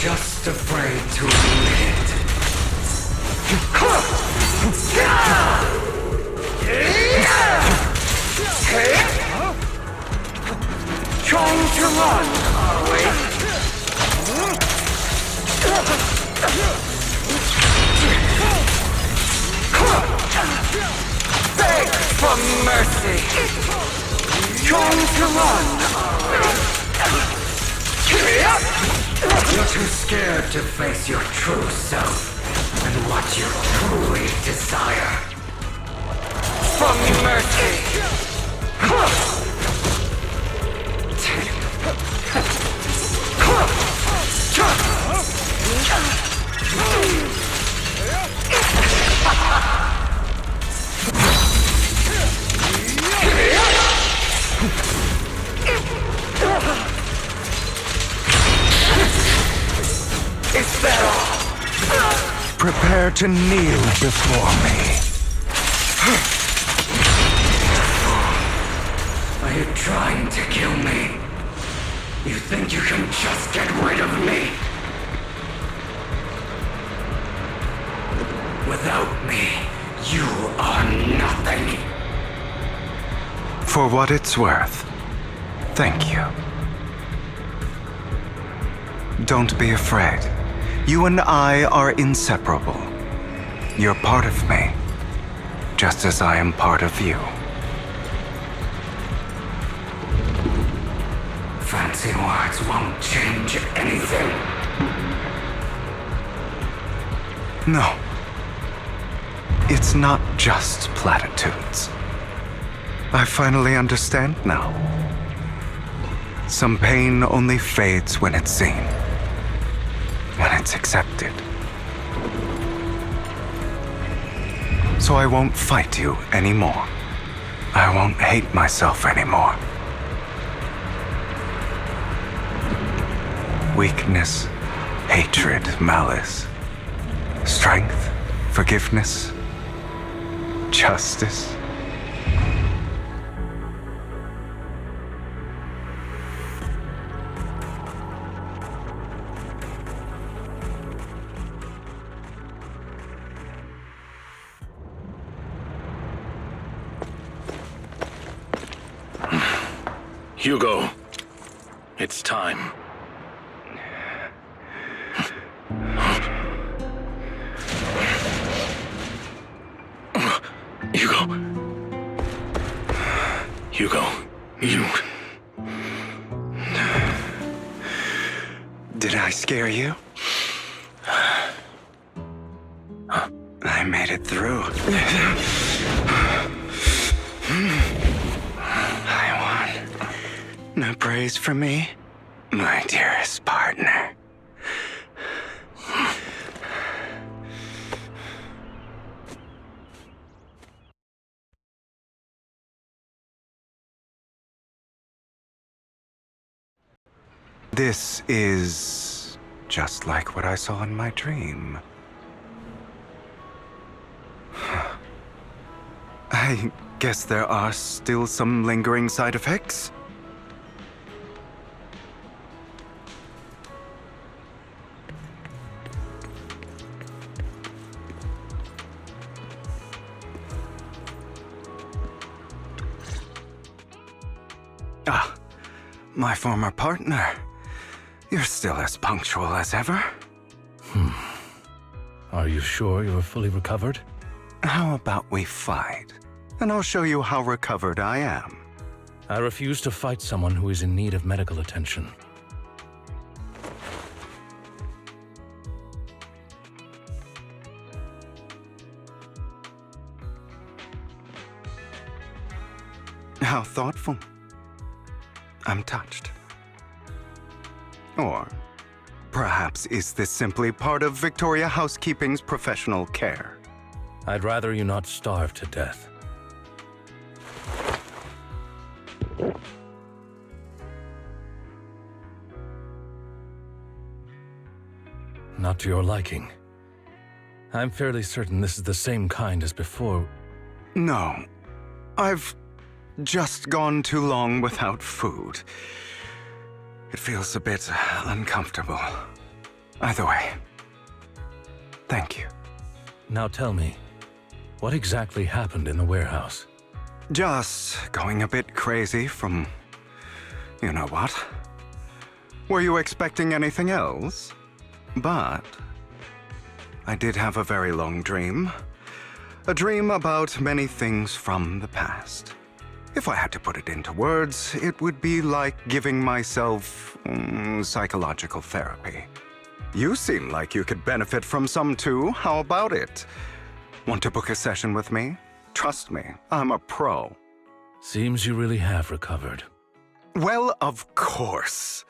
[SPEAKER 20] Just afraid to admit trying to run, are we? Beg for mercy. Trying to run, are we? You're too scared to face your true self and what you truly desire. For mercy! Is that all?
[SPEAKER 18] Prepare to kneel before me.
[SPEAKER 20] I Are you trying to kill me? You think you can just get rid of me? Without me, you are nothing.
[SPEAKER 18] For what it's worth, thank you. Don't be afraid. You and I are inseparable. You're part of me, just as I am part of you.
[SPEAKER 20] Fancy words won't change anything.
[SPEAKER 18] No. It's not just platitudes. I finally understand now. Some pain only fades when it's seen, when it's accepted. So I won't fight you anymore. I won't hate myself anymore. Weakness, hatred, malice, strength, forgiveness, justice.
[SPEAKER 4] Hugo, it's time. Hugo, you...
[SPEAKER 18] Did I scare you? I made it through. I won. No praise for me, my dearest partner. This is just like what I saw in my dream. I guess there are still some lingering side effects. Ah, my former partner. You're still as punctual as ever.
[SPEAKER 4] Are you sure you're fully recovered?
[SPEAKER 18] How about we fight? And I'll show you how recovered I am.
[SPEAKER 4] I refuse to fight someone who is in need of medical attention.
[SPEAKER 18] How thoughtful. I'm touched. Or perhaps is this simply part of Victoria Housekeeping's professional care?
[SPEAKER 4] I'd rather you not starve to death. Not to your liking. I'm fairly certain this is the same kind as before.
[SPEAKER 18] No. I've just gone too long without food. It feels a bit uncomfortable. Either way, thank you.
[SPEAKER 4] Now tell me, what exactly happened in the warehouse?
[SPEAKER 18] Just going a bit crazy from... you know what? Were you expecting anything else? But I did have a very long dream. A dream about many things from the past. If I had to put it into words, it would be like giving myself psychological therapy. You seem like you could benefit from some too. How about it? Want to book a session with me? Trust me, I'm a pro.
[SPEAKER 4] Seems you really have recovered.
[SPEAKER 18] Well, of course.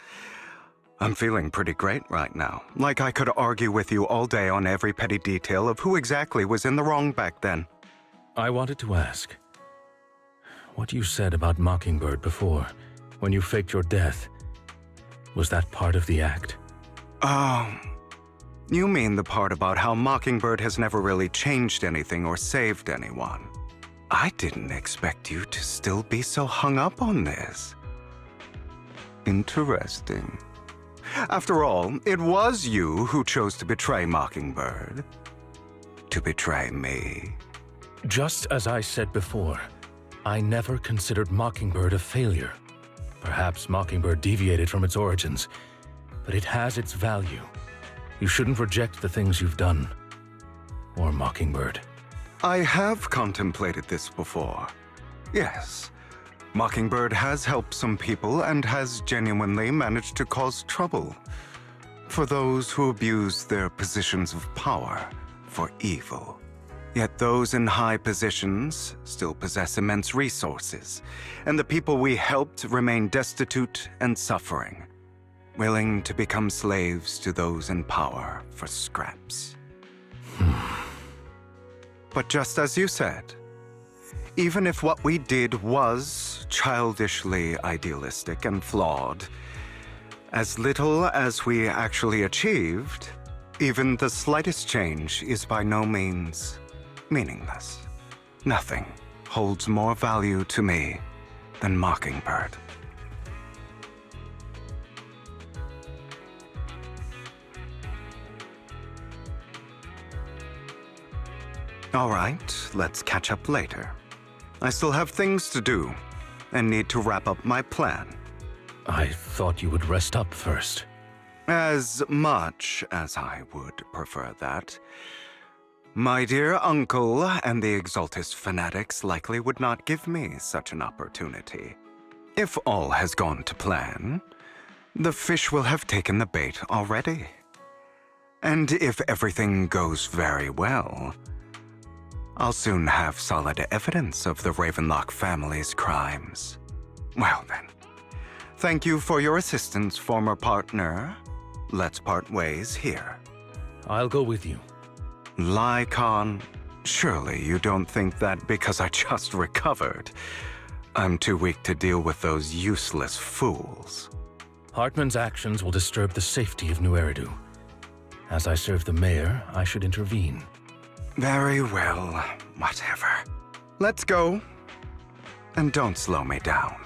[SPEAKER 18] I'm feeling pretty great right now. Like I could argue with you all day on every petty detail of who exactly was in the wrong back then.
[SPEAKER 4] I wanted to ask, what you said about Mockingbird before, when you faked your death, was that part of the act?
[SPEAKER 18] Oh, you mean the part about how Mockingbird has never really changed anything or saved anyone? I didn't expect you to still be so hung up on this. Interesting. After all, it was you who chose to betray Mockingbird. To betray me.
[SPEAKER 4] Just as I said before, I never considered Mockingbird a failure. Perhaps Mockingbird deviated from its origins, but it has its value. You shouldn't reject the things you've done. Or Mockingbird.
[SPEAKER 18] I have contemplated this before. Yes, Mockingbird has helped some people and has genuinely managed to cause trouble for those who abuse their positions of power for evil. Yet those in high positions still possess immense resources, and the people we helped remain destitute and suffering, willing to become slaves to those in power for scraps. But just as you said, even if what we did was childishly idealistic and flawed, as little as we actually achieved, even the slightest change is by no means meaningless. Nothing holds more value to me than Mockingbird. All right, let's catch up later. I still have things to do and need to wrap up my plan.
[SPEAKER 4] I thought you would rest up first.
[SPEAKER 18] As much as I would prefer that. My dear uncle and the Exaltus fanatics likely would not give me such an opportunity. If all has gone to plan, the fish will have taken the bait already. And if everything goes very well, I'll soon have solid evidence of the Ravenlock family's crimes. Well then, thank you for your assistance, former partner. Let's part ways here.
[SPEAKER 4] I'll go with you.
[SPEAKER 18] Lycon, surely you don't think that because I just recovered, I'm too weak to deal with those useless fools.
[SPEAKER 4] Hartman's actions will disturb the safety of New Eridu. As I serve the mayor, I should intervene.
[SPEAKER 18] Very well, whatever. Let's go. And don't slow me down.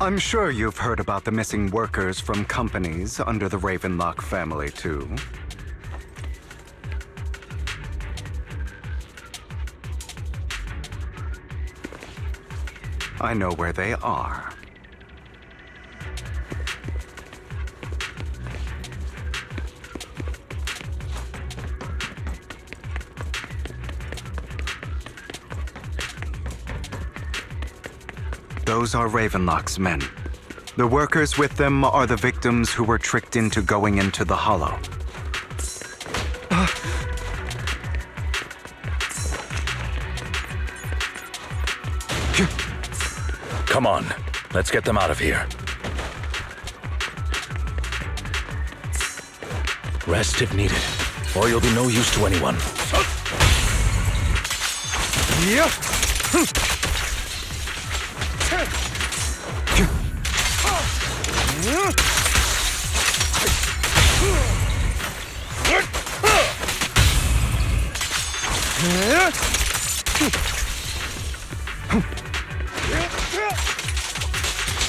[SPEAKER 18] I'm sure you've heard about the missing workers from companies under the Ravenlock family, too. I know where they are. Those are Ravenlock's men. The workers with them are the victims who were tricked into going into the Hollow.
[SPEAKER 4] Come on, let's get them out of here. Rest if needed, or you'll be no use to anyone.
[SPEAKER 18] Yeah.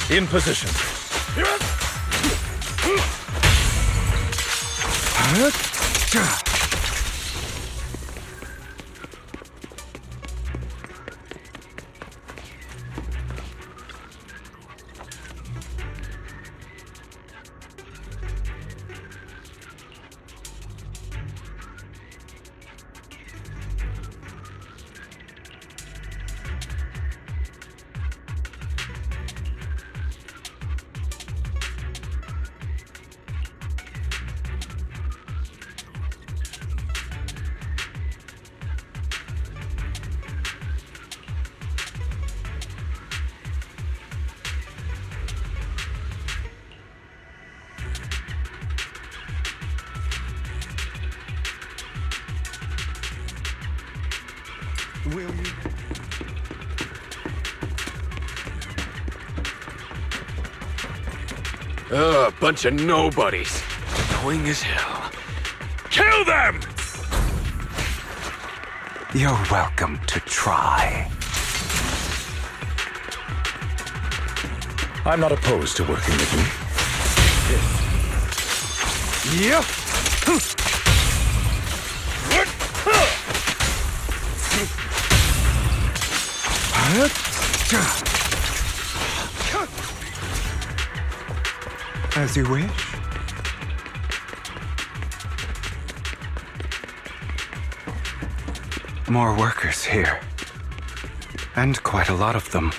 [SPEAKER 4] In position. Will you?
[SPEAKER 17] Ugh, bunch of nobodies. Annoying as hell. Kill them!
[SPEAKER 18] You're welcome to try.
[SPEAKER 4] I'm not opposed to working with you.
[SPEAKER 18] Yeah. As you wish. More workers here. And quite a lot of them.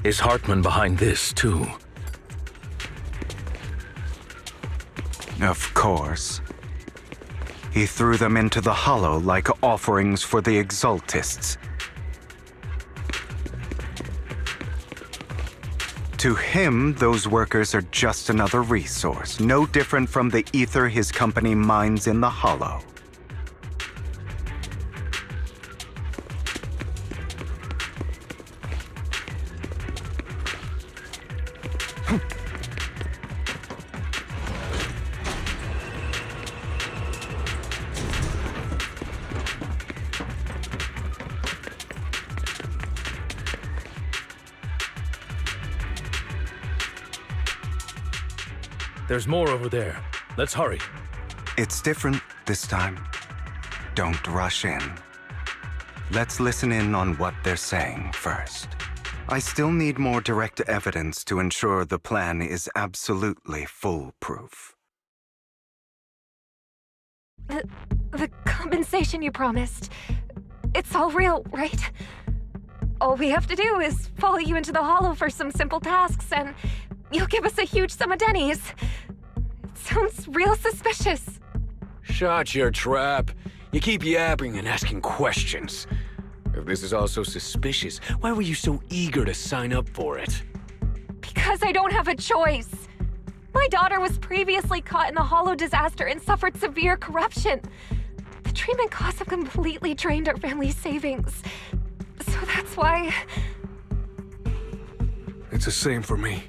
[SPEAKER 4] Is Hartman behind this, too?
[SPEAKER 18] Of course. He threw them into the Hollow like offerings for the Exaltists. To him, those workers are just another resource, no different from the ether his company mines in the Hollow.
[SPEAKER 4] There's more over there. Let's hurry.
[SPEAKER 18] It's different this time. Don't rush in. Let's listen in on what they're saying first. I still need more direct evidence to ensure the plan is absolutely foolproof.
[SPEAKER 21] The compensation you promised, it's all real, right? All we have to do is follow you into the Hollow for some simple tasks, and you'll give us a huge sum of dennies. It sounds real suspicious.
[SPEAKER 5] Shut your trap. You keep yapping and asking questions. If this is all so suspicious, why were you so eager to sign up for it?
[SPEAKER 21] Because I don't have a choice. My daughter was previously caught in the Hollow disaster and suffered severe corruption. The treatment costs have completely drained our family's savings. So that's why...
[SPEAKER 22] It's the same for me.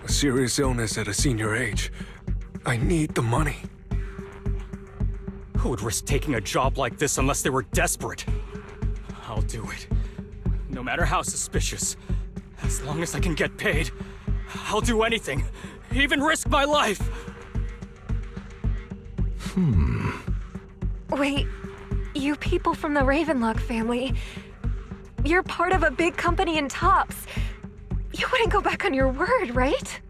[SPEAKER 22] A serious illness at a senior age. I need the money.
[SPEAKER 23] Who would risk taking a job like this unless they were desperate? I'll do it. No matter how suspicious. As long as I can get paid, I'll do anything. Even risk my life.
[SPEAKER 21] Wait, you people from the Ravenlock family, you're part of a big company in Tops. You wouldn't go back on your word, right?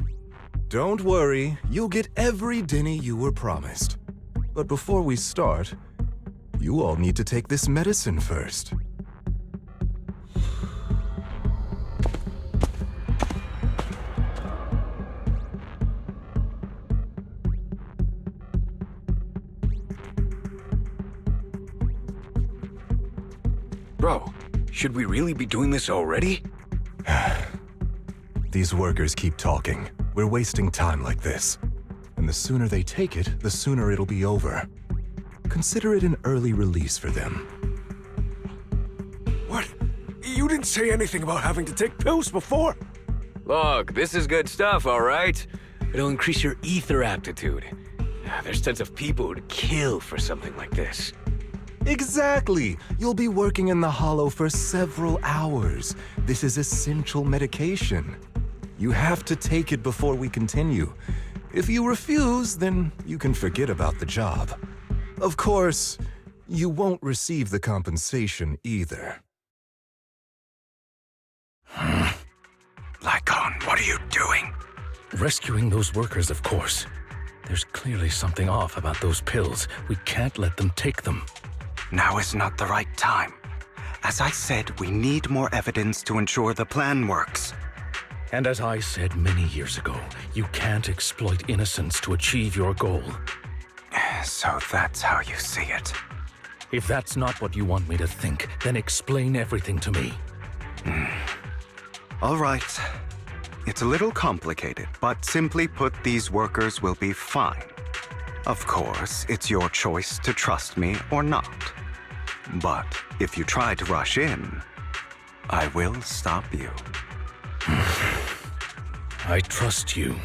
[SPEAKER 24] Don't worry, you'll get every dinny you were promised. But before we start, you all need to take this medicine first.
[SPEAKER 5] Bro, should we really be doing this already?
[SPEAKER 24] These workers keep talking. We're wasting time like this. And the sooner they take it, the sooner it'll be over. Consider it an early release for them.
[SPEAKER 22] What? You didn't say anything about having to take pills before.
[SPEAKER 5] Look, this is good stuff, all right? It'll increase your ether aptitude. There's tons of people who'd kill for something like this.
[SPEAKER 24] Exactly! You'll be working in the Hollow for several hours. This is essential medication. You have to take it before we continue. If you refuse, then you can forget about the job. Of course, you won't receive the compensation either.
[SPEAKER 18] Lycon, what are you doing?
[SPEAKER 4] Rescuing those workers, of course. There's clearly something off about those pills. We can't let them take them.
[SPEAKER 18] Now is not the right time. As I said, we need more evidence to ensure the plan works.
[SPEAKER 4] And as I said many years ago, you can't exploit innocence to achieve your goal.
[SPEAKER 18] So that's how you see it.
[SPEAKER 4] If that's not what you want me to think, then explain everything to me.
[SPEAKER 18] All right. It's a little complicated, but simply put, these workers will be fine. Of course, it's your choice to trust me or not. But if you try to rush in, I will stop you.
[SPEAKER 4] I trust you.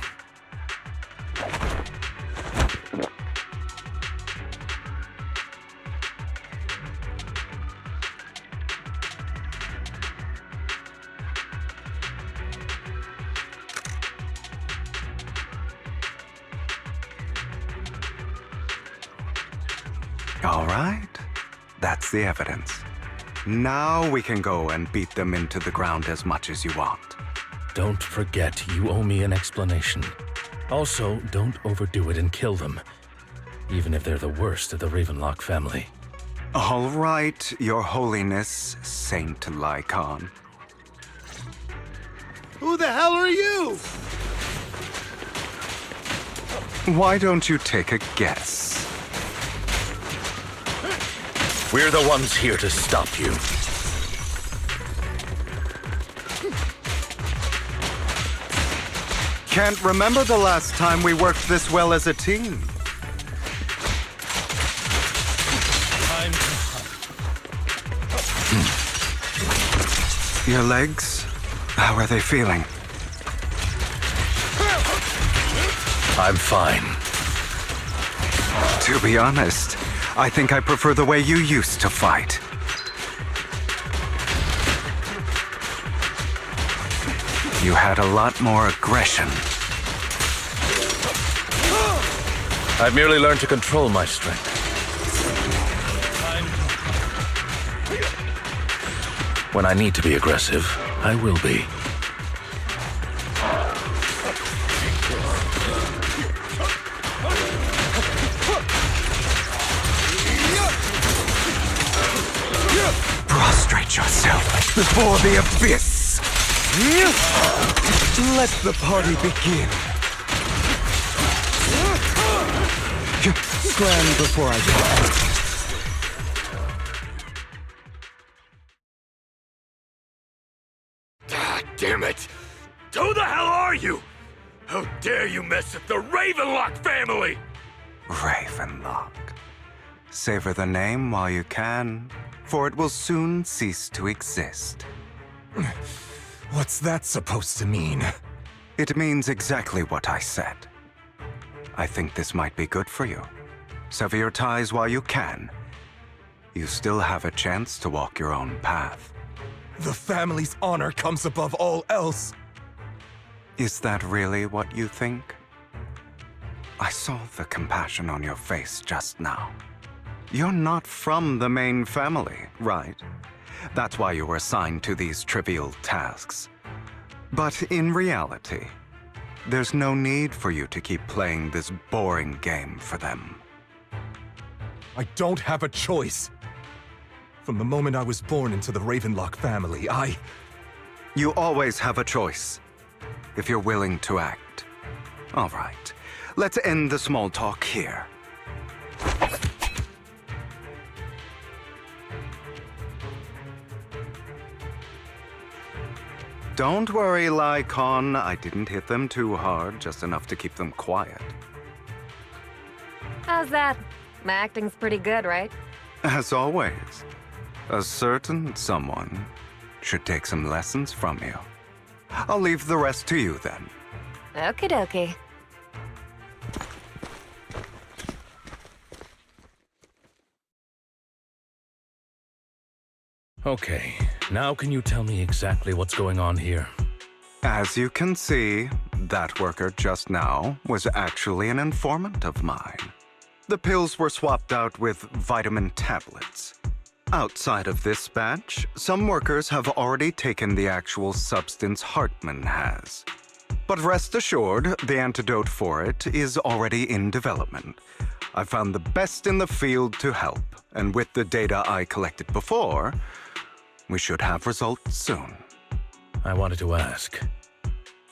[SPEAKER 18] All right. That's the evidence. Now we can go and beat them into the ground as much as you want.
[SPEAKER 4] Don't forget, you owe me an explanation. Also, don't overdo it and kill them. Even if they're the worst of the Ravenlock family.
[SPEAKER 18] All right, Your Holiness, Saint Lycon.
[SPEAKER 11] Who the hell are you?
[SPEAKER 18] Why don't you take a guess?
[SPEAKER 4] We're the ones here to stop you.
[SPEAKER 18] Can't remember the last time we worked this well as a team. Your legs? How are they feeling?
[SPEAKER 4] I'm fine.
[SPEAKER 18] To be honest, I think I prefer the way you used to fight. You had a lot more aggression.
[SPEAKER 4] I've merely learned to control my strength. When I need to be aggressive, I will be.
[SPEAKER 18] Prostrate yourself before the abyss. Let the party begin. plan before I go.
[SPEAKER 5] Ah, damn it! Who the hell are you? How dare you mess with the Ravenlock family?
[SPEAKER 18] Ravenlock. Savor the name while you can, for it will soon cease to exist.
[SPEAKER 24] What's that supposed to mean?
[SPEAKER 18] It means exactly what I said. I think this might be good for you. Sever your ties while you can. You still have a chance to walk your own path.
[SPEAKER 24] The family's honor comes above all else.
[SPEAKER 18] Is that really what you think? I saw the compassion on your face just now. You're not from the main family, right? That's why you were assigned to these trivial tasks. But in reality, there's no need for you to keep playing this boring game for them.
[SPEAKER 24] I don't have a choice. From the moment I was born into the Ravenlock family,
[SPEAKER 18] You always have a choice, if you're willing to act. All right, let's end the small talk here. Don't worry, Lycon. I didn't hit them too hard, just enough to keep them quiet.
[SPEAKER 21] How's that? My acting's pretty good, right?
[SPEAKER 18] As always, a certain someone should take some lessons from you. I'll leave the rest to you then.
[SPEAKER 21] Okie dokie.
[SPEAKER 4] Okay, now can you tell me exactly what's going on here?
[SPEAKER 18] As you can see, that worker just now was actually an informant of mine. The pills were swapped out with vitamin tablets. Outside of this batch, some workers have already taken the actual substance Hartman has. But rest assured, the antidote for it is already in development. I found the best in the field to help, and with the data I collected before, we should have results soon.
[SPEAKER 4] I wanted to ask.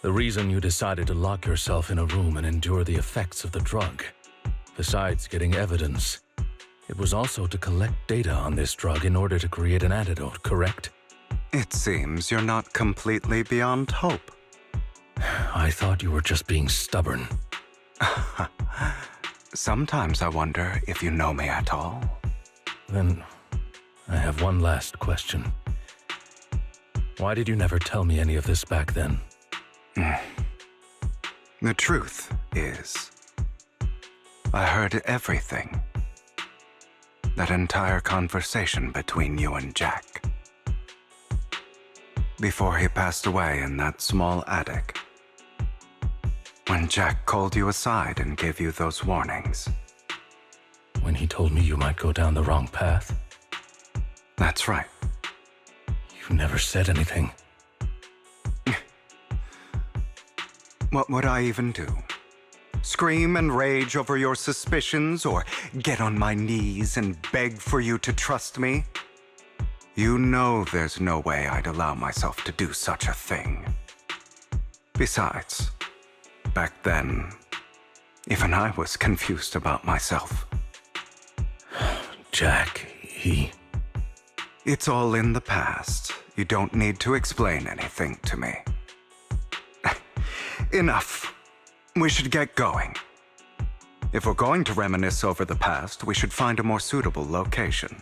[SPEAKER 4] The reason you decided to lock yourself in a room and endure the effects of the drug, besides getting evidence, it was also to collect data on this drug in order to create an antidote, correct?
[SPEAKER 18] It seems you're not completely beyond hope.
[SPEAKER 4] I thought you were just being stubborn.
[SPEAKER 18] Sometimes I wonder if you know me at all.
[SPEAKER 4] Then, I have one last question. Why did you never tell me any of this back then?
[SPEAKER 18] The truth is, I heard everything. That entire conversation between you and Jack. Before he passed away in that small attic. When Jack called you aside and gave you those warnings.
[SPEAKER 4] When he told me you might go down the wrong path?
[SPEAKER 18] That's right.
[SPEAKER 4] You never said anything.
[SPEAKER 18] What would I even do? Scream and rage over your suspicions, or get on my knees and beg for you to trust me? You know there's no way I'd allow myself to do such a thing. Besides, back then, even I was confused about myself.
[SPEAKER 4] Jack,
[SPEAKER 18] It's all in the past. You don't need to explain anything to me. Enough. We should get going. If we're going to reminisce over the past, we should find a more suitable location.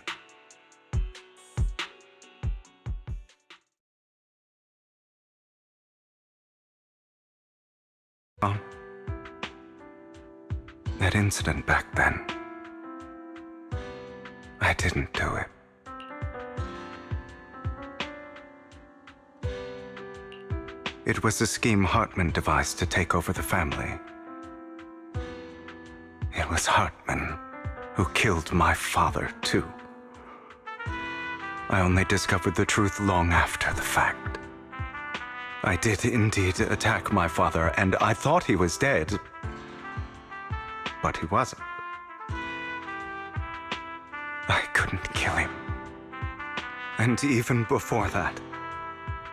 [SPEAKER 18] Oh. That incident back then. I didn't do it. It was a scheme Hartman devised to take over the family. It was Hartman who killed my father, too. I only discovered the truth long after the fact. I did indeed attack my father, and I thought he was dead. But he wasn't. I couldn't kill him. And even before that,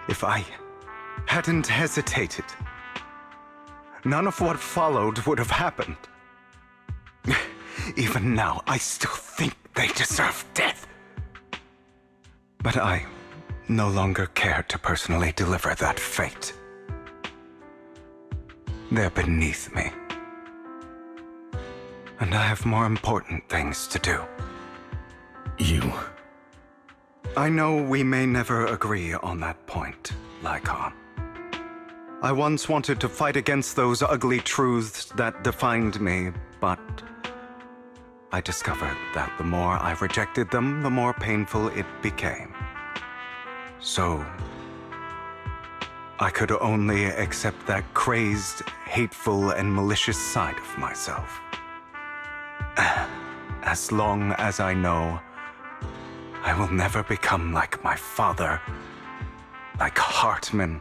[SPEAKER 18] if I hadn't hesitated, none of what followed would have happened. Even now, I still think they deserve death. But I no longer care to personally deliver that fate. They're beneath me. And I have more important things to do.
[SPEAKER 4] You?
[SPEAKER 18] I know we may never agree on that point, Lycon. I once wanted to fight against those ugly truths that defined me, but I discovered that the more I rejected them, the more painful it became. So, I could only accept that crazed, hateful, and malicious side of myself. As long as I know I will never become like my father, like Hartman,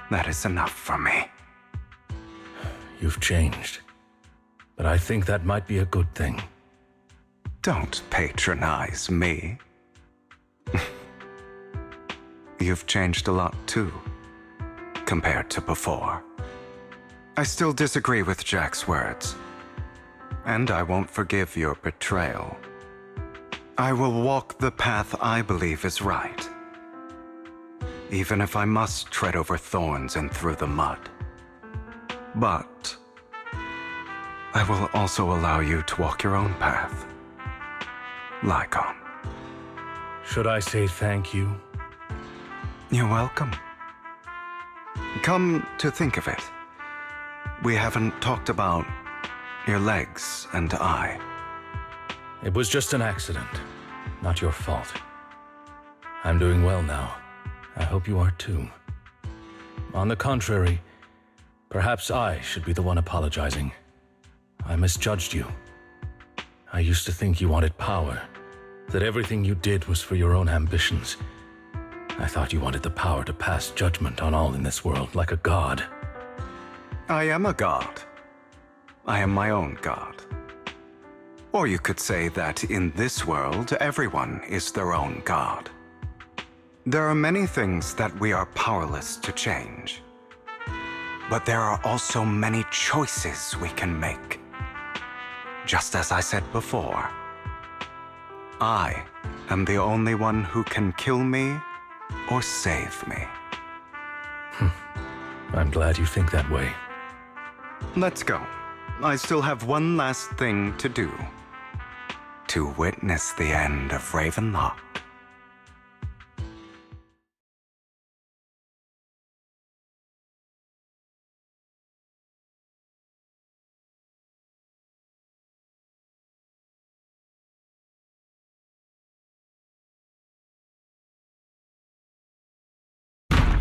[SPEAKER 18] that is enough for me.
[SPEAKER 4] You've changed, but I think that might be a good thing.
[SPEAKER 18] Don't patronize me. You've changed a lot too, compared to before. I still disagree with Jack's words, and I won't forgive your betrayal. I will walk the path I believe is right, even if I must tread over thorns and through the mud. But I will also allow you to walk your own path, Lycon.
[SPEAKER 4] Should I say thank you?
[SPEAKER 18] You're welcome. Come to think of it, we haven't talked about your legs and eye.
[SPEAKER 4] It was just an accident, not your fault. I'm doing well now. I hope you are too. On the contrary, perhaps I should be the one apologizing. I misjudged you. I used to think you wanted power, that everything you did was for your own ambitions. I thought you wanted the power to pass judgment on all in this world like a god.
[SPEAKER 18] I am a god. I am my own god. Or you could say that in this world, everyone is their own god. There are many things that we are powerless to change. But there are also many choices we can make. Just as I said before, I am the only one who can kill me or save me.
[SPEAKER 4] I'm glad you think that way.
[SPEAKER 18] Let's go. I still have one last thing to do. To witness the end of Ravenlock.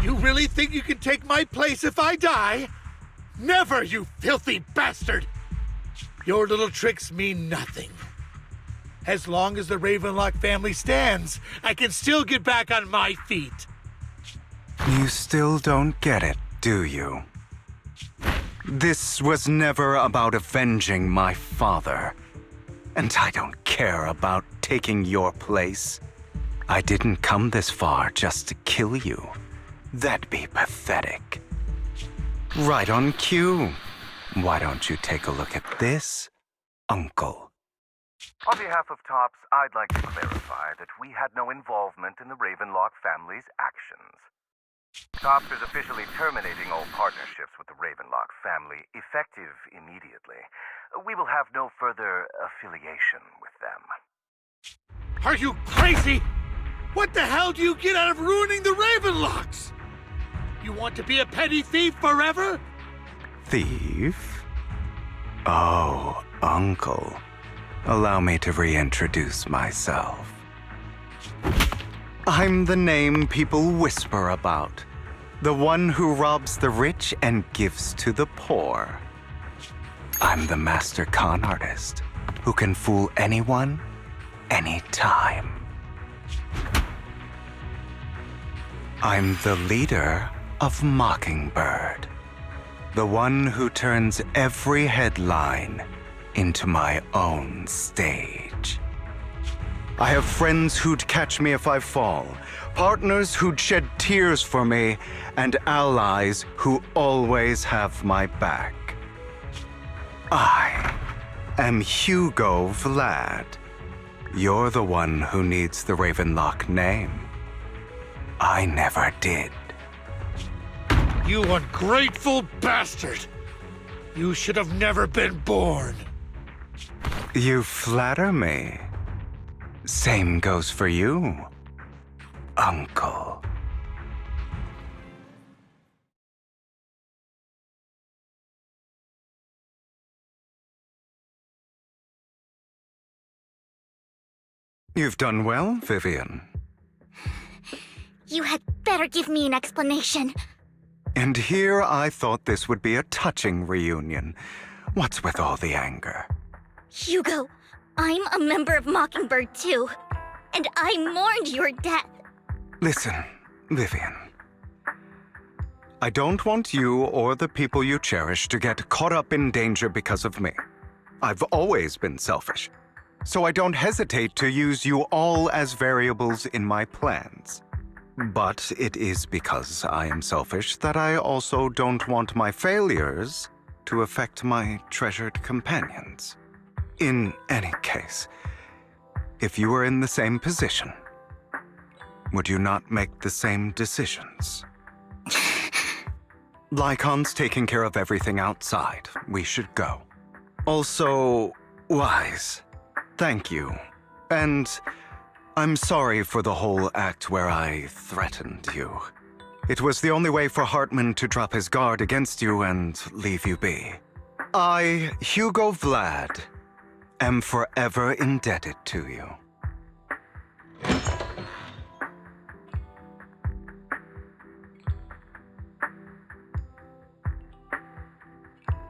[SPEAKER 11] You really think you can take my place if I die? Never, you filthy bastard! Your little tricks mean nothing. As long as the Ravenlock family stands, I can still get back on my feet.
[SPEAKER 18] You still don't get it, do you? This was never about avenging my father. And I don't care about taking your place. I didn't come this far just to kill you. That'd be pathetic. Right on cue. Why don't you take a look at this, Uncle?
[SPEAKER 8] On behalf of TOPS, I'd like to clarify that we had no involvement in the Ravenlock family's actions. TOPS is officially terminating all partnerships with the Ravenlock family, effective immediately. We will have no further affiliation with them.
[SPEAKER 11] Are you crazy? What the hell do you get out of ruining the Ravenlocks? You want to be a petty thief forever?
[SPEAKER 18] Thief? Oh, Uncle. Allow me to reintroduce myself. I'm the name people whisper about. The one who robs the rich and gives to the poor. I'm the master con artist who can fool anyone, anytime. I'm the leader of Mockingbird. The one who turns every headline into my own stage. I have friends who'd catch me if I fall, partners who'd shed tears for me, and allies who always have my back. I
[SPEAKER 16] am Hugo Vlad. You're the one who needs the Ravenlock name. I never did.
[SPEAKER 11] You ungrateful bastard! You should have never been born.
[SPEAKER 16] You flatter me. Same goes for you, Uncle. You've done well, Vivian.
[SPEAKER 2] You had better give me an explanation.
[SPEAKER 16] And here I thought this would be a touching reunion. What's with all the anger?
[SPEAKER 2] Hugo, I'm a member of Mockingbird too, and I mourned your death.
[SPEAKER 16] Listen, Vivian. I don't want you or the people you cherish to get caught up in danger because of me. I've always been selfish, so I don't hesitate to use you all as variables in my plans. But it is because I am selfish that I also don't want my failures to affect my treasured companions. In any case, if you were in the same position, would you not make the same decisions? Lycon's taking care of everything outside. We should go. Also, Wise, thank you. And I'm sorry for the whole act where I threatened you. It was the only way for Hartman to drop his guard against you and leave you be. I, Hugo Vlad, am forever indebted to you.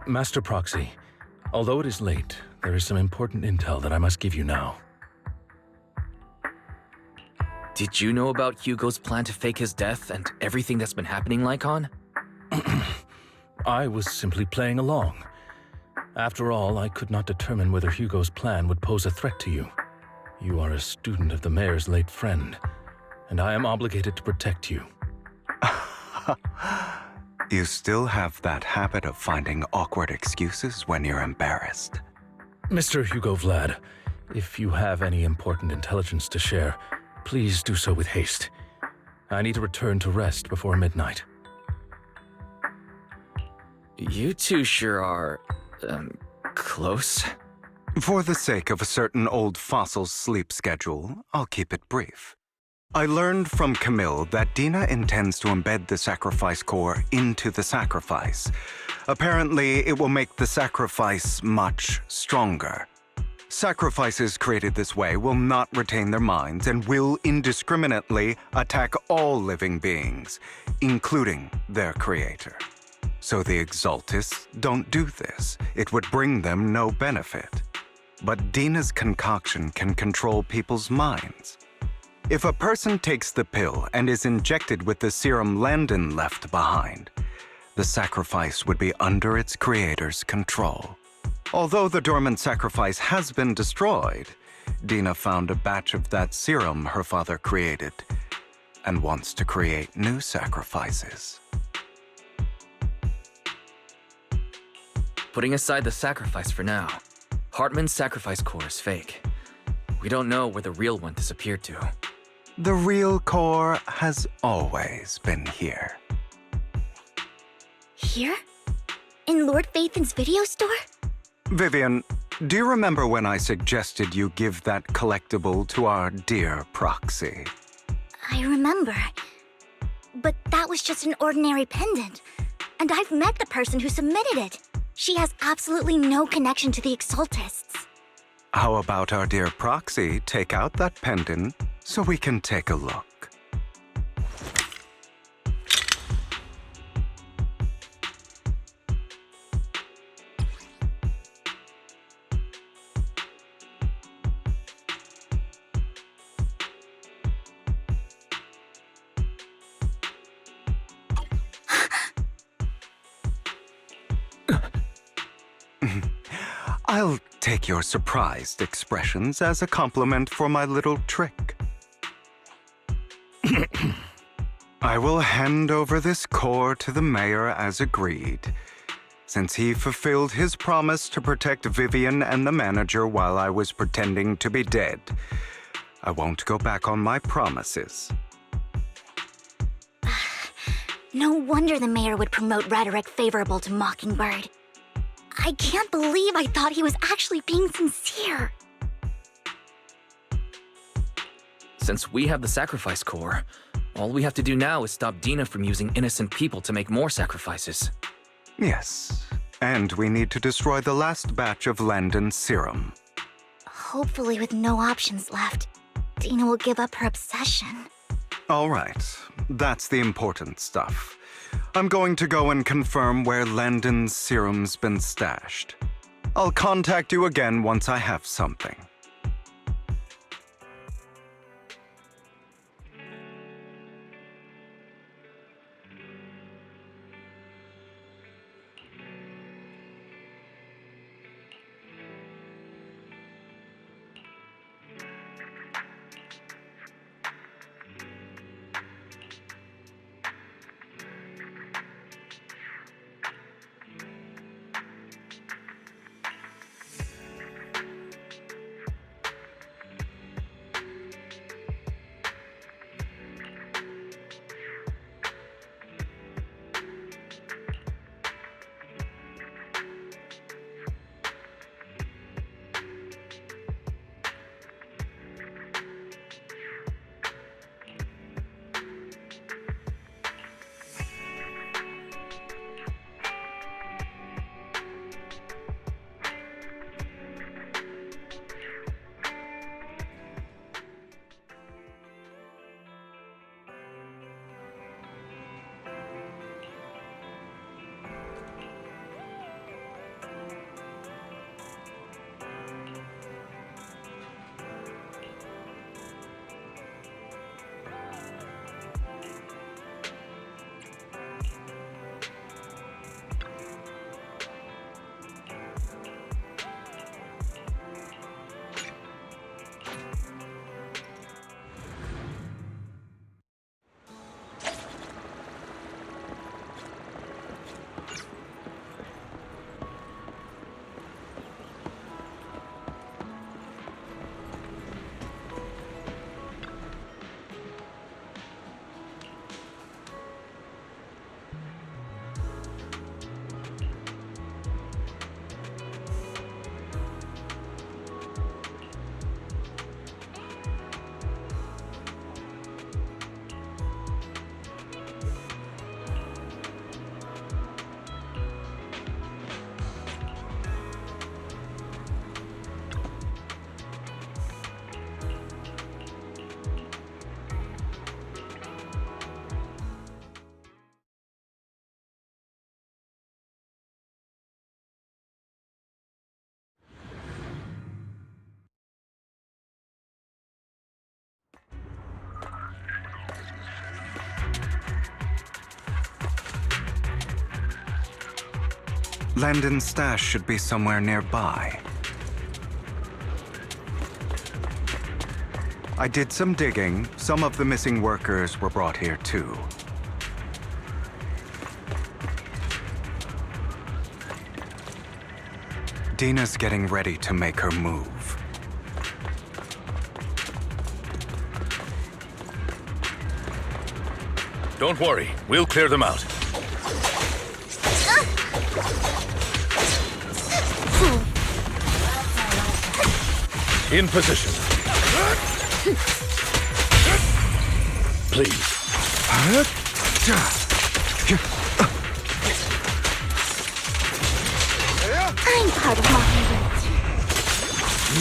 [SPEAKER 4] Master Proxy, although it is late, there is some important intel that I must give you now.
[SPEAKER 1] Did you know about Hugo's plan to fake his death and everything that's been happening, Lycon?
[SPEAKER 4] I was simply playing along. After all, I could not determine whether Hugo's plan would pose a threat to you. You are a student of the mayor's late friend, and I am obligated to protect you.
[SPEAKER 16] You still have that habit of finding awkward excuses when you're embarrassed.
[SPEAKER 4] Mr. Hugo Vlad, if you have any important intelligence to share, please do so with haste. I need to return to rest before midnight.
[SPEAKER 1] You two sure are, close?
[SPEAKER 16] For the sake of a certain old fossil's sleep schedule, I'll keep it brief. I learned from Camille that Dina intends to embed the sacrifice core into the sacrifice. Apparently, it will make the sacrifice much stronger. Sacrifices created this way will not retain their minds and will indiscriminately attack all living beings, including their creator. So the Exaltists don't do this. It would bring them no benefit. But Dina's concoction can control people's minds. If a person takes the pill and is injected with the serum Landon left behind, the sacrifice would be under its creator's control. Although the dormant sacrifice has been destroyed, Dina found a batch of that serum her father created and wants to create new sacrifices.
[SPEAKER 1] Putting aside the sacrifice for now, Hartman's sacrifice core is fake. We don't know where the real one disappeared to.
[SPEAKER 16] The real core has always been here.
[SPEAKER 2] Here? In Lord Phaethon's video store?
[SPEAKER 16] Vivian, do you remember when I suggested you give that collectible to our dear Proxy?
[SPEAKER 2] I remember. But that was just an ordinary pendant. And I've met the person who submitted it. She has absolutely no connection to the Exaltists.
[SPEAKER 16] How about our dear Proxy take out that pendant so we can take a look? I'll take your surprised expressions as a compliment for my little trick. I will hand over this core to the mayor as agreed. since he fulfilled his promise to protect Vivian and the manager while I was pretending to be dead. I won't go back on my promises.
[SPEAKER 2] No wonder the mayor would promote rhetoric favorable to Mockingbird. I can't believe I thought he was actually being sincere.
[SPEAKER 1] Since we have the sacrifice core, all we have to do now is stop Dina from using innocent people to make more sacrifices.
[SPEAKER 16] Yes, and we need to destroy the last batch of Landon's serum.
[SPEAKER 2] Hopefully with no options left, Dina will give up her obsession.
[SPEAKER 16] All right, that's the important stuff. I'm going to go and confirm where Landon's serum's been stashed. I'll contact you again once I have something. Landon's stash should be somewhere nearby. I did some digging. Some of the missing workers were brought here too. Dina's getting ready to make her move.
[SPEAKER 4] Don't worry, we'll clear them out. In position. Please.
[SPEAKER 2] I'm part of Mockingbird.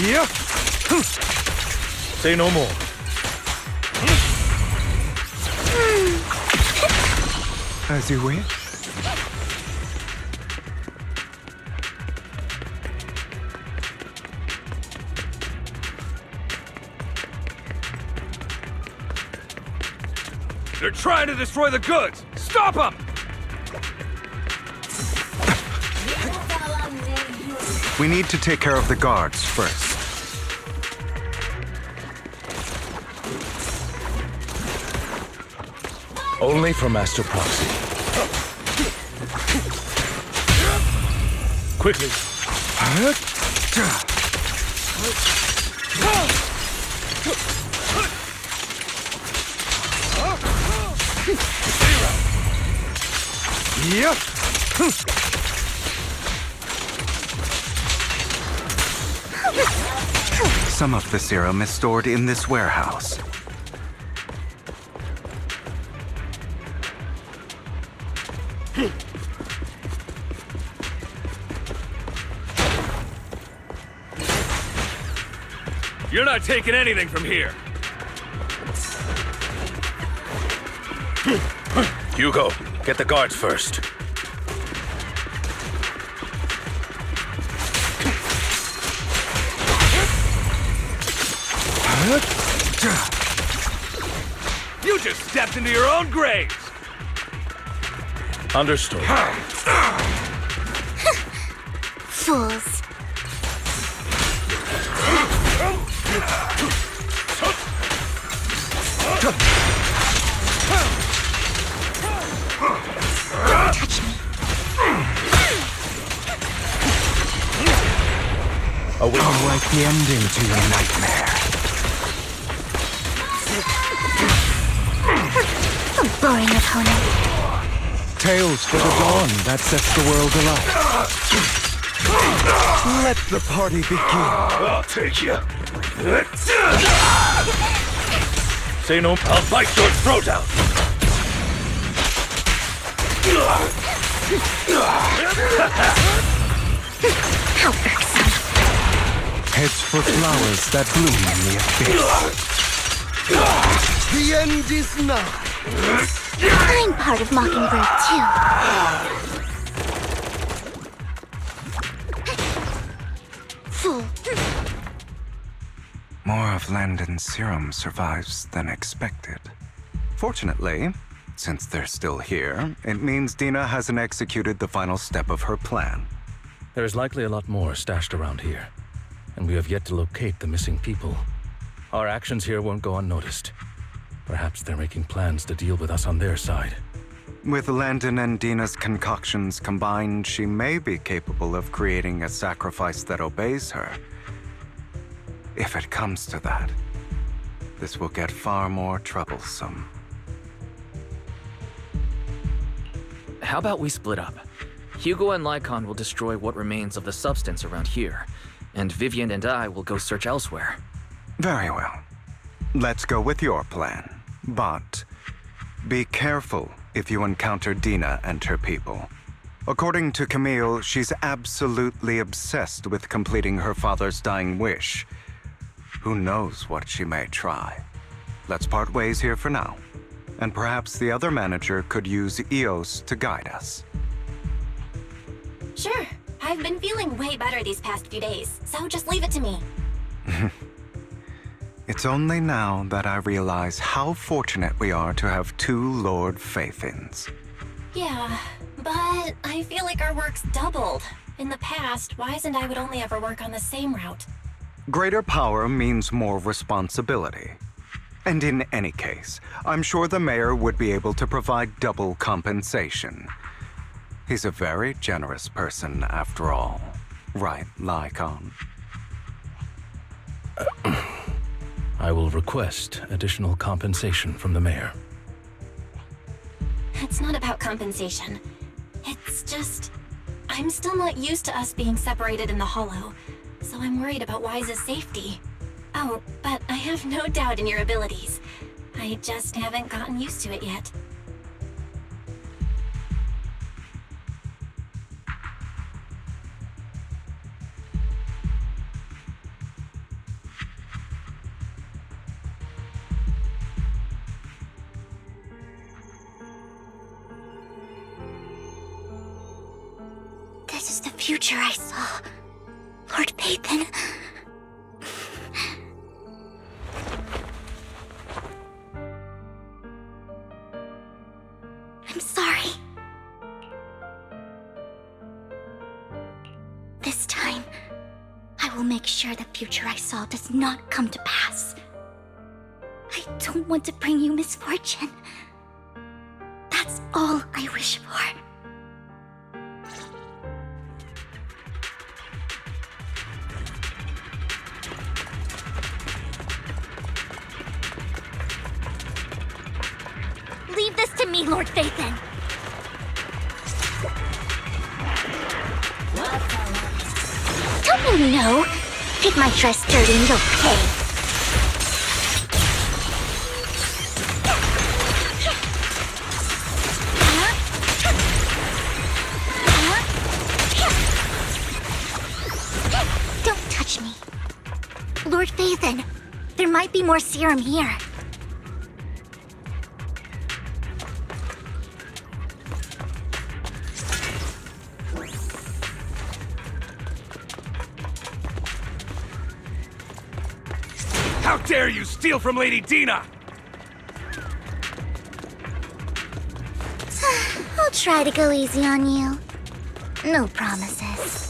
[SPEAKER 11] Yeah.
[SPEAKER 4] Say no more.
[SPEAKER 16] As you wish.
[SPEAKER 5] They're trying to destroy the goods! Stop them!
[SPEAKER 16] We need to take care of the guards first.
[SPEAKER 4] Only for Master Proxy.
[SPEAKER 22] Quickly.
[SPEAKER 18] Yep. Some of the serum is stored in this warehouse.
[SPEAKER 17] You're not taking anything from here.
[SPEAKER 22] Hugo, get the guards first.
[SPEAKER 17] You just stepped into your own grave.
[SPEAKER 22] Understood.
[SPEAKER 2] Fools. Touch me.
[SPEAKER 18] I'll write the ending to your nightmare.
[SPEAKER 2] A boring opponent.
[SPEAKER 18] Tales for the dawn that sets the world alight. Let the party begin.
[SPEAKER 22] I'll take you. Say no, I'll bite your throat out.
[SPEAKER 2] How irksome.
[SPEAKER 18] Heads for flowers that bloom in the abyss. The end is nigh.
[SPEAKER 2] I'm part of Mockingbird too. Fool.
[SPEAKER 18] More of Landon's serum survives than expected. Fortunately, since they're still here, it means Dina hasn't executed the final step of her plan.
[SPEAKER 4] There's likely a lot more stashed around here, and we have yet to locate the missing people. Our actions here won't go unnoticed. Perhaps they're making plans to deal with us on their side.
[SPEAKER 18] With Landon and Dina's concoctions combined, she may be capable of creating a sacrifice that obeys her. If it comes to that, this will get far more troublesome.
[SPEAKER 1] How about we split up? Hugo and Lycon will destroy what remains of the substance around here, and Vivian and I will go search elsewhere.
[SPEAKER 18] Very well. Let's go with your plan. But be careful if you encounter Dina and her people. According to Camille, she's absolutely obsessed with completing her father's dying wish. Who knows what she may try? Let's part ways here for now. And perhaps the other manager could use EOS to guide us.
[SPEAKER 3] Sure. I've been feeling way better these past few days, so just leave it to me.
[SPEAKER 18] It's only now that I realize how fortunate we are to have two Lord Faithins.
[SPEAKER 3] Yeah, but I feel like our work's doubled. In the past, Wise and I would only ever work on the same route.
[SPEAKER 18] Greater power means more responsibility. And in any case, I'm sure the mayor would be able to provide double compensation. He's a very generous person, after all. Right, Lycon?
[SPEAKER 4] I will request additional compensation from the mayor.
[SPEAKER 3] It's not about compensation. It's just... I'm still not used to us being separated in the Hollow, so I'm worried about Wise's safety. Oh, but I have no doubt in your abilities. I just haven't gotten used to it yet.
[SPEAKER 2] This is the future I saw. Lord Pathan. I'm sorry. This time, I will make sure the future I saw does not come to pass. I don't want to bring you misfortune. That's all I wish for. Lord Phaethon. Don't you know? Take my dress dirty and you'll pay. Don't touch me. Lord Phaethon, there might be more serum here.
[SPEAKER 22] How dare you steal from Lady Dina!
[SPEAKER 2] I'll try to go easy on you. No promises.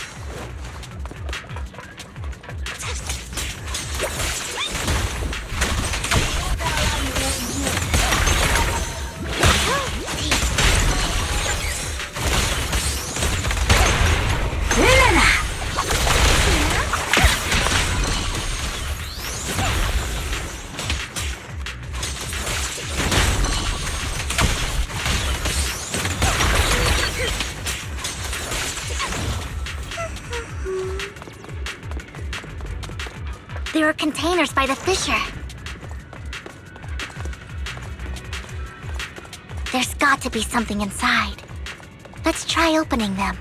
[SPEAKER 2] There are containers by the fissure. There's got to be something inside. Let's try opening them.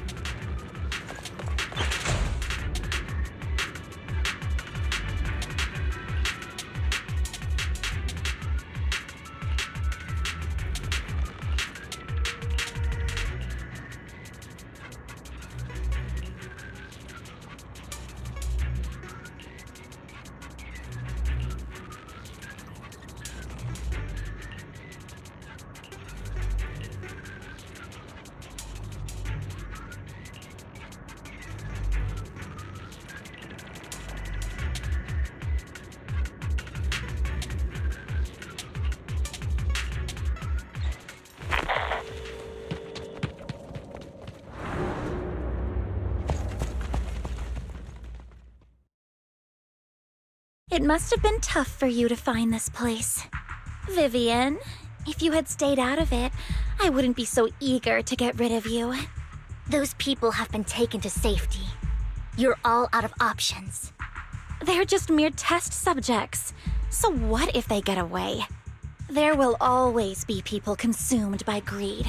[SPEAKER 15] It must have been tough for you to find this place. Vivian, if you had stayed out of it, I wouldn't be so eager to get rid of you.
[SPEAKER 2] Those people have been taken to safety. You're all out of options.
[SPEAKER 15] They're just mere test subjects. So what if they get away? There will always be people consumed by greed,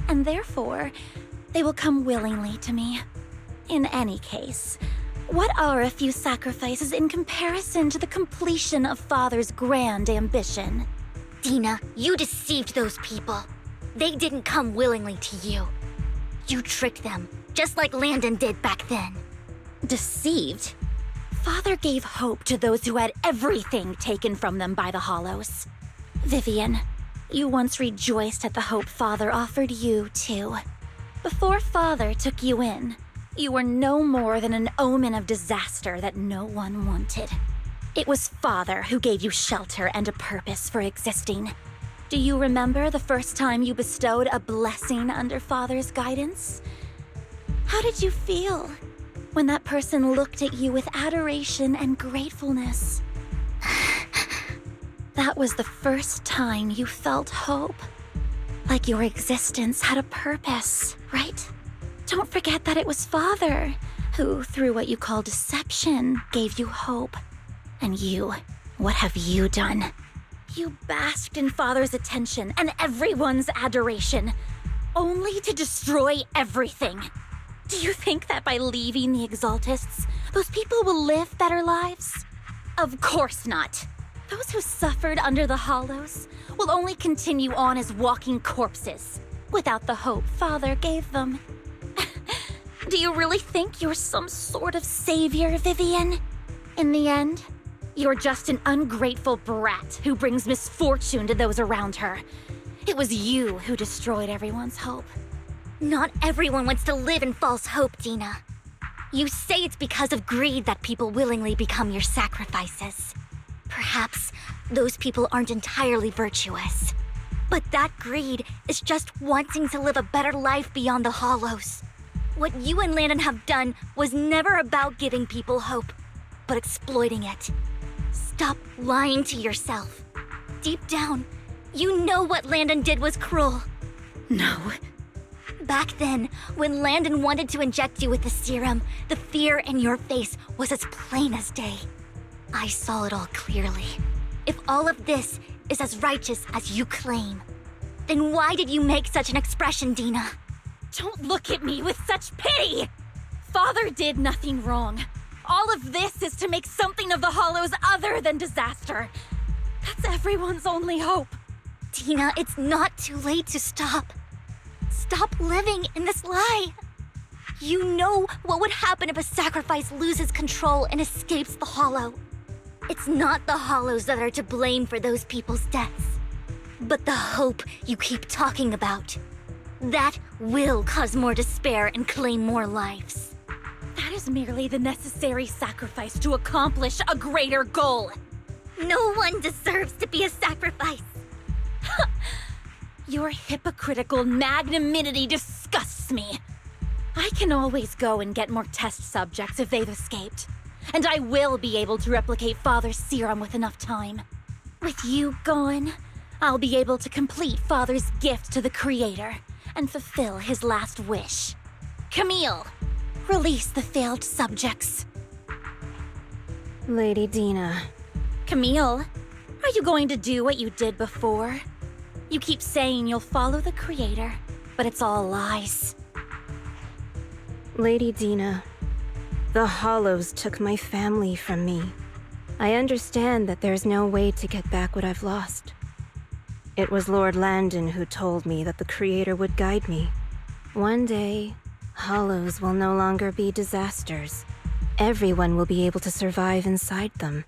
[SPEAKER 15] and therefore, they will come willingly to me. In any case, what are a few sacrifices in comparison to the completion of Father's grand ambition?
[SPEAKER 2] Dina, you deceived those people. They didn't come willingly to you. You tricked them, just like Landon did back then.
[SPEAKER 15] Deceived? Father gave hope to those who had everything taken from them by the Hollows. Vivian, you once rejoiced at the hope Father offered you, too. Before Father took you in, you were no more than an omen of disaster that no one wanted. It was Father who gave you shelter and a purpose for existing. Do you remember the first time you bestowed a blessing under Father's guidance? How did you feel when that person looked at you with adoration and gratefulness? That was the first time you felt hope. Like your existence had a purpose, right? Don't forget that it was Father who, through what you call deception, gave you hope. And you, what have you done? You basked in Father's attention and everyone's adoration, only to destroy everything. Do you think that by leaving the Exaltists, those people will live better lives? Of course not. Those who suffered under the Hollows will only continue on as walking corpses, without the hope Father gave them. Do you really think you're some sort of savior, Vivian? In the end, you're just an ungrateful brat who brings misfortune to those around her. It was you who destroyed everyone's hope.
[SPEAKER 2] Not everyone wants to live in false hope, Dina. You say it's because of greed that people willingly become your sacrifices. Perhaps those people aren't entirely virtuous. But that greed is just wanting to live a better life beyond the Hollows. What you and Landon have done was never about giving people hope, but exploiting it. Stop lying to yourself. Deep down, you know what Landon did was cruel. No. Back then, when Landon wanted to inject you with the serum, the fear in your face was as plain as day. I saw it all clearly. If all of this is as righteous as you claim, then why did you make such an expression, Dina?
[SPEAKER 15] Don't look at me with such pity! Father did nothing wrong. All of this is to make something of the Hollows other than disaster. That's everyone's only hope.
[SPEAKER 2] Dina, it's not too late to stop. Stop living in this lie. You know what would happen if a sacrifice loses control and escapes the Hollow. It's not the Hollows that are to blame for those people's deaths, but the hope you keep talking about. That will cause more despair and claim more lives.
[SPEAKER 15] That is merely the necessary sacrifice to accomplish a greater goal.
[SPEAKER 2] No one deserves to be a sacrifice.
[SPEAKER 15] Your hypocritical magnanimity disgusts me. I can always go and get more test subjects if they've escaped. And I will be able to replicate Father's serum with enough time. With you gone, I'll be able to complete Father's gift to the Creator and fulfill his last wish. Camille, release the failed subjects.
[SPEAKER 7] Lady Dina.
[SPEAKER 15] Camille, are you going to do what you did before? You keep saying you'll follow the Creator, but it's all lies.
[SPEAKER 7] Lady Dina, the Hollows took my family from me. I understand that there's no way to get back what I've lost. It was Lord Landon who told me that the Creator would guide me. One day, Hollows will no longer be disasters. Everyone will be able to survive inside them.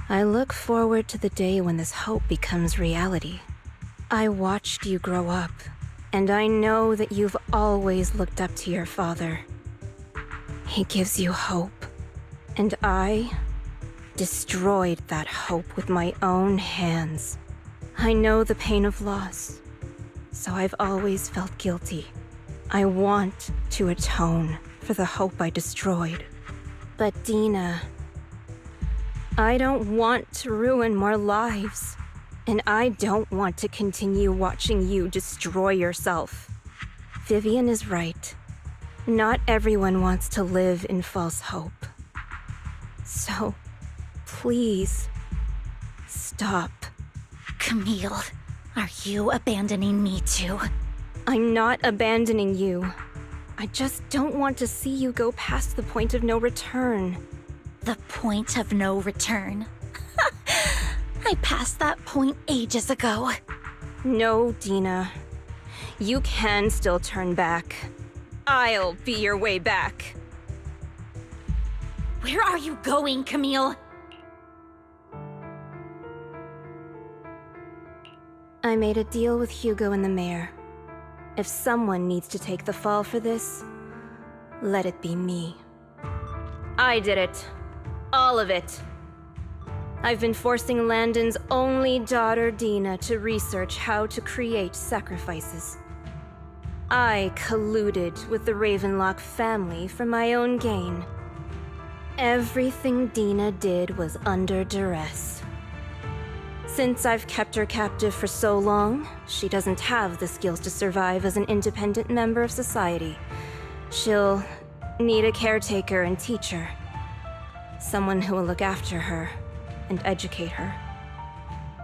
[SPEAKER 7] I look forward to the day when this hope becomes reality. I watched you grow up, and I know that you've always looked up to your father. He gives you hope, and I destroyed that hope with my own hands. I know the pain of loss, so I've always felt guilty. I want to atone for the hope I destroyed. But Dina, I don't want to ruin more lives, and I don't want to continue watching you destroy yourself. Vivian is right. Not everyone wants to live in false hope. So, please, stop.
[SPEAKER 15] Camille, are you abandoning me too?
[SPEAKER 7] I'm not abandoning you. I just don't want to see you go past the point of no return.
[SPEAKER 15] The point of no return? I passed that point ages ago.
[SPEAKER 7] No, Dina. You can still turn back. I'll be your way back.
[SPEAKER 15] Where are you going, Camille?
[SPEAKER 7] I made a deal with Hugo and the mayor. If someone needs to take the fall for this, let it be me. I did it. All of it. I've been forcing Landon's only daughter, Dina, to research how to create sacrifices. I colluded with the Ravenlock family for my own gain. Everything Dina did was under duress. Since I've kept her captive for so long, she doesn't have the skills to survive as an independent member of society. She'll need a caretaker and teacher. Someone who will look after her and educate her.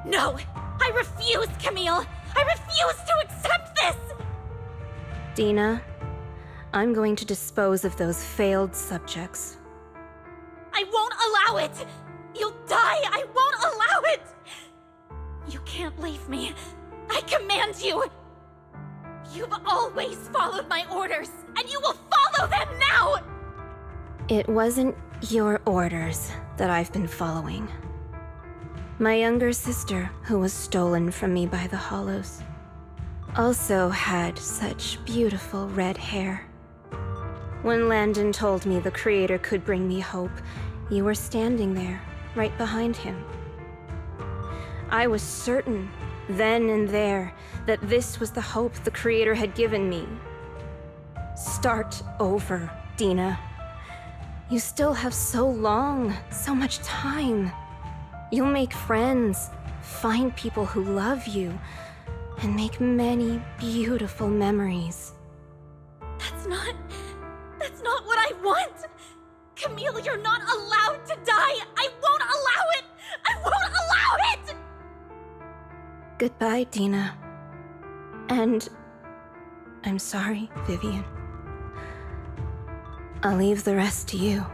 [SPEAKER 15] No! I refuse, Camille! I refuse to accept this!
[SPEAKER 7] Dina, I'm going to dispose of those failed subjects.
[SPEAKER 15] I won't allow it! You'll die! I won't allow it! You can't leave me. I command you! You've always followed my orders, and you will follow them now!
[SPEAKER 7] It wasn't your orders that I've been following. My younger sister, who was stolen from me by the Hollows, also had such beautiful red hair. When Landon told me the Creator could bring me hope, you were standing there, right behind him. I was certain, then and there, that this was the hope the Creator had given me. Start over, Dina. You still have so long, so much time. You'll make friends, find people who love you, and make many beautiful memories.
[SPEAKER 15] That's not what I want! Camille, you're not allowed to die! I won't allow it! I won't allow it!
[SPEAKER 7] Goodbye, Dina. And I'm sorry, Vivian. I'll leave the rest to you.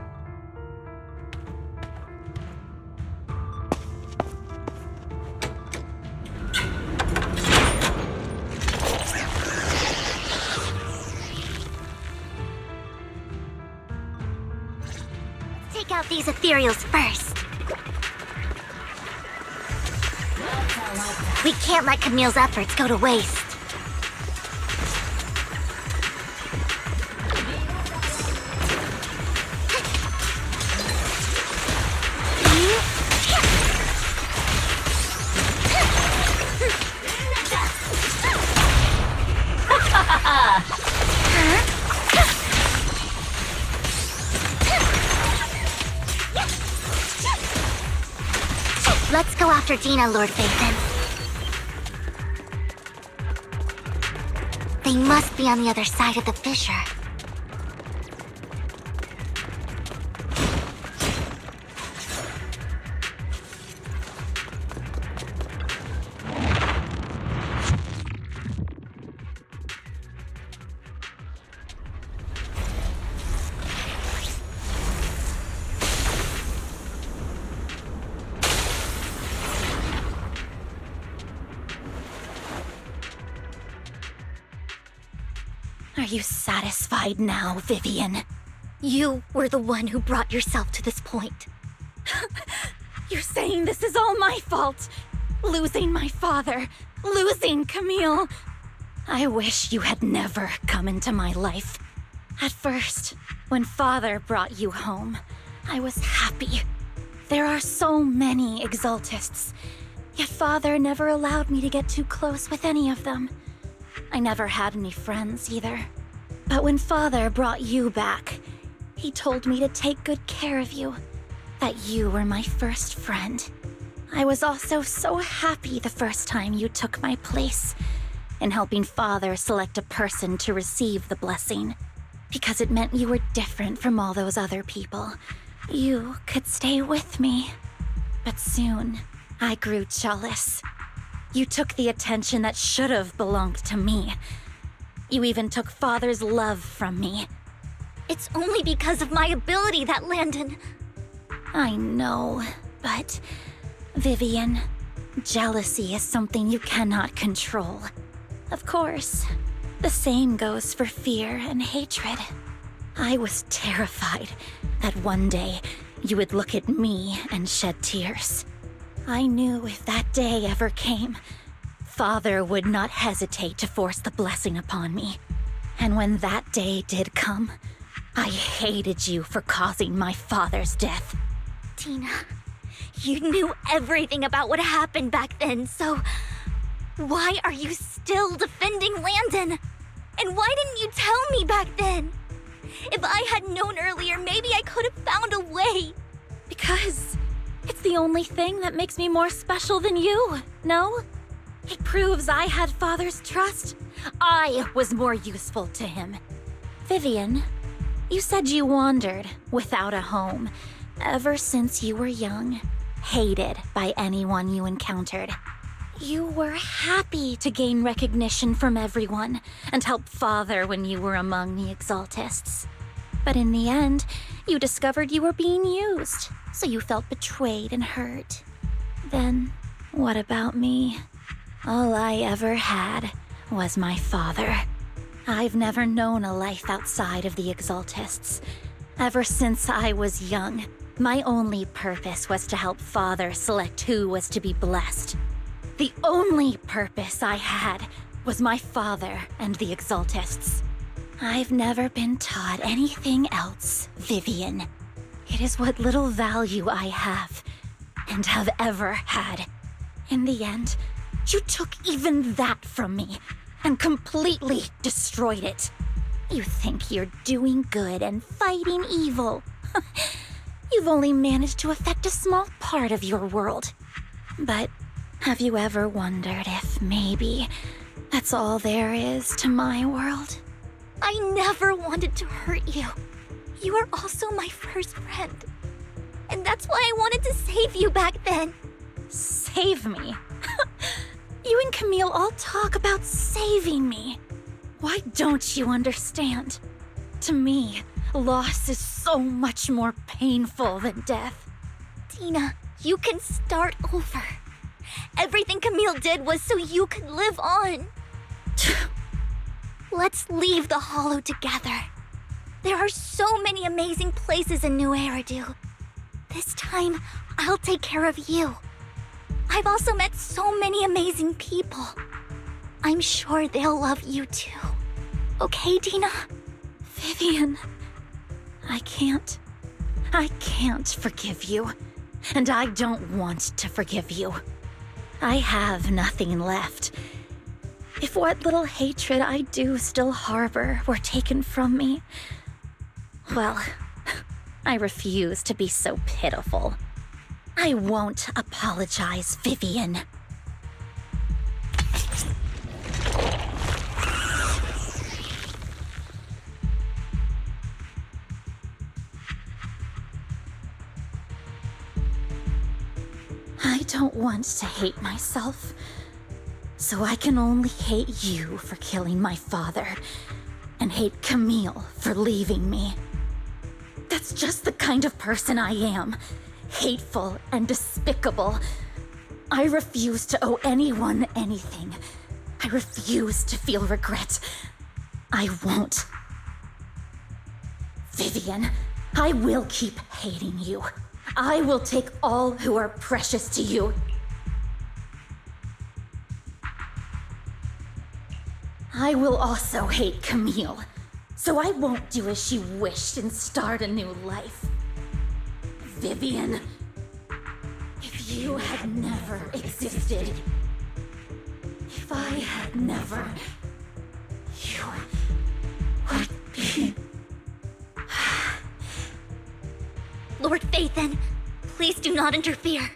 [SPEAKER 2] Take out these ethereals first. We can't let Camille's efforts go to waste. Let's go after Dina, Lord Phaethon. They must be on the other side of the fissure.
[SPEAKER 15] Are you satisfied now, Vivian? You were the one who brought yourself to this point. You're saying this is all my fault? Losing my father, losing Camille. I wish you had never come into my life. At first, when Father brought you home, I was happy. There are so many Exaltists, yet Father never allowed me to get too close with any of them. I never had any friends either. But when Father brought you back, he told me to take good care of you, that you were my first friend. I was also so happy the first time you took my place in helping Father select a person to receive the blessing, because it meant you were different from all those other people. You could stay with me. But soon, I grew jealous. You took the attention that should have belonged to me. You even took Father's love from me.
[SPEAKER 2] It's only because of my ability that Landon...
[SPEAKER 15] I know, but... Vivian, jealousy is something you cannot control. Of course, the same goes for fear and hatred. I was terrified that one day you would look at me and shed tears. I knew if that day ever came, Father would not hesitate to force the blessing upon me. And when that day did come, I hated you for causing my father's death.
[SPEAKER 2] Tina, you knew everything about what happened back then, so... why are you still defending Landon? And why didn't you tell me back then? If I had known earlier, maybe I could have found a way.
[SPEAKER 15] Because it's the only thing that makes me more special than you, no? It proves I had Father's trust. I was more useful to him. Vivian, you said you wandered without a home ever since you were young, hated by anyone you encountered. You were happy to gain recognition from everyone and help Father when you were among the Exaltists. But in the end, you discovered you were being used, so you felt betrayed and hurt. Then, what about me? All I ever had was my father. I've never known a life outside of the Exaltists. Ever since I was young, my only purpose was to help Father select who was to be blessed. The only purpose I had was my father and the Exaltists. I've never been taught anything else, Vivian. It is what little value I have, and have ever had. In the end, you took even that from me, and completely destroyed it. You think you're doing good and fighting evil. You've only managed to affect a small part of your world. But have you ever wondered if maybe That's all there is to my world.
[SPEAKER 2] I never wanted to hurt you. You were also my first friend. And that's why I wanted to save you back then.
[SPEAKER 15] Save me? You and Camille all talk about saving me. Why don't you understand? To me, loss is so much more painful than death.
[SPEAKER 2] Tina, you can start over. Everything Camille did was so you could live on. Let's leave the Hollow together. There are so many amazing places in New Eridu. This time, I'll take care of you. I've also met so many amazing people. I'm sure they'll love you too. Okay, Tina?
[SPEAKER 15] Vivian, I can't forgive you. And I don't want to forgive you. I have nothing left. If what little hatred I do still harbor were taken from me, well, I refuse to be so pitiful. I won't apologize, Vivian. I don't want to hate myself, so I can only hate you for killing my father, and hate Camille for leaving me. That's just the kind of person I am. Hateful and despicable. I refuse to owe anyone anything. I refuse to feel regret. I won't. Vivian, I will keep hating you. I will take all who are precious to you. I will also hate Camille, so I won't do as she wished and start a new life. Vivian, if you had never existed, if I had never, you would be...
[SPEAKER 2] Lord Phaethon, please do not interfere.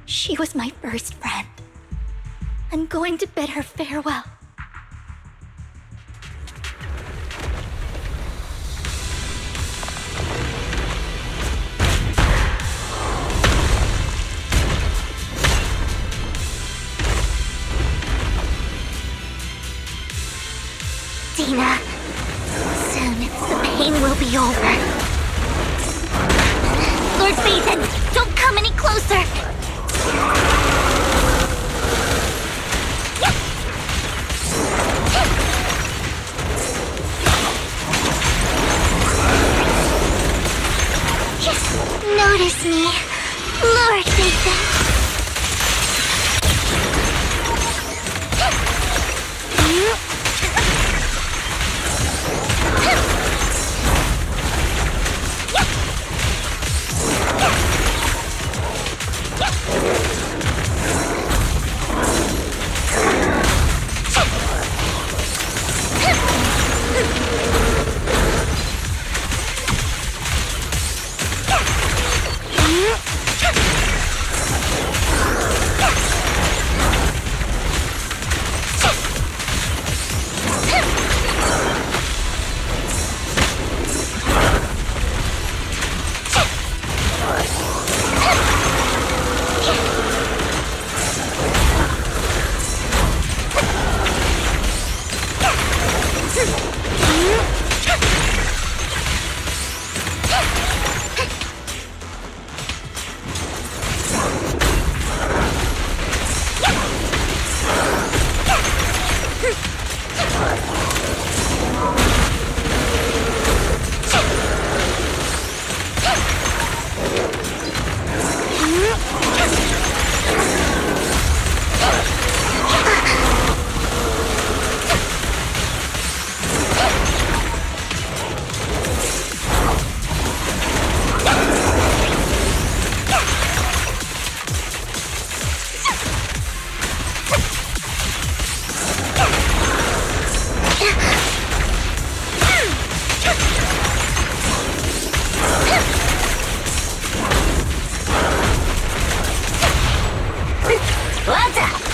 [SPEAKER 2] She was my first friend. I'm going to bid her farewell. Dina, soon the pain will be over. Lord Phaethon, don't come any closer! Notice me, Lord Phaethon.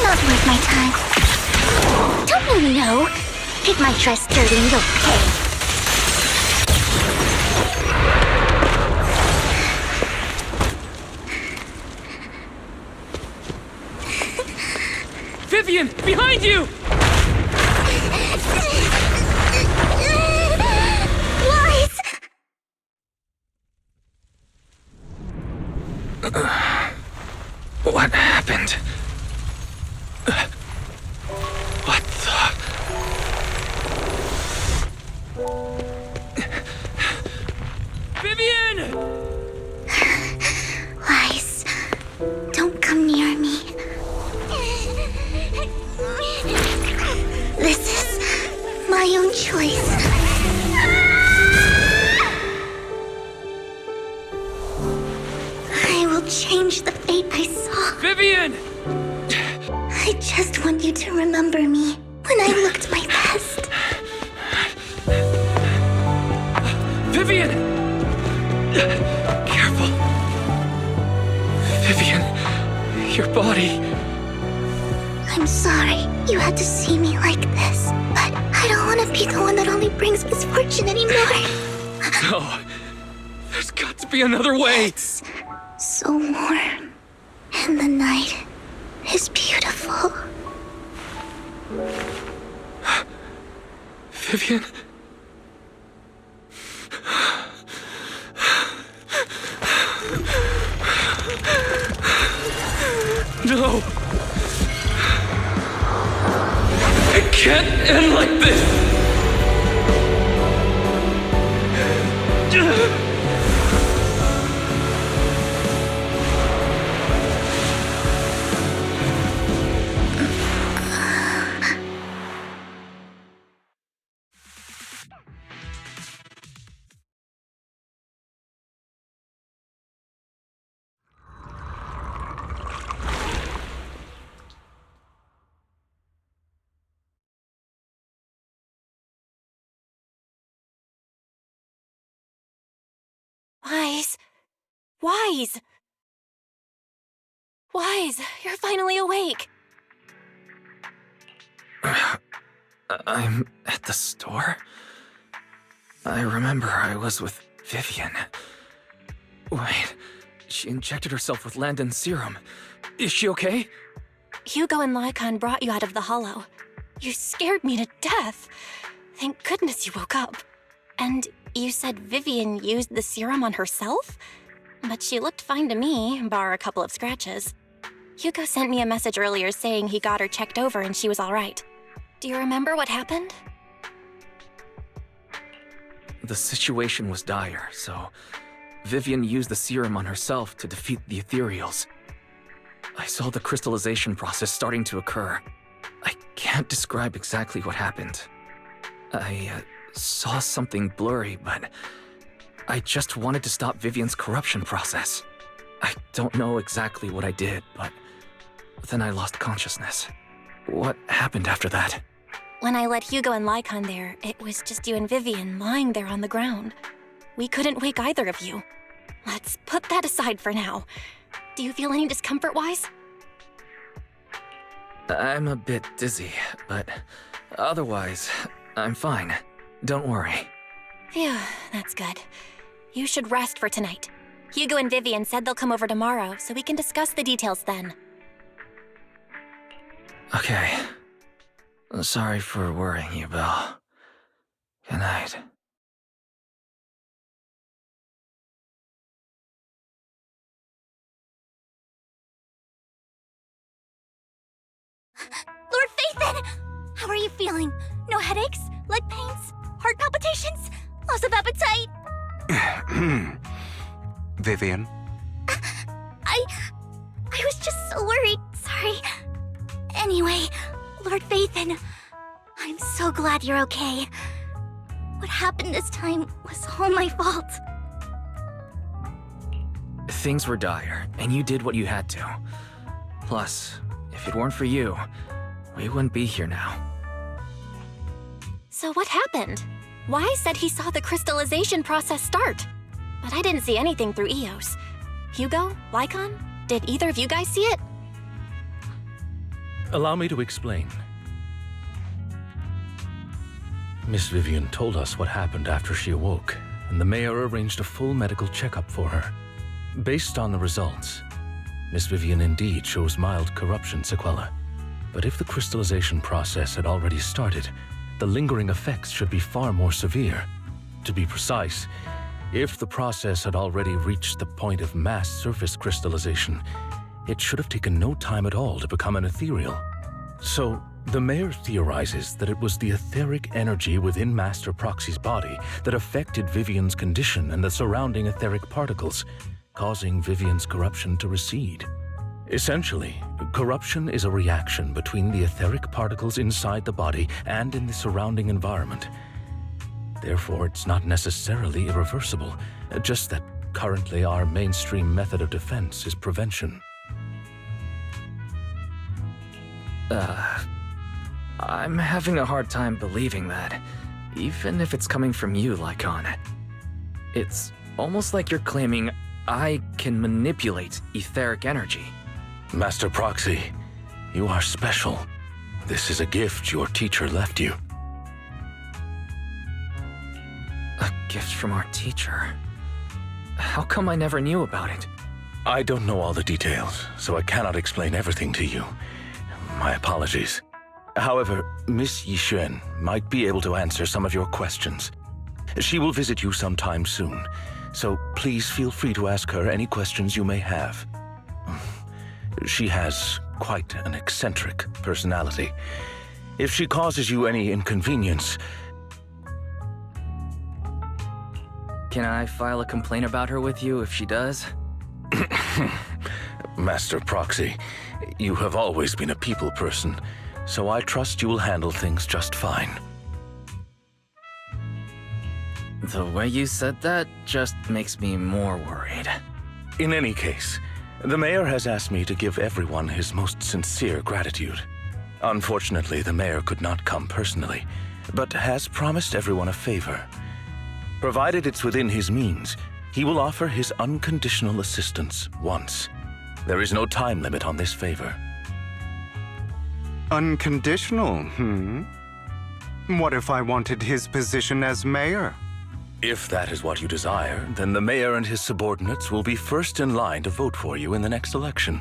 [SPEAKER 2] Not worth my time. Don't you know? Take my dress dirty and you'll pay.
[SPEAKER 1] Vivian, behind you!
[SPEAKER 2] Wise!
[SPEAKER 1] What happened? What the... Vivian!
[SPEAKER 2] Wise, don't come near me. This is my own choice. I will change the fate I saw.
[SPEAKER 1] Vivian!
[SPEAKER 2] I just want you to remember me when I looked my best.
[SPEAKER 1] Vivian! Careful. Vivian, your body...
[SPEAKER 2] I'm sorry you had to see me like this, but I don't want to be the one that only brings misfortune anymore.
[SPEAKER 1] No. There's got to be another way.
[SPEAKER 2] It's so warm, and the night is beautiful.
[SPEAKER 1] Vivian? No! It can't end like this!
[SPEAKER 3] Wise. Wise! Wise, you're finally awake.
[SPEAKER 1] I'm at the store? I remember I was with Vivian. Wait, she injected herself with Landon's serum. Is she okay?
[SPEAKER 3] Hugo and Lycon brought you out of the hollow. You scared me to death. Thank goodness you woke up. And you said Vivian used the serum on herself? But she looked fine to me, bar a couple of scratches. Hugo sent me a message earlier saying he got her checked over and she was all right. Do you remember what happened?
[SPEAKER 1] The situation was dire, so Vivian used the serum on herself to defeat the ethereals. I saw the crystallization process starting to occur. I can't describe exactly what happened. I saw something blurry, but I just wanted to stop Vivian's corruption process. I don't know exactly what I did, but then I lost consciousness. What happened after that?
[SPEAKER 3] When I let Hugo and Lycon there, it was just you and Vivian lying there on the ground. We couldn't wake either of you. Let's put that aside for now. Do you feel any discomfort-wise?
[SPEAKER 1] I'm a bit dizzy, but otherwise, I'm fine. Don't worry.
[SPEAKER 3] Phew, that's good. You should rest for tonight. Hugo and Vivian said they'll come over tomorrow, so we can discuss the details then.
[SPEAKER 1] Okay. Sorry for worrying you, Belle. Good night.
[SPEAKER 2] Lord Phaethon! How are you feeling? No headaches? Leg pains? Heart palpitations? Loss of appetite?
[SPEAKER 18] Vivian?
[SPEAKER 2] I was just so worried. Sorry. Anyway, Lord Phaethon, I'm so glad you're okay. What happened this time was all my fault.
[SPEAKER 1] Things were dire, and you did what you had to. Plus, if it weren't for you, we wouldn't be here now.
[SPEAKER 3] So what happened? Wise said he saw the crystallization process start, but I didn't see anything through EOS. Hugo? Lycon? Did either of you guys see it?
[SPEAKER 4] Allow me to explain. Miss Vivian told us what happened after she awoke, and the mayor arranged a full medical checkup for her. Based on the results, Miss Vivian indeed shows mild corruption sequelae. But if the crystallization process had already started, the lingering effects should be far more severe. To be precise, if the process had already reached the point of mass surface crystallization, it should have taken no time at all to become an ethereal. So, the mayor theorizes that it was the etheric energy within Master Proxy's body that affected Vivian's condition and the surrounding etheric particles, causing Vivian's corruption to recede. Essentially, corruption is a reaction between the etheric particles inside the body and in the surrounding environment. Therefore, it's not necessarily irreversible, just that currently our mainstream method of defense is prevention.
[SPEAKER 1] I'm having a hard time believing that, even if it's coming from you, Lycon. It's almost like you're claiming I can manipulate etheric energy.
[SPEAKER 4] Master Proxy, you are special. This is a gift your teacher left you.
[SPEAKER 1] A gift from our teacher? How come I never knew about it?
[SPEAKER 4] I don't know all the details, so I cannot explain everything to you. My apologies. However, Miss Yixuan might be able to answer some of your questions. She will visit you sometime soon, so please feel free to ask her any questions you may have. She has quite an eccentric personality. If she causes you any inconvenience...
[SPEAKER 1] Can I file a complaint about her with you if she does?
[SPEAKER 4] Master Proxy, you have always been a people person, so I trust you will handle things just fine.
[SPEAKER 1] The way you said that just makes me more worried.
[SPEAKER 4] In any case, the mayor has asked me to give everyone his most sincere gratitude. Unfortunately, the mayor could not come personally, but has promised everyone a favor. Provided it's within his means, he will offer his unconditional assistance once. There is no time limit on this favor.
[SPEAKER 18] Unconditional, What if I wanted his position as mayor?
[SPEAKER 4] If that is what you desire, then the mayor and his subordinates will be first in line to vote for you in the next election.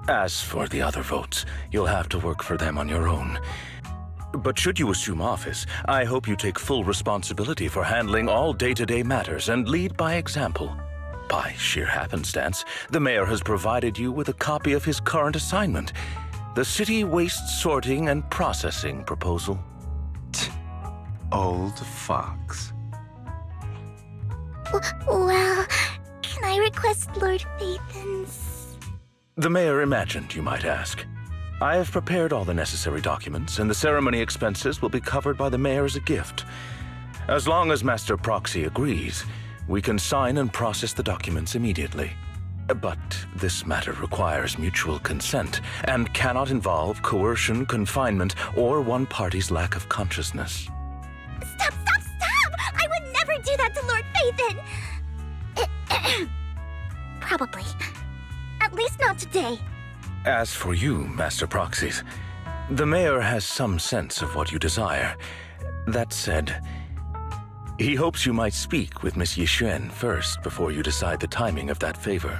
[SPEAKER 4] As for the other votes, you'll have to work for them on your own. But should you assume office, I hope you take full responsibility for handling all day-to-day matters and lead by example. By sheer happenstance, the mayor has provided you with a copy of his current assignment, the City Waste Sorting and Processing proposal.
[SPEAKER 18] Old fox.
[SPEAKER 2] Well, can I request Lord Phaethon's?
[SPEAKER 4] The mayor imagined you might ask. I have prepared all the necessary documents, and the ceremony expenses will be covered by the mayor as a gift. As long as Master Proxy agrees, we can sign and process the documents immediately. But this matter requires mutual consent and cannot involve coercion, confinement, or one party's lack of consciousness.
[SPEAKER 2] Stop! I would never do that to Lord Phaethon! Probably. At least not today.
[SPEAKER 4] As for you, Master Proxies, the mayor has some sense of what you desire. That said, he hopes you might speak with Miss Yixuan first before you decide the timing of that favor.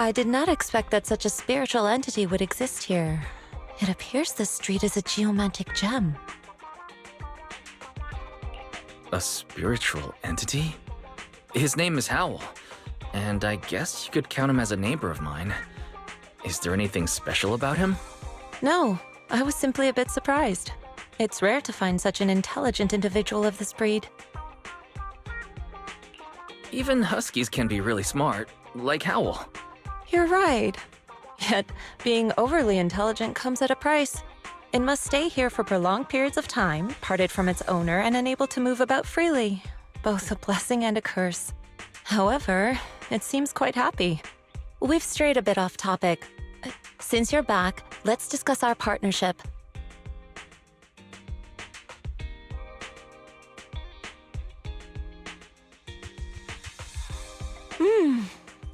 [SPEAKER 15] I did not expect that such a spiritual entity would exist here. It appears this street is a geomantic gem.
[SPEAKER 1] A spiritual entity? His name is Howl, and I guess you could count him as a neighbor of mine. Is there anything special about him?
[SPEAKER 15] No, I was simply a bit surprised. It's rare to find such an intelligent individual of this breed.
[SPEAKER 1] Even huskies can be really smart, like Howl.
[SPEAKER 15] You're right. Yet, being overly intelligent comes at a price. It must stay here for prolonged periods of time, parted from its owner and unable to move about freely. Both a blessing and a curse. However, it seems quite happy. We've strayed a bit off topic. Since you're back, let's discuss our partnership.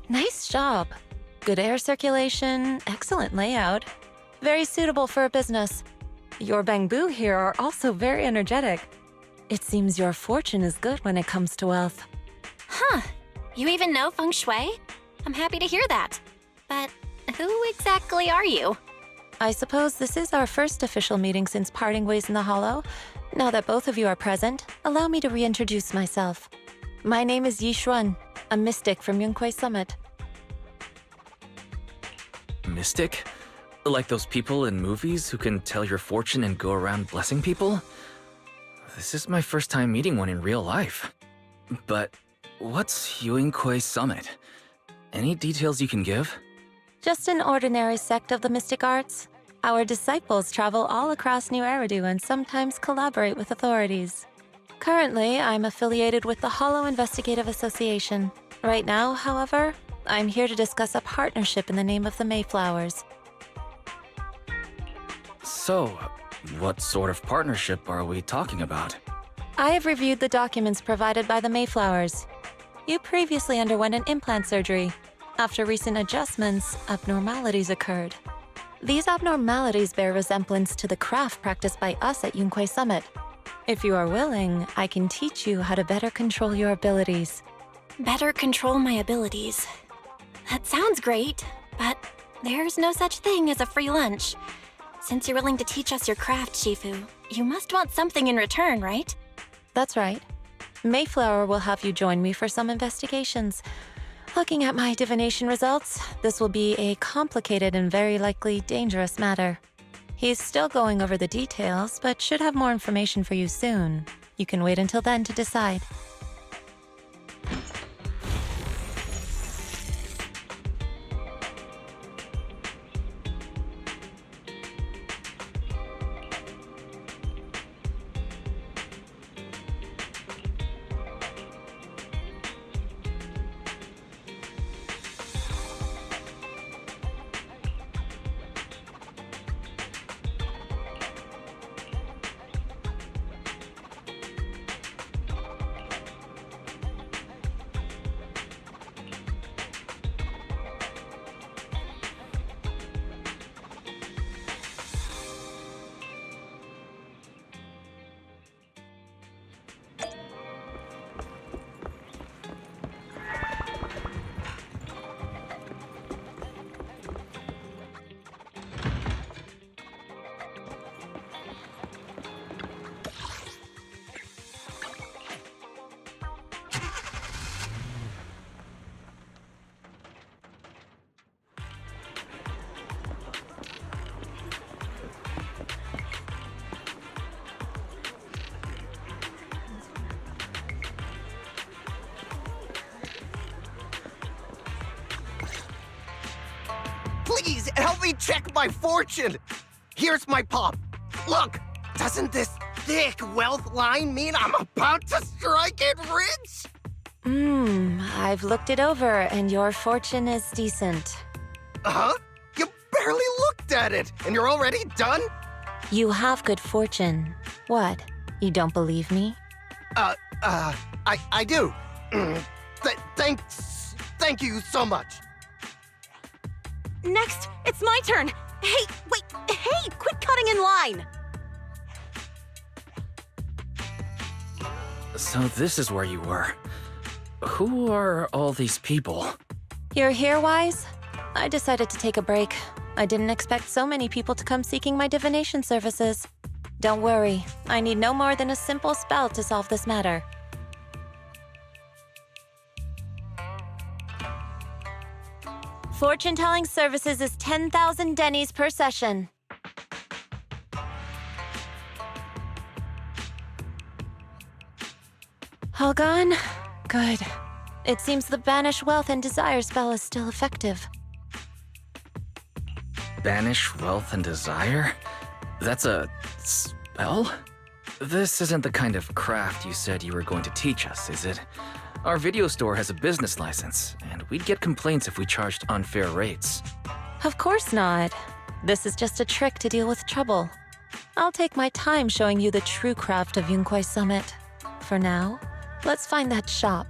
[SPEAKER 15] Nice job. Good air circulation, excellent layout. Very suitable for a business. Your bamboo here are also very energetic. It seems your fortune is good when it comes to wealth.
[SPEAKER 3] Huh. You even know feng shui? I'm happy to hear that. But who exactly are you?
[SPEAKER 15] I suppose this is our first official meeting since parting ways in the Hollow. Now that both of you are present, allow me to reintroduce myself. My name is Yi Xuan, a mystic from Yunquei Summit.
[SPEAKER 1] Mystic? Like those people in movies who can tell your fortune and go around blessing people? This is my first time meeting one in real life. But what's Yunquei Summit? Any details you can give?
[SPEAKER 15] Just an ordinary sect of the mystic arts. Our disciples travel all across New Eridu and sometimes collaborate with authorities. Currently, I'm affiliated with the Hollow Investigative Association. Right now, however, I'm here to discuss a partnership in the name of the Mayflowers.
[SPEAKER 1] So, what sort of partnership are we talking about?
[SPEAKER 15] I have reviewed the documents provided by the Mayflowers. You previously underwent an implant surgery. After recent adjustments, abnormalities occurred. These abnormalities bear resemblance to the craft practiced by us at Yunquei Summit. If you are willing, I can teach you how to better control your abilities.
[SPEAKER 3] Better control my abilities. That sounds great, but there's no such thing as a free lunch. Since you're willing to teach us your craft, Shifu, you must want something in return, right?
[SPEAKER 15] That's right. Mayflower will have you join me for some investigations. Looking at my divination results, this will be a complicated and very likely dangerous matter. He's still going over the details, but should have more information for you soon. You can wait until then to decide.
[SPEAKER 6] Please, help me check my fortune! Here's my palm. Look, doesn't this thick wealth line mean I'm about to strike it rich?
[SPEAKER 15] I've looked it over, and your fortune is decent.
[SPEAKER 6] Huh? You barely looked at it, and you're already done?
[SPEAKER 15] You have good fortune. What? You don't believe me?
[SPEAKER 6] I do. Thank you so much.
[SPEAKER 19] Next, it's my turn. Hey, wait, hey, quit cutting in line.
[SPEAKER 1] So this is where you were. Who are all these people?
[SPEAKER 15] You're here, Wise?
[SPEAKER 3] I decided to take a break. I didn't expect so many people to come seeking my divination services. Don't worry, I need no more than a simple spell to solve this matter. Fortune-telling services is 10,000 dennies per session. All gone? Good. It seems the Banish Wealth and Desire spell is still effective.
[SPEAKER 1] Banish wealth and desire? That's a spell? This isn't the kind of craft you said you were going to teach us, is it? Our video store has a business license, and we'd get complaints if we charged unfair rates.
[SPEAKER 3] Of course not. This is just a trick to deal with trouble. I'll take my time showing you the true craft of Yunquai Summit. For now, let's find that shop.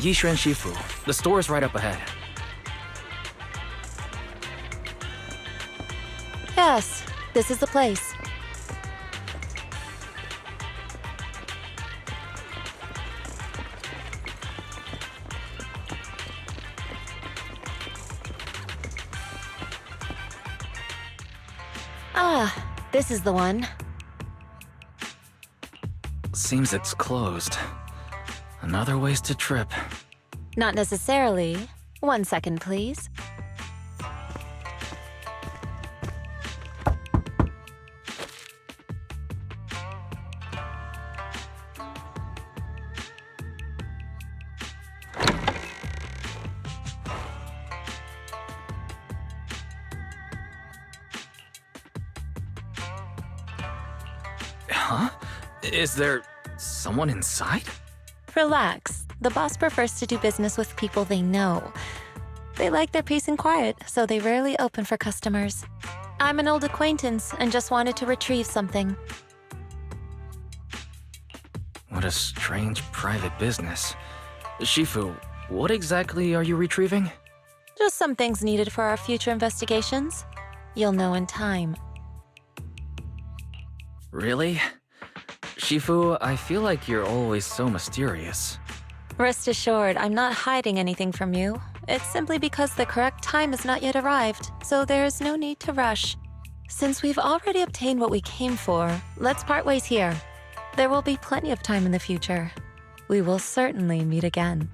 [SPEAKER 1] Yixuan Shifu. The store is right up ahead.
[SPEAKER 9] Yes, this is the place. Ah, this is the one.
[SPEAKER 1] Seems it's closed. Another wasted trip.
[SPEAKER 9] Not necessarily. 1 second, please.
[SPEAKER 1] Huh? Is there someone inside?
[SPEAKER 9] Relax. The boss prefers to do business with people they know. They like their peace and quiet, so they rarely open for customers. I'm an old acquaintance and just wanted to retrieve something.
[SPEAKER 1] What a strange private business. Shifu, what exactly are you retrieving?
[SPEAKER 9] Just some things needed for our future investigations. You'll know in time.
[SPEAKER 1] Really? Shifu, I feel like you're always so mysterious.
[SPEAKER 9] Rest assured, I'm not hiding anything from you. It's simply because the correct time has not yet arrived, so there is no need to rush. Since we've already obtained what we came for, let's part ways here. There will be plenty of time in the future. We will certainly meet again.